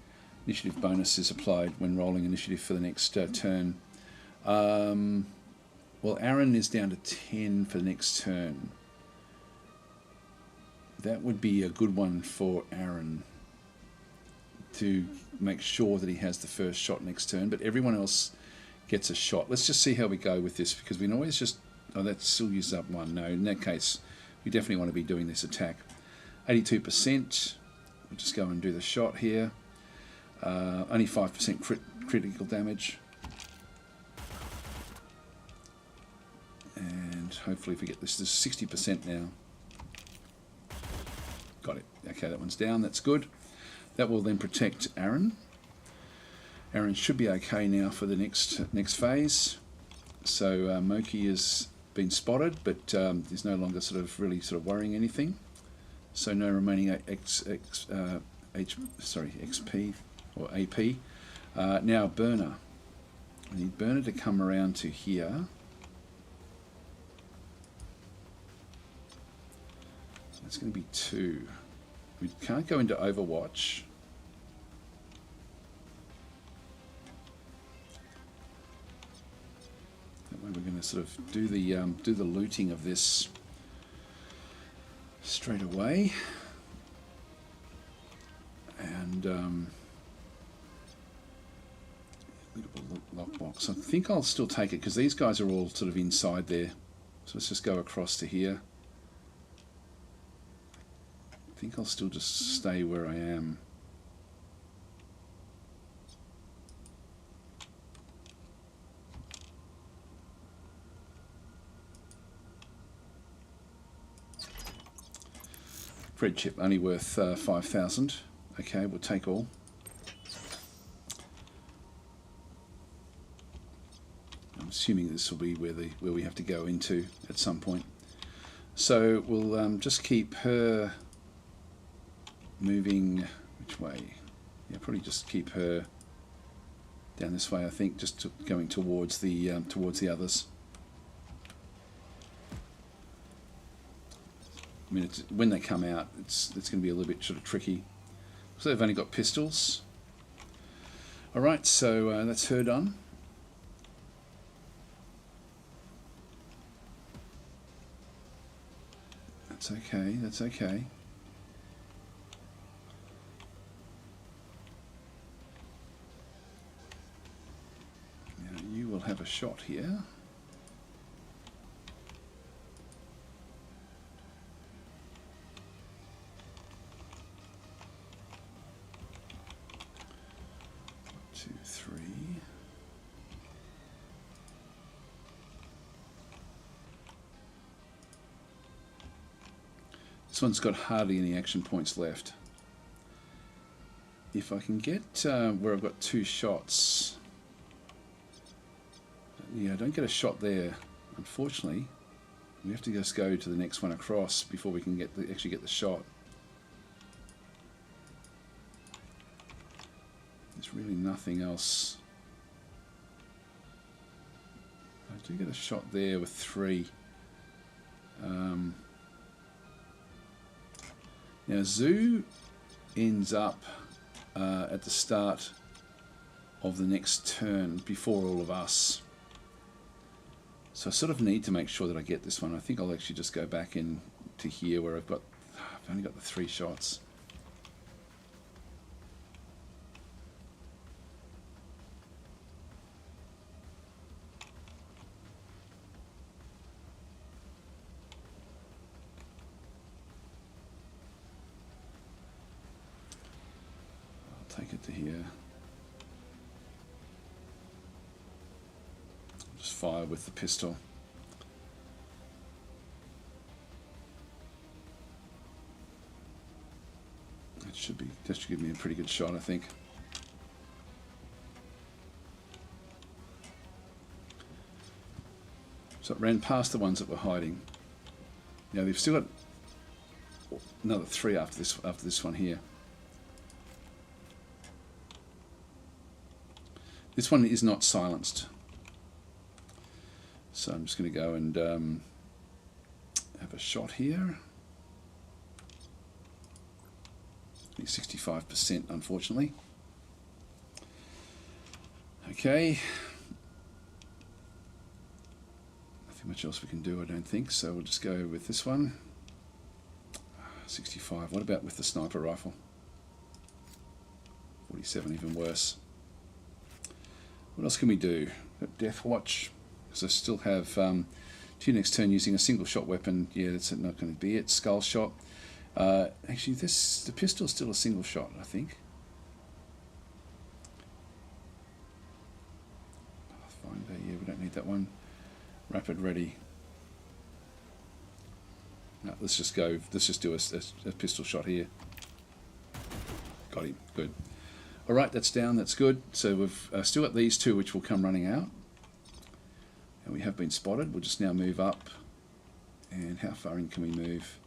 Initiative bonus is applied when rolling initiative for the next turn. Well, Aaron is down to 10 for the next turn. That would be a good one for Aaron to make sure that he has the first shot next turn, but everyone else gets a shot. Let's just see how we go with this, because we can always just... Oh, that still uses up one. No, in that case, we definitely want to be doing this attack. 82%. We'll just go and do the shot here. Only 5% critical damage. And hopefully if we get this is 60% now. Got it. Okay, that one's down. That's good. That will then protect Aaron. Aaron should be okay now for the next phase. So Moki has been spotted, but is no longer really worrying anything. So no remaining XP or AP. Now Burner. I need Burner to come around to here. That's going to be 2. We can't go into Overwatch. That way we're going to do the looting of this straight away. And lockbox. I think I'll still take it because these guys are all inside there. So let's just go across to here. I think I'll still just stay where I am. Red chip only worth 5,000. Okay, we'll take all. I'm assuming this will be where we have to go into at some point. So we'll just keep her moving. Which way? Yeah, probably just keep her down this way. I think just going towards the others. I mean, when they come out, it's going to be a little bit tricky. So they've only got pistols. All right, so that's her done. That's okay. That's okay. Now you will have a shot here. This one's got hardly any action points left. If I can get where I've got 2 shots. Yeah, I don't get a shot there, unfortunately. We have to just go to the next one across before we can actually get the shot. There's really nothing else. I do get a shot there with 3. Now Zoo ends up at the start of the next turn before all of us. So I need to make sure that I get this one. I think I'll actually just go back into here where I've only got the 3 shots. take it to here. Just fire with the pistol. That should give me a pretty good shot, I think. So it ran past the ones that were hiding. Now they've still got another 3 after this one here. This one is not silenced. So I'm just going to go and have a shot here. 65%, unfortunately. Okay. Nothing much else we can do, I don't think. So we'll just go with this one. 65. What about with the sniper rifle? 47, even worse. What else can we do? Death Watch. Because I still have to next turn using a single shot weapon. Yeah, that's not going to be it. Skull shot. Actually, the pistol's still a single shot, I think. Pathfinder, yeah, we don't need that one. Rapid ready. No, let's just do a pistol shot here. Got him, good. Alright, that's down, that's good. So we've still got these 2 which will come running out. And we have been spotted. We'll just now move up. And how far in can we move?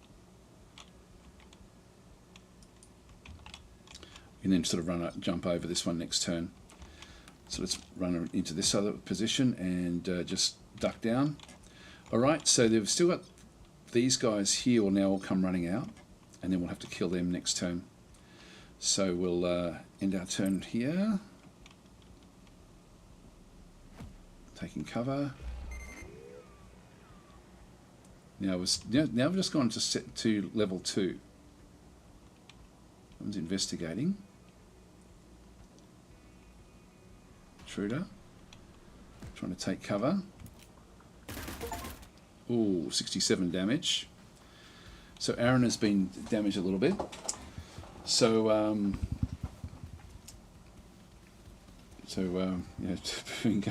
And then sort of jump over this one next turn. So let's run into this other position and just duck down. Alright, so they've still got these guys here will now all come running out, and then we'll have to kill them next turn. So we'll end our turn here. Taking cover. Now we've just gone to level 2. Someone's investigating. Intruder. Trying to take cover. Ooh, 67 damage. So Aaron has been damaged a little bit. So, yeah,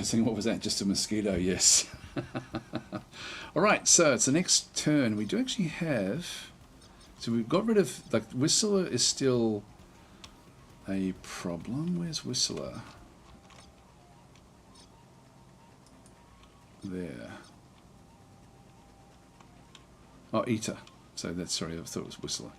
saying, what was that? Just a mosquito, yes. Alright, so it's the next turn. We do actually have... So we've got rid of... Like, Whistler is still a problem. Where's Whistler? There. Oh, Eater. So that's, sorry, I thought it was Whistler.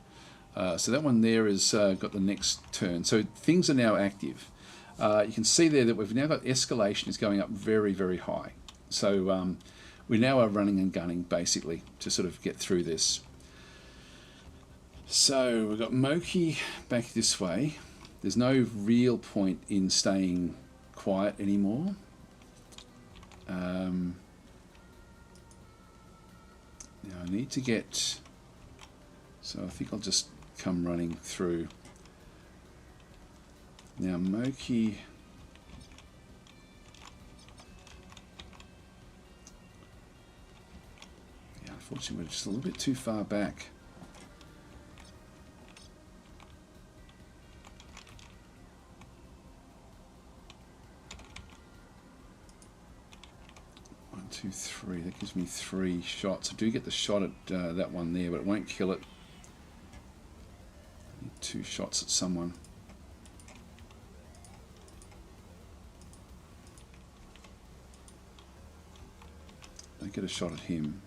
So that one there is got the next turn. So things are now active. You can see there that we've now got escalation is going up very, very high. So we now are running and gunning, basically, to sort of get through this. So we've got Moki back this way. There's no real point in staying quiet anymore. Now I need to get... So I think I'll just come running through. Now Moki... Yeah, unfortunately we're just a little bit too far back. One, two, three. That gives me 3 shots. I do get the shot at that one there, but it won't kill it. I need 2 shots at someone. I get a shot at him.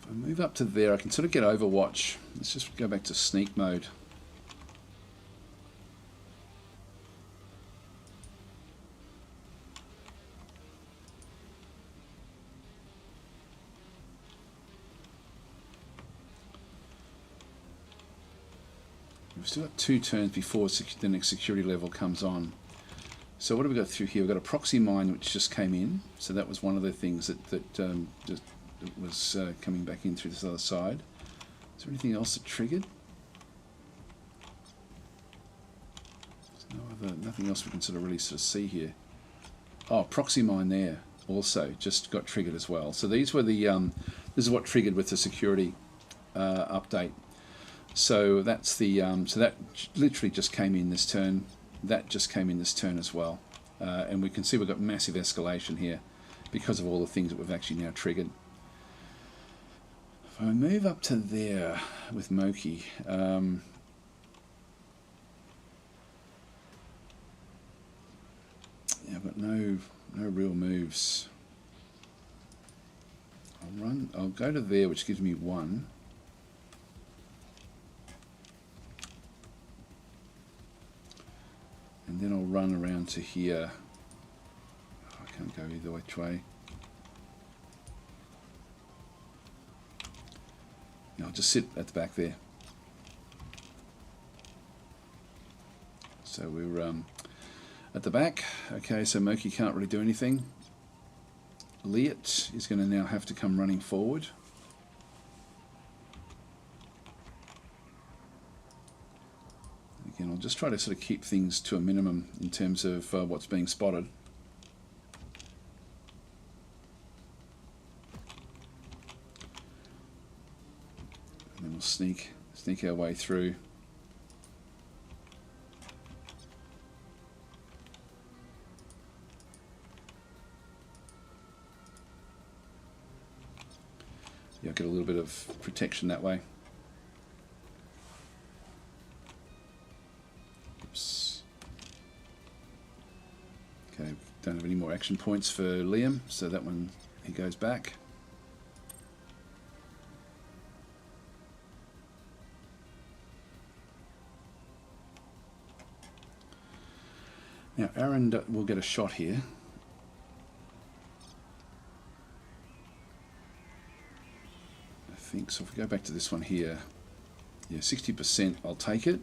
If I move up to there, I can sort of get Overwatch. Let's just go back to sneak mode. We've still got 2 turns before the next security level comes on. So what have we got through here? We've got a proxy mine which just came in. So that was one of the things that just was coming back in through this other side. Is there anything else that triggered? There's nothing else we can sort of really see here. Oh, proxy mine there. also just got triggered as well. So these were the this is what triggered with the security update. So that's the so that literally just came in this turn. That just came in this turn as well, and we can see we've got massive escalation here because of all the things that we've actually now triggered. If I move up to there with Moki, yeah, I've got no real moves. I'll go to there, which gives me 1. And then I'll run around to here. Oh, I can't go either which way. No, I'll just sit at the back there. So we're at the back. Okay, so Moki can't really do anything. Liet is going to now have to come running forward. Again, I'll just try to sort of keep things to a minimum in terms of what's being spotted. And then we'll sneak our way through. Yeah, I'll get a little bit of protection that way. Oops. Okay, don't have any more action points for Liam, so that one, he goes back. Now Aaron will get a shot here. I think so. If we go back to this one here, yeah, 60%, I'll take it.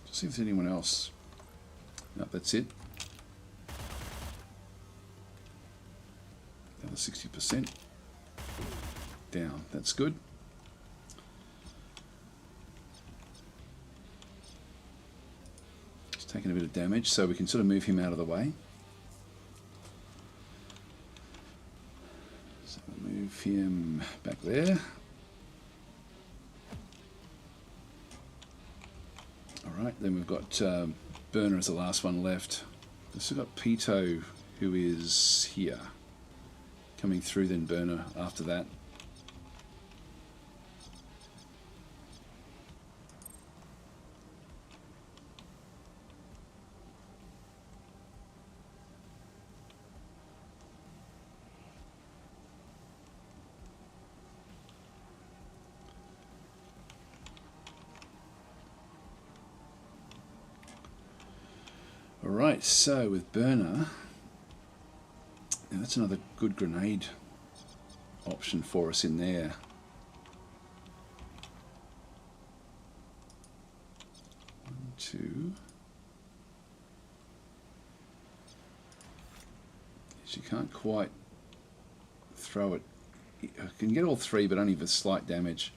Just see if there's anyone else. No, that's it. Another 60%. Down, that's good. Just taking a bit of damage, so we can sort of move him out of the way. Move him back there. Alright, then we've got Burner as the last one left. We've still got Pito, who is here. Coming through, then Burner after that. Alright, so with Burner, now that's another good grenade option for us in there. One, two. She can't quite throw it. I can get all 3, but only with slight damage.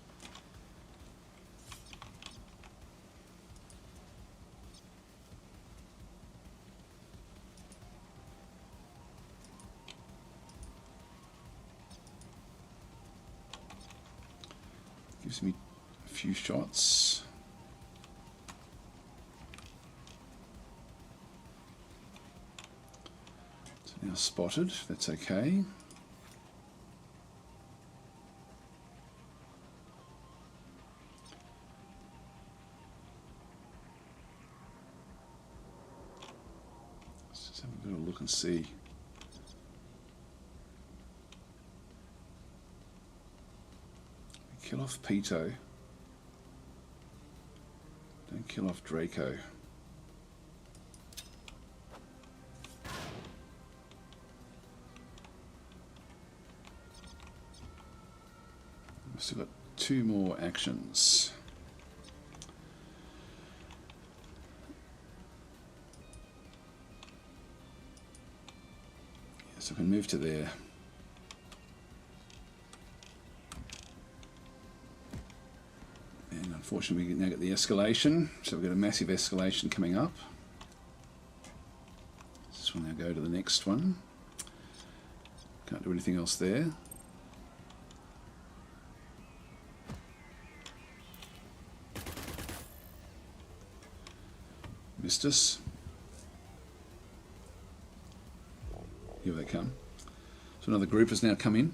Gives me a few shots. So now spotted, that's okay. Let's just have a bit of a look and see. Kill off Pito. Don't kill off Draco. We've still got 2 more actions. So I can move to there. Unfortunately, we now get the escalation, so we've got a massive escalation coming up. This one, now go to the next one. Can't do anything else there. Missed us. Here they come. So another group has now come in.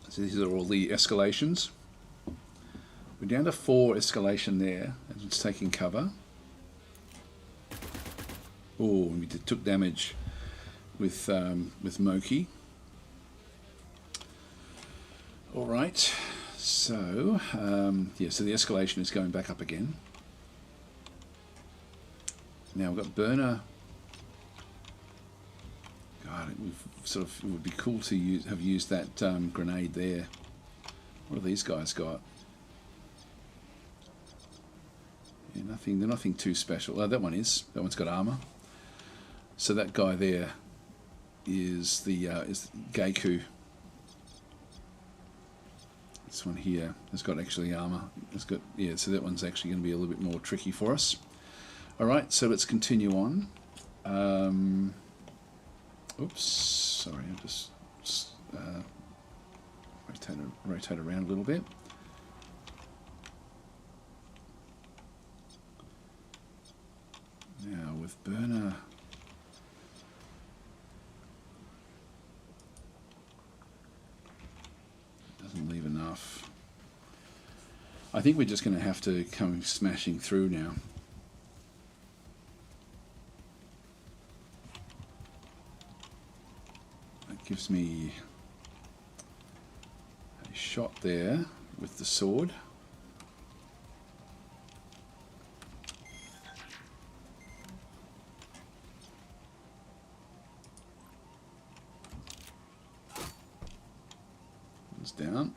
So these are all the escalations. We're down to 4 escalation there, and it's taking cover. Oh, we took damage with Moki. All right, so yeah, so the escalation is going back up again. Now we've got Burner. God, it would be cool to have used that grenade there. What have these guys got? Yeah, nothing. They're nothing too special. Oh, that one is. That one's got armor. So that guy there is Geiku. This one here has got actually armor. It's got, yeah. So that one's actually going to be a little bit more tricky for us. All right. So let's continue on. Oops. Sorry. I'll just rotate around a little bit. Now with Burner. Doesn't leave enough. I think we're just going to have to come smashing through now. That gives me a shot there with the sword. Down.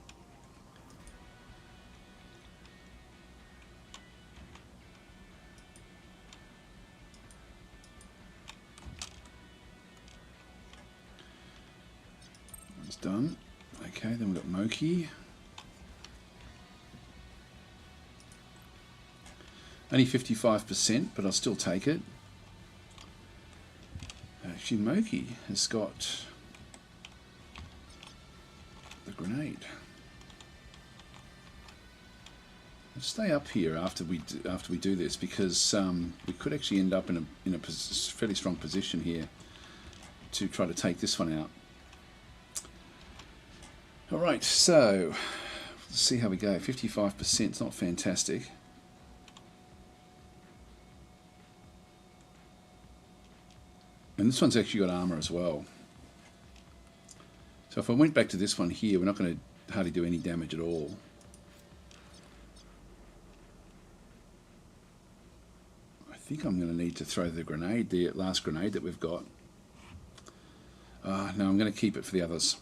That's done. Okay, then we've got Moki. Only 55%, but I'll still take it. Actually, Moki has got grenade. Let's stay up here after we do this, because we could actually end up in a fairly strong position here to try to take this one out. All right, so let's see how we go. 55%, it's not fantastic. And this one's actually got armor as well. So if I went back to this one here, we're not going to hardly do any damage at all. I think I'm going to need to throw the grenade, the last grenade that we've got. No, I'm going to keep it for the others.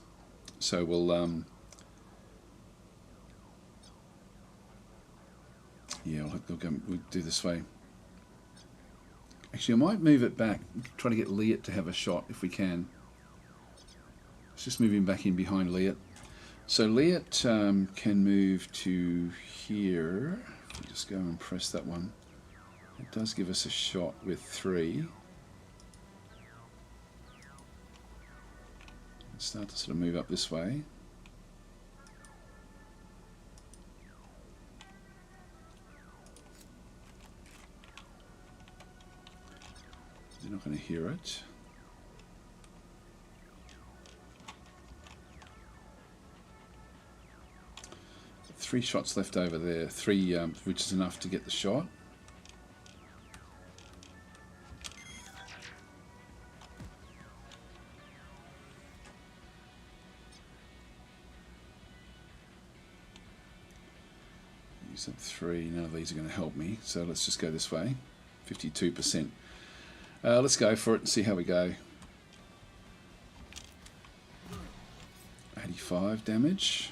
So we'll yeah, we'll do this way. Actually, I might move it back, try to get Liat to have a shot if we can. Let's just move him back in behind Liat. So Liat can move to here. Just go and press that one. It does give us a shot with 3. Let's start to sort of move up this way. They're not going to hear it. 3 shots left over there, 3, which is enough to get the shot. Use up 3, none of these are going to help me, so let's just go this way. 52%. Let's go for it and see how we go. 85 damage.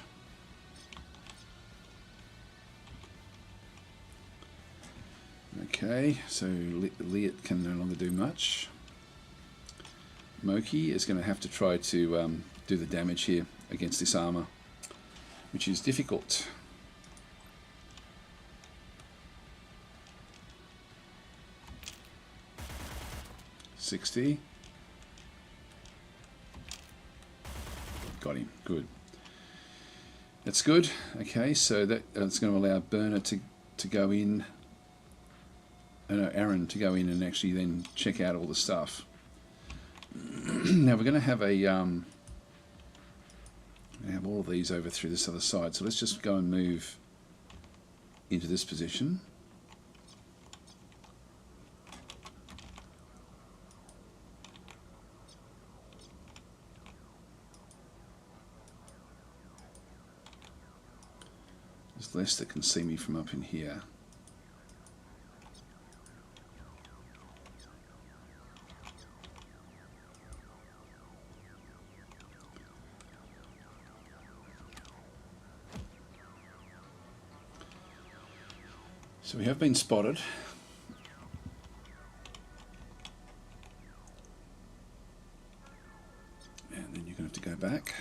Okay, so Liat can no longer do much. Moki is going to have to try to do the damage here against this armor, which is difficult. 60. Got him. Good. That's good. Okay, so that's going to allow Burner to go in. No, Aaron to go in and actually then check out all the stuff. Now we're going to have have all of these over through this other side. So let's just go and move into this position. There's less that can see me from up in here. So we have been spotted. And then you're going to have to go back.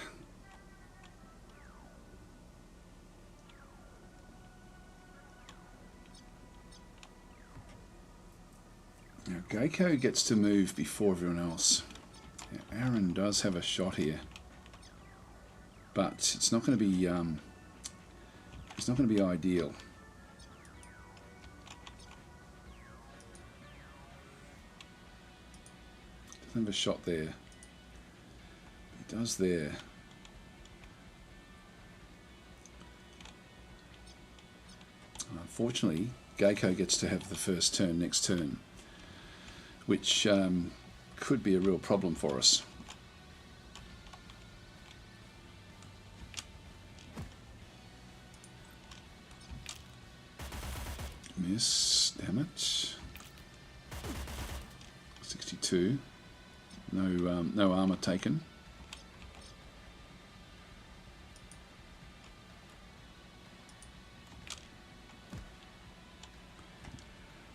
Now Geico gets to move before everyone else. Now, Aaron does have a shot here, but it's not going to be ideal. Doesn't have a shot there. He does there. Unfortunately, Geico gets to have the first turn next turn, which could be a real problem for us. Miss, damn it. 62. No armor taken.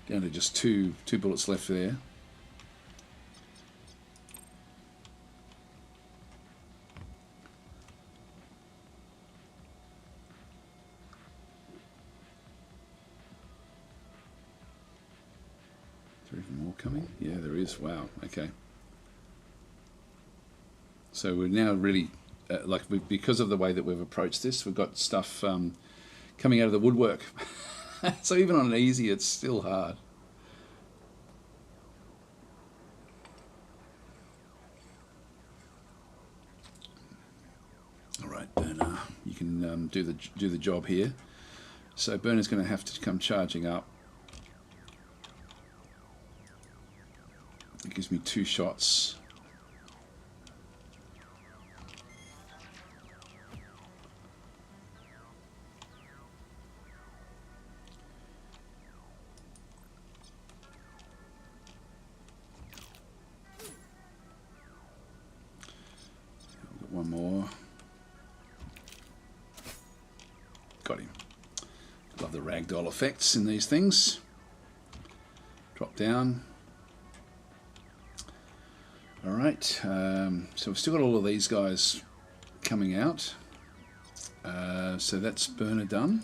Down to just two bullets left there. Is there even more coming? Yeah, there is. Wow. Okay. So we're now really, because of the way that we've approached this, we've got stuff coming out of the woodwork. So even on an easy, it's still hard. All right, Burner, you can do the job here. So Burner's going to have to come charging up. It gives me 2 shots. One more. Got him. Love the ragdoll effects in these things. Drop down. All right. So we've still got all of these guys coming out. So that's Burner done.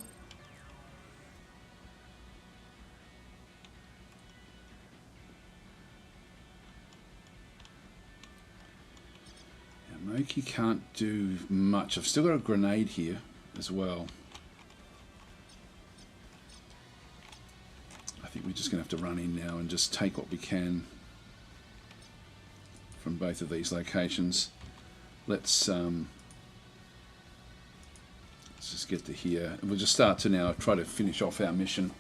Moki can't do much. I've still got a grenade here as well. I think we're just going to have to run in now and just take what we can from both of these locations. Let's just get to here. And we'll just start to now try to finish off our mission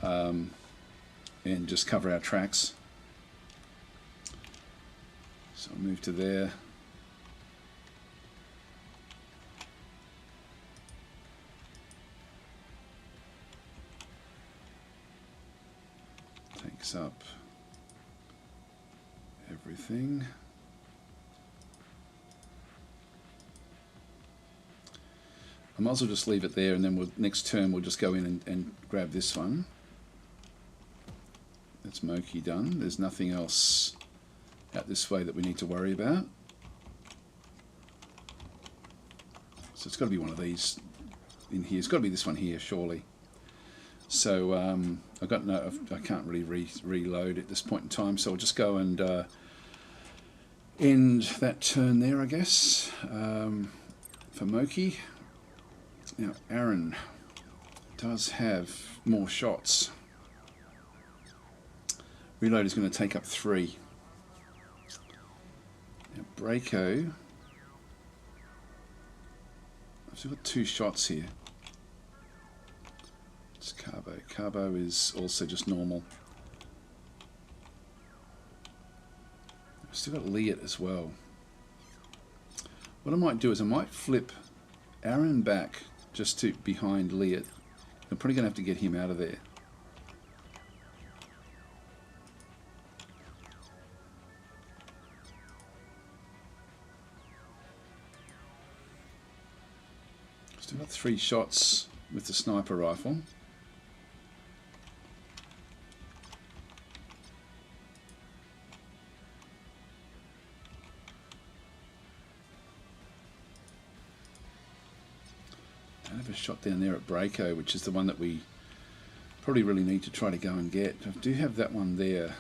and just cover our tracks. So I'll move to there. Takes up everything. I might as well just leave it there, and then next turn we'll just go in and grab this one. That's Moki done. There's nothing else out this way that we need to worry about. So it's got to be one of these in here. It's got to be this one here, surely. So I can't really reload at this point in time. So I'll just go and end that turn there, I guess. For Moki. Now Aaron does have more shots. Reload is going to take up 3. Now Braco. I've still got 2 shots here. It's Carbo. Carbo is also just normal. I've still got Leot as well. What I might do is I might flip Aaron back just to behind Leot. I'm probably going to have to get him out of there. Still got 3 shots with the sniper rifle. I have a shot down there at Braco, which is the one that we probably really need to try to go and get. I do have that one there.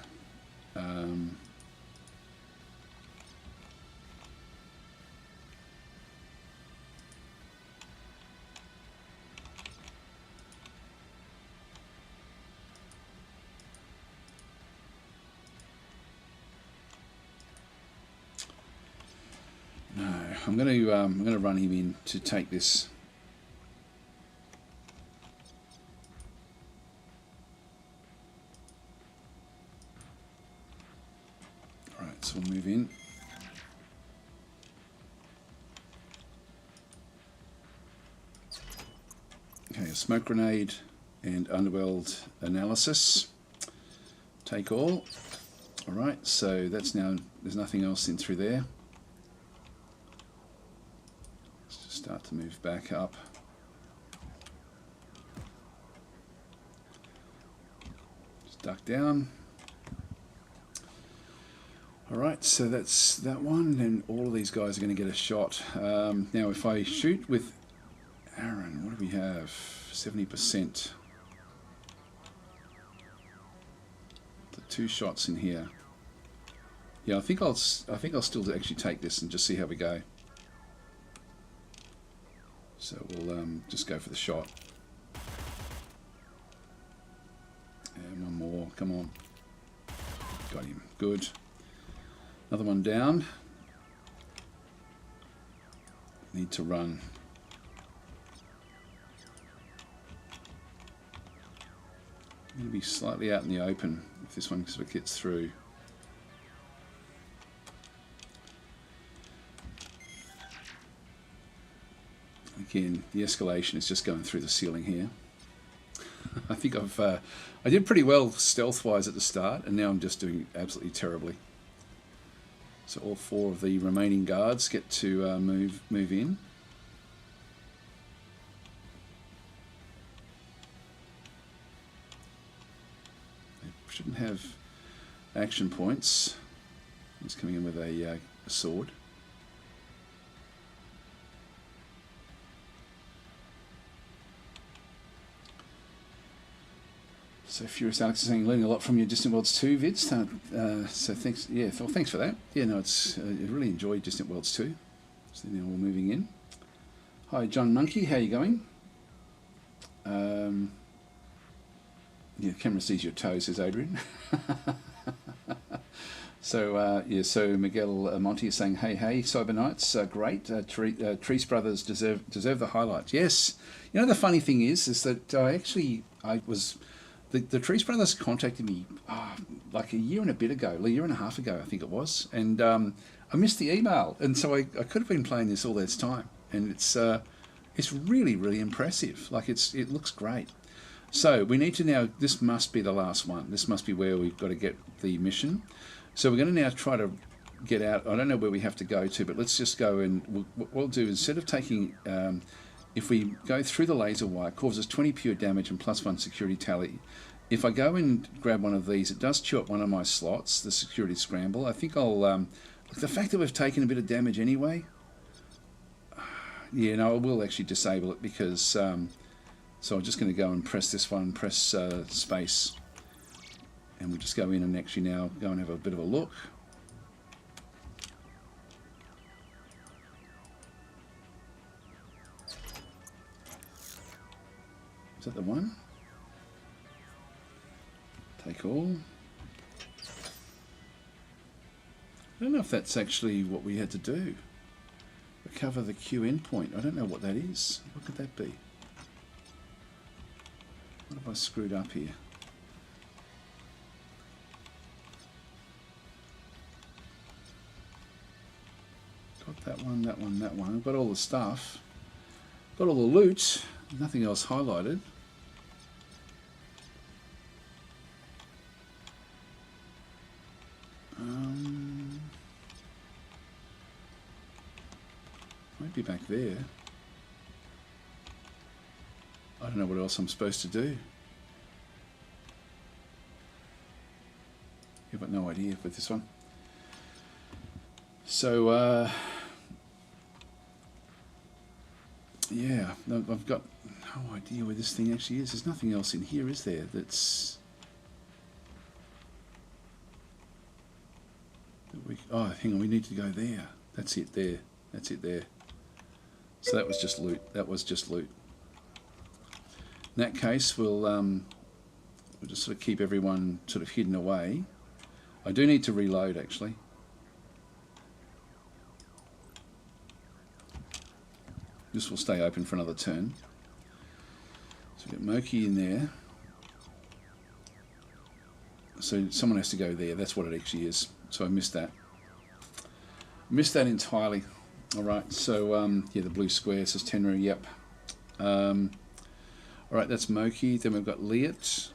No, I'm going to run him in to take this. So we'll move in. Okay, a smoke grenade and underworld analysis. Take all. Alright, so that's now, there's nothing else in through there. Let's just start to move back up. Just duck down. Alright, so that's that one, and all of these guys are going to get a shot. Now if I shoot with Aaron, what do we have? 70%. The 2 shots in here. Yeah, I think I'll still actually take this and just see how we go. So we'll just go for the shot. And one more, come on. Got him, good. Another one down. Need to run. I'm going to be slightly out in the open if this one sort of gets through. Again, the escalation is just going through the ceiling here. I think I did pretty well stealth-wise at the start, and now I'm just doing absolutely terribly. So all 4 of the remaining guards get to move in. They shouldn't have action points. He's coming in with a sword. So Furious Alex is saying, learning a lot from your Distant Worlds 2 vids. So thanks, yeah, well, thanks for that. Yeah, no, it's I really enjoyed Distant Worlds 2. So now we're moving in. Hi, John Monkey, how you going? Yeah, camera sees your toes, says Adrian. So yeah, so Miguel Monty is saying, hey, Cyber Knights, great. Treese Brothers deserve the highlights. Yes, you know the funny thing is that the Treese Brothers contacted me like a year and a half ago, I think it was, and I missed the email, and so I could have been playing this all this time, and it's really, really impressive. Like it looks great. So we need to now, this must be the last one. This must be where we've got to get the mission. So we're going to now try to get out. I don't know where we have to go to, but let's just go, and what we'll do, instead of taking, if we go through the laser wire, it causes 20 pure damage and +1 security tally. If I go and grab one of these, it does chew up one of my slots, the security scramble. I think I'll, the fact that we've taken a bit of damage anyway, yeah, no, I will actually disable it because So I'm just going to go and press this one, press space, and we'll just go in and actually now go and have a bit of a look. Is that the one? Take all. I don't know if that's actually what we had to do. Recover the queue endpoint. I don't know what that is. What could that be? What have I screwed up here? Got that one, that one, that one. I've got all the stuff. Got all the loot. Nothing else highlighted. Might be back there. I don't know what else I'm supposed to do. I've got no idea with this one. So, yeah, I've got no idea where this thing actually is. There's nothing else in here, is there? That's... Oh, hang on, we need to go there. That's it there. That's it there. So that was just loot. That was just loot. In that case, we'll just sort of keep everyone sort of hidden away. I do need to reload, actually. This will stay open for another turn. So we've got Moki in there. So someone has to go there. That's what it actually is. So I missed that. Missed that entirely. All right. So yeah, the blue square says Tenru. Yep. All right. That's Moki. Then we've got Liet,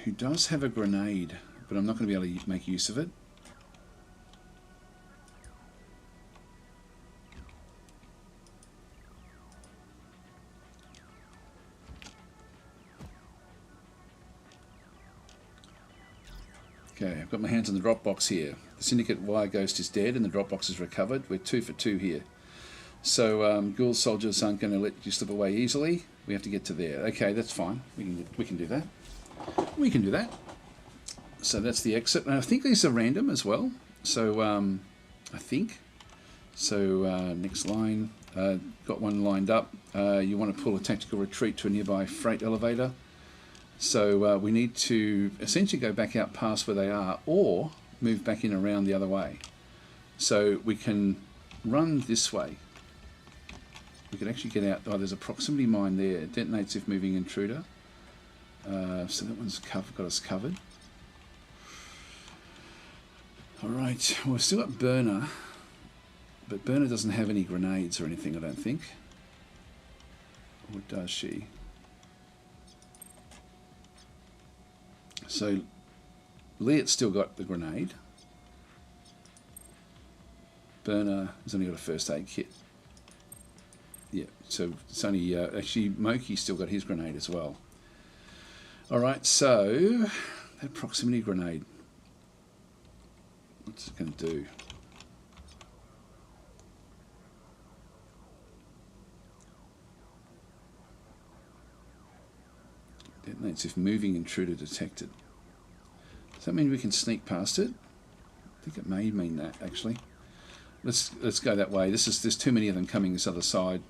who does have a grenade, but I'm not going to be able to make use of it. Okay, I've got my hands on the drop box here. The Syndicate Wire Ghost is dead and the drop box is recovered. We're 2 for 2 here. So Ghoul soldiers aren't going to let you slip away easily. We have to get to there. Okay, that's fine. We can do that. We can do that. So that's the exit. And I think these are random as well. So I think. So next line. Got one lined up. You want to pull a tactical retreat to a nearby freight elevator. So we need to essentially go back out past where they are or move back in around the other way. So we can run this way. We can actually get out. Oh, there's a proximity mine there. Detonates if moving intruder. So that one's got us covered. All right, well, we've still got Burner. But Burner doesn't have any grenades or anything, I don't think. Or does she? So Liet's still got the grenade. Burner has only got a first aid kit. Yeah, so it's only actually Moki's still got his grenade as well. All right, so that proximity grenade. What's it going to do? Detonates if moving intruder detected. Does that mean we can sneak past it? I think it may mean that actually. Let's go that way. There's too many of them coming this other side.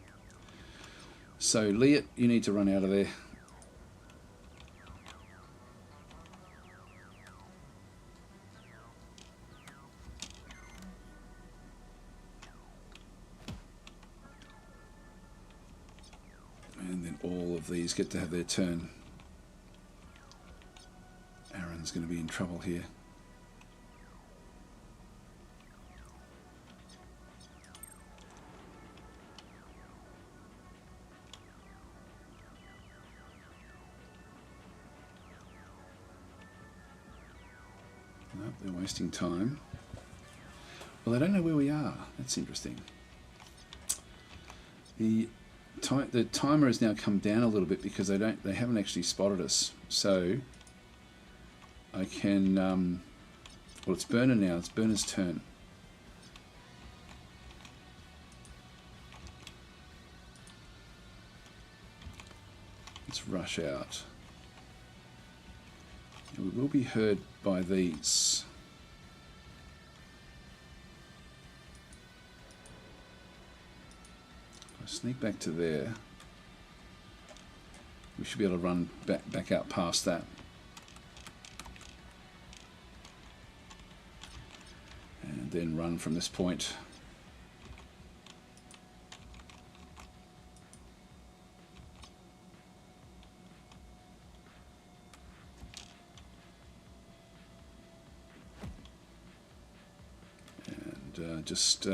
So Liet, you need to run out of there. And then all of these get to have their turn. Aaron's going to be in trouble here. Nope, they're wasting time. Well, they don't know where we are. That's interesting. The timer has now come down a little bit because they haven't actually spotted us. So I can well, it's Burner now. It's Burner's turn. Let's rush out. We will be heard by these. If I sneak back to there, we should be able to run back out past that. And then run from this point. Just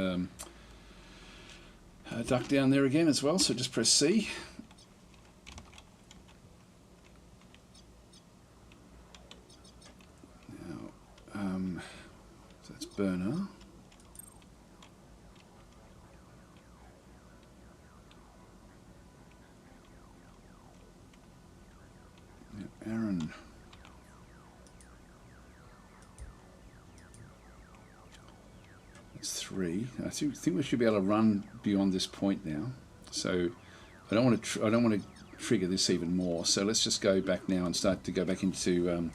duck down there again as well, so just press C. Now, so that's burner. Now, Aaron. It's 3. I think we should be able to run beyond this point now. So I don't want to trigger this even more. So let's just go back now and start to go back into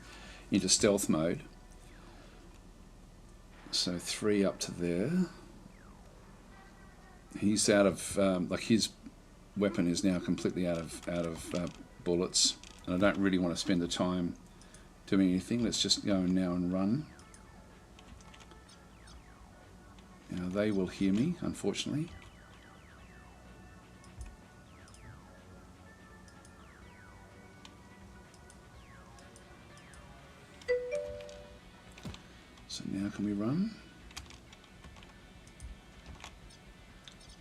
stealth mode. So 3 up to there. He's out of like his weapon is now completely out of bullets, and I don't really want to spend the time doing anything. Let's just go now and run. Now they will hear me, unfortunately. So now can we run?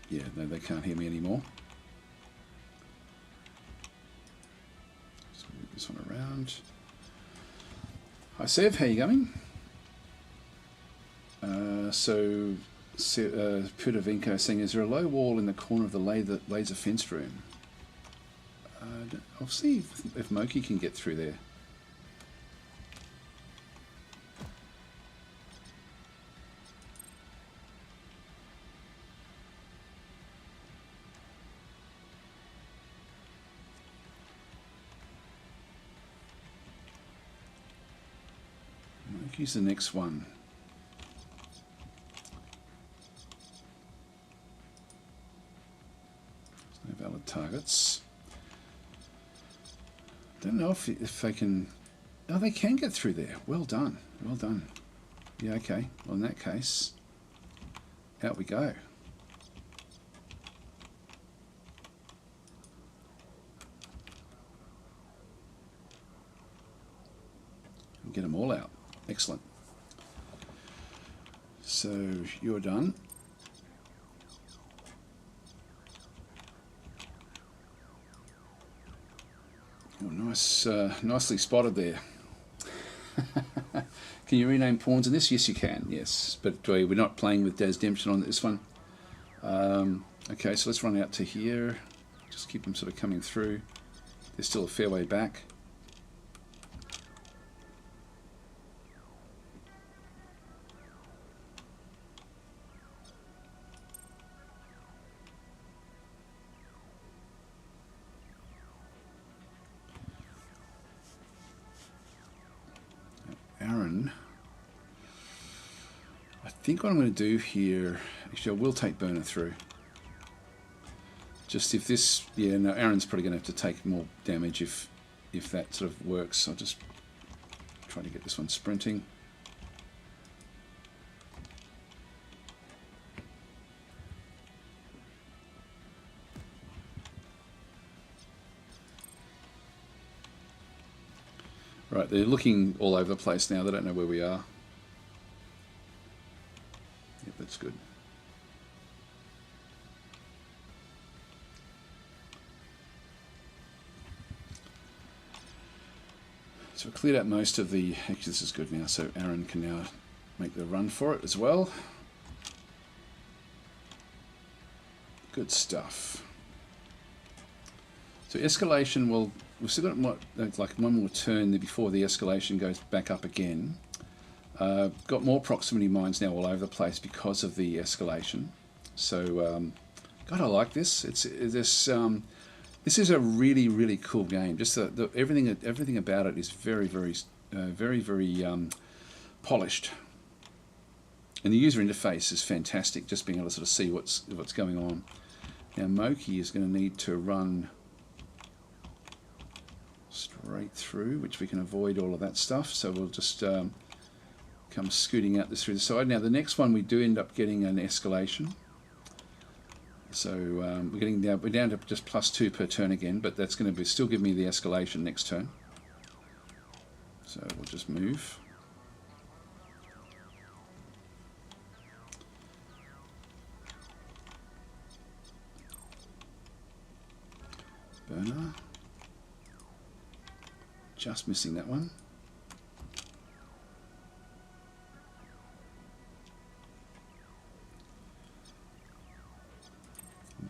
Yeah, no, they can't hear me anymore. So move this one around. Hi Sev, how you going? So Pudavinko saying, is there a low wall in the corner of the laser fence room? I'll see if Moki can get through there. Moki's the next one. No valid targets. Don't know if they can. Oh, they can get through there. Well done. Well done. Yeah, okay. Well, in that case, out we go. Get them all out. Excellent. So you're done. Oh, nice, nicely spotted there. Can you rename pawns in this? Yes, you can. Yes, but we're not playing with DasTactic on this one. Okay, so let's run out to here. Just keep them sort of coming through. There's still a fair way back. Aaron, I think what I'm going to do here, actually I will take burner through. Just if this, yeah, no, Aaron's probably going to have to take more damage if that sort of works. I'll just try to get this one sprinting. Right, they're looking all over the place now. They don't know where we are. Yep, that's good. So we cleared out most of the... Actually, this is good now. So Aaron can now make the run for it as well. Good stuff. So escalation will... We've still got like one more turn before the escalation goes back up again. Got more proximity mines now all over the place because of the escalation. So, God, I like this. It's this This is a really, really cool game. Just everything about it is very, very polished, and the user interface is fantastic. Just being able to sort of see what's going on. Now Moki is going to need to run straight through, which we can avoid all of that stuff. So we'll just come scooting out this through the side. Now the next one we do end up getting an escalation. So we're down to just +2 per turn again, but that's going to still give me the escalation next turn. So we'll just move. Burner. Just missing that one.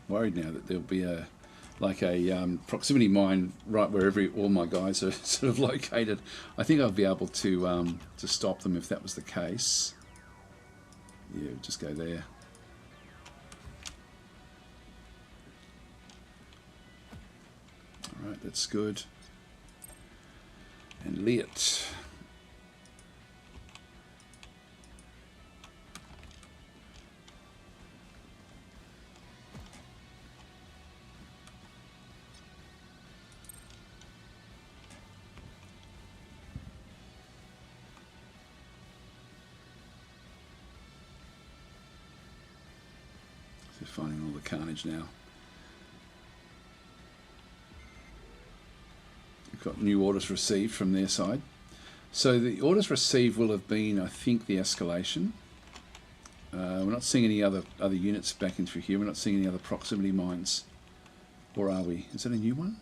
Worried now that there'll be a proximity mine right where all my guys are sort of located. I think I'll be able to stop them if that was the case. Yeah, we'll just go there. All right, that's good. And Liet. Finding all the carnage now. We've got new orders received from their side. So the orders received will have been, I think, the escalation. We're not seeing any other units back in through here. We're not seeing any other proximity mines. Or are we? Is that a new one?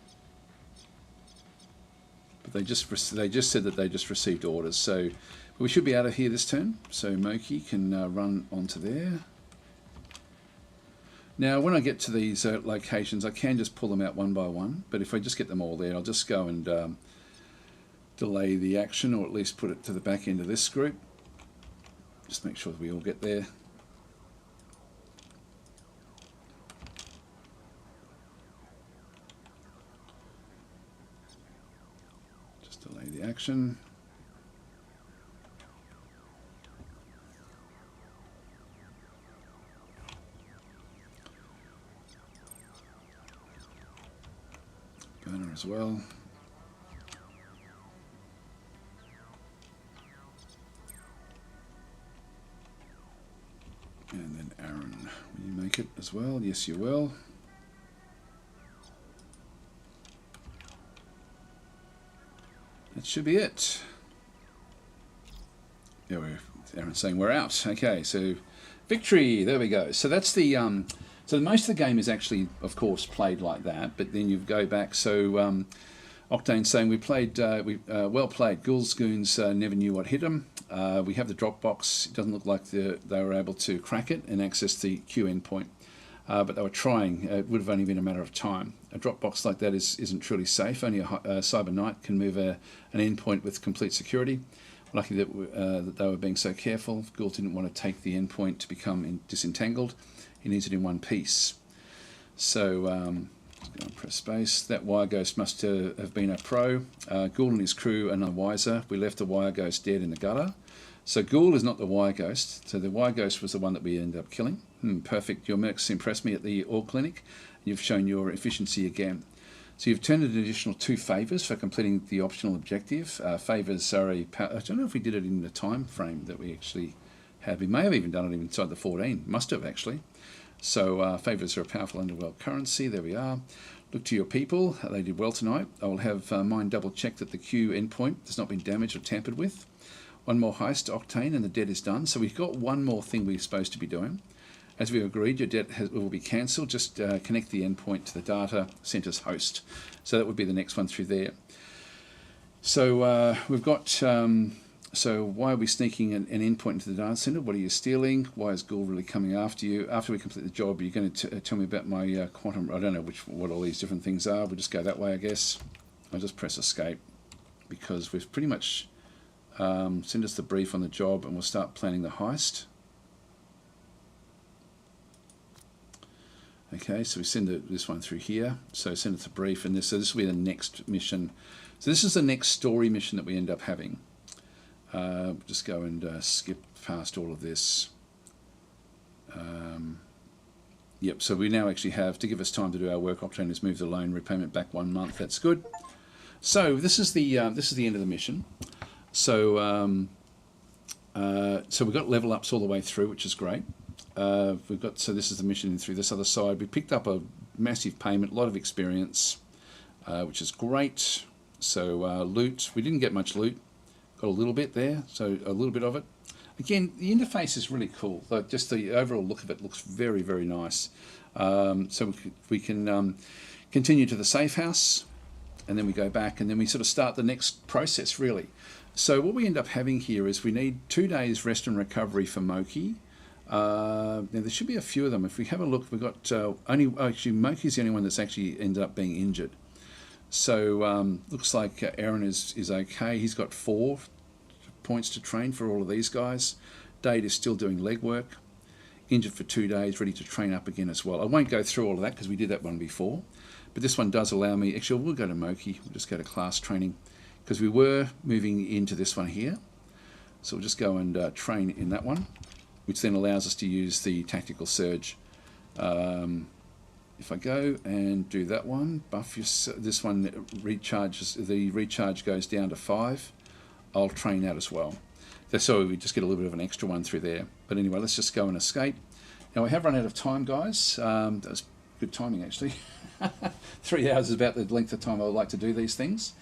But they just said that they just received orders. So we should be out of here this turn. So Moki can run onto there. Now, when I get to these locations, I can just pull them out one by one, but if I just get them all there, I'll just go and delay the action, or at least put it to the back end of this group. Just make sure that we all get there. Just delay the action. Burner as well. And then Aaron, will you make it as well? Yes, you will. That should be it. Yeah, Aaron's saying we're out. Okay, so victory. There we go. So that's the so most of the game is actually, of course, played like that. But then you go back. So Octane's saying we played well played. Ghouls Goons never knew what hit them. We have the drop box. It doesn't look like they were able to crack it and access the Q endpoint. But they were trying. It would have only been a matter of time. A drop box like that isn't truly safe. Only a Cyber Knight can move an endpoint with complete security. Lucky that they were being so careful. Ghoul didn't want to take the endpoint to become disentangled. He needs it in one piece. So, just go and press space. That Wire Ghost must have been a pro. Ghoul and his crew are no wiser. We left the Wire Ghost dead in the gutter. So Ghoul is not the Wire Ghost. So the Wire Ghost was the one that we ended up killing. Perfect. Your mercs impressed me at the Orc Clinic. You've shown your efficiency again. So you've turned an additional 2 favours for completing the optional objective. Favours are I don't know if we did it in the time frame that we actually had. We may have even done it inside the 14. Must have, actually. So favours are a powerful underworld currency. There we are. Look to your people. They did well tonight. I will have mine double check that the Q endpoint has not been damaged or tampered with. One more heist, Octane, and the debt is done. So we've got one more thing we're supposed to be doing. As we agreed, your debt will be cancelled. Just connect the endpoint to the data center's host. So that would be the next one through there. So we've got... So why are we sneaking an endpoint into the data center? What are you stealing? Why is Ghoul really coming after you? After we complete the job, you're going to tell me about my quantum... I don't know what all these different things are. We'll just go that way, I guess. I'll just press escape because we've pretty much... send us the brief on the job and we'll start planning the heist. Okay, so we send this one through here. So send it to brief, and so this will be the next mission. So this is the next story mission that we end up having. Just go and skip past all of this. Yep, so we now actually have, to give us time to do our work option, is move the loan repayment back 1 month. That's good. So this is the end of the mission. So so we've got level ups all the way through, which is great. So this is the mission through this other side. We picked up a massive payment, a lot of experience, which is great. So loot, we didn't get much loot, got a little bit there, so a little bit of it. Again, the interface is really cool. Like, just the overall look of it looks very, very nice. So we can continue to the safe house, and then we go back, and then we sort of start the next process, really. So what we end up having here is we need 2 days rest and recovery for Moki. Now there should be a few of them. If we have a look, we've got actually Moki's the only one that's actually ended up being injured. So looks like Aaron is okay. He's got 4 points to train for all of these guys. Dade is still doing leg work. Injured for 2 days, ready to train up again as well. I won't go through all of that because we did that one before. But this one does allow me, actually we'll go to Moki, we'll just go to class training, because we were moving into this one here. So we'll just go and train in that one, which then allows us to use the tactical surge. If I go and do that one, buff this one recharges, the recharge goes down to 5. I'll train that as well. So we just get a little bit of an extra one through there. But anyway, let's just go and escape. Now we have run out of time, guys. That was good timing, actually. 3 hours is about the length of time I would like to do these things.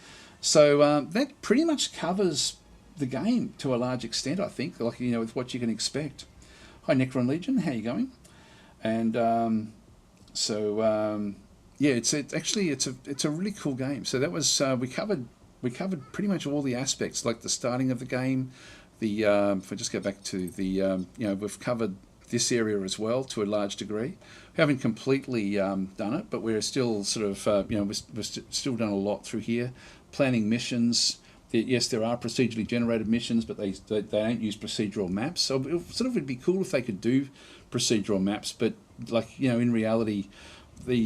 So that pretty much covers the game to a large extent, I think, like, you know, with what you can expect. Hi, Necron Legion, how you going? And yeah, it's a really cool game. So that was we covered pretty much all the aspects, like the starting of the game. The if I just go back to the you know, we've covered this area as well to a large degree. We haven't completely done it, but we're still sort of you know, we've still done a lot through here. Planning missions. Yes, there are procedurally generated missions, but they don't use procedural maps. So it sort of would be cool if they could do procedural maps, but like, you know, in reality, the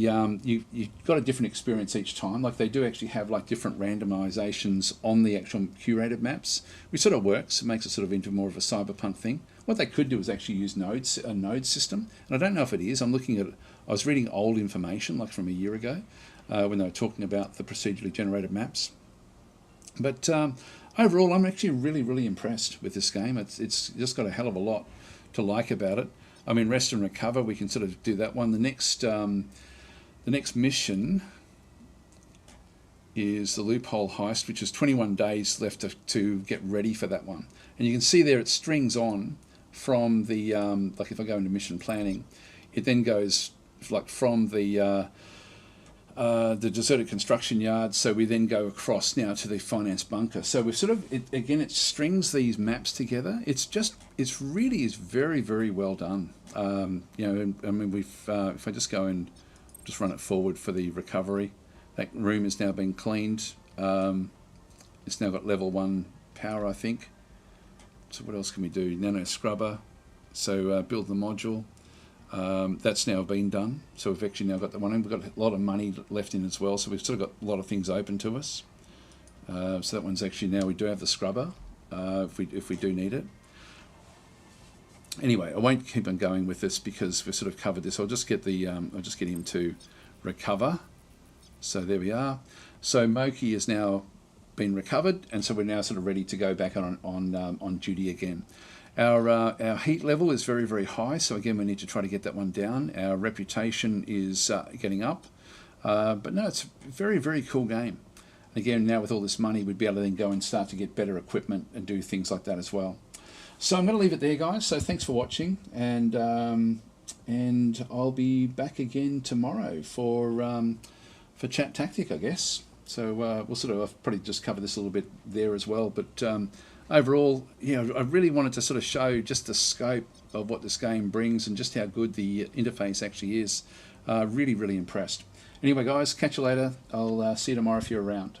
you've got a different experience each time. Like, they do actually have like different randomizations on the actual curated maps, which sort of works. It makes it sort of into more of a cyberpunk thing. What they could do is actually use a node system, and I don't know if it is. I was reading old information like from a year ago when they were talking about the procedurally generated maps. But overall, I'm actually really impressed with this game. It's just got a hell of a lot to like about it. I mean, rest and recover, we can sort of do that one. The next mission is the loophole heist, which is 21 days left to get ready for that one. And you can see there it strings on from the like, if I go into mission planning, it then goes like from the deserted construction yard. So we then go across now to the finance bunker. So we've sort of, it strings these maps together. It's really very well done. You know, I mean, if I just go and just run it forward for the recovery, that room is now being cleaned. It's now got level 1 power, I think. So what else can we do? Nano scrubber. So build the module. That's now been done, so we've actually now got the one in. We've got a lot of money left in as well, so we've still got a lot of things open to us. So that one's actually, now we do have the scrubber if we do need it. Anyway, I won't keep on going with this because we've sort of covered this. I'll just get him to recover. So there we are. So Moki has now been recovered, and so we're now sort of ready to go back on duty again. Our heat level is very high, so again we need to try to get that one down. Our reputation is getting up, but no, it's a very cool game. Again, now with all this money, we'd be able to then go and start to get better equipment and do things like that as well. So I'm going to leave it there, guys. So thanks for watching, and I'll be back again tomorrow for Chat Tactic, I guess. So we'll sort of probably just cover this a little bit there as well, but. Overall, you know, I really wanted to sort of show just the scope of what this game brings and just how good the interface actually is. Really impressed. Anyway, guys, catch you later. I'll see you tomorrow if you're around.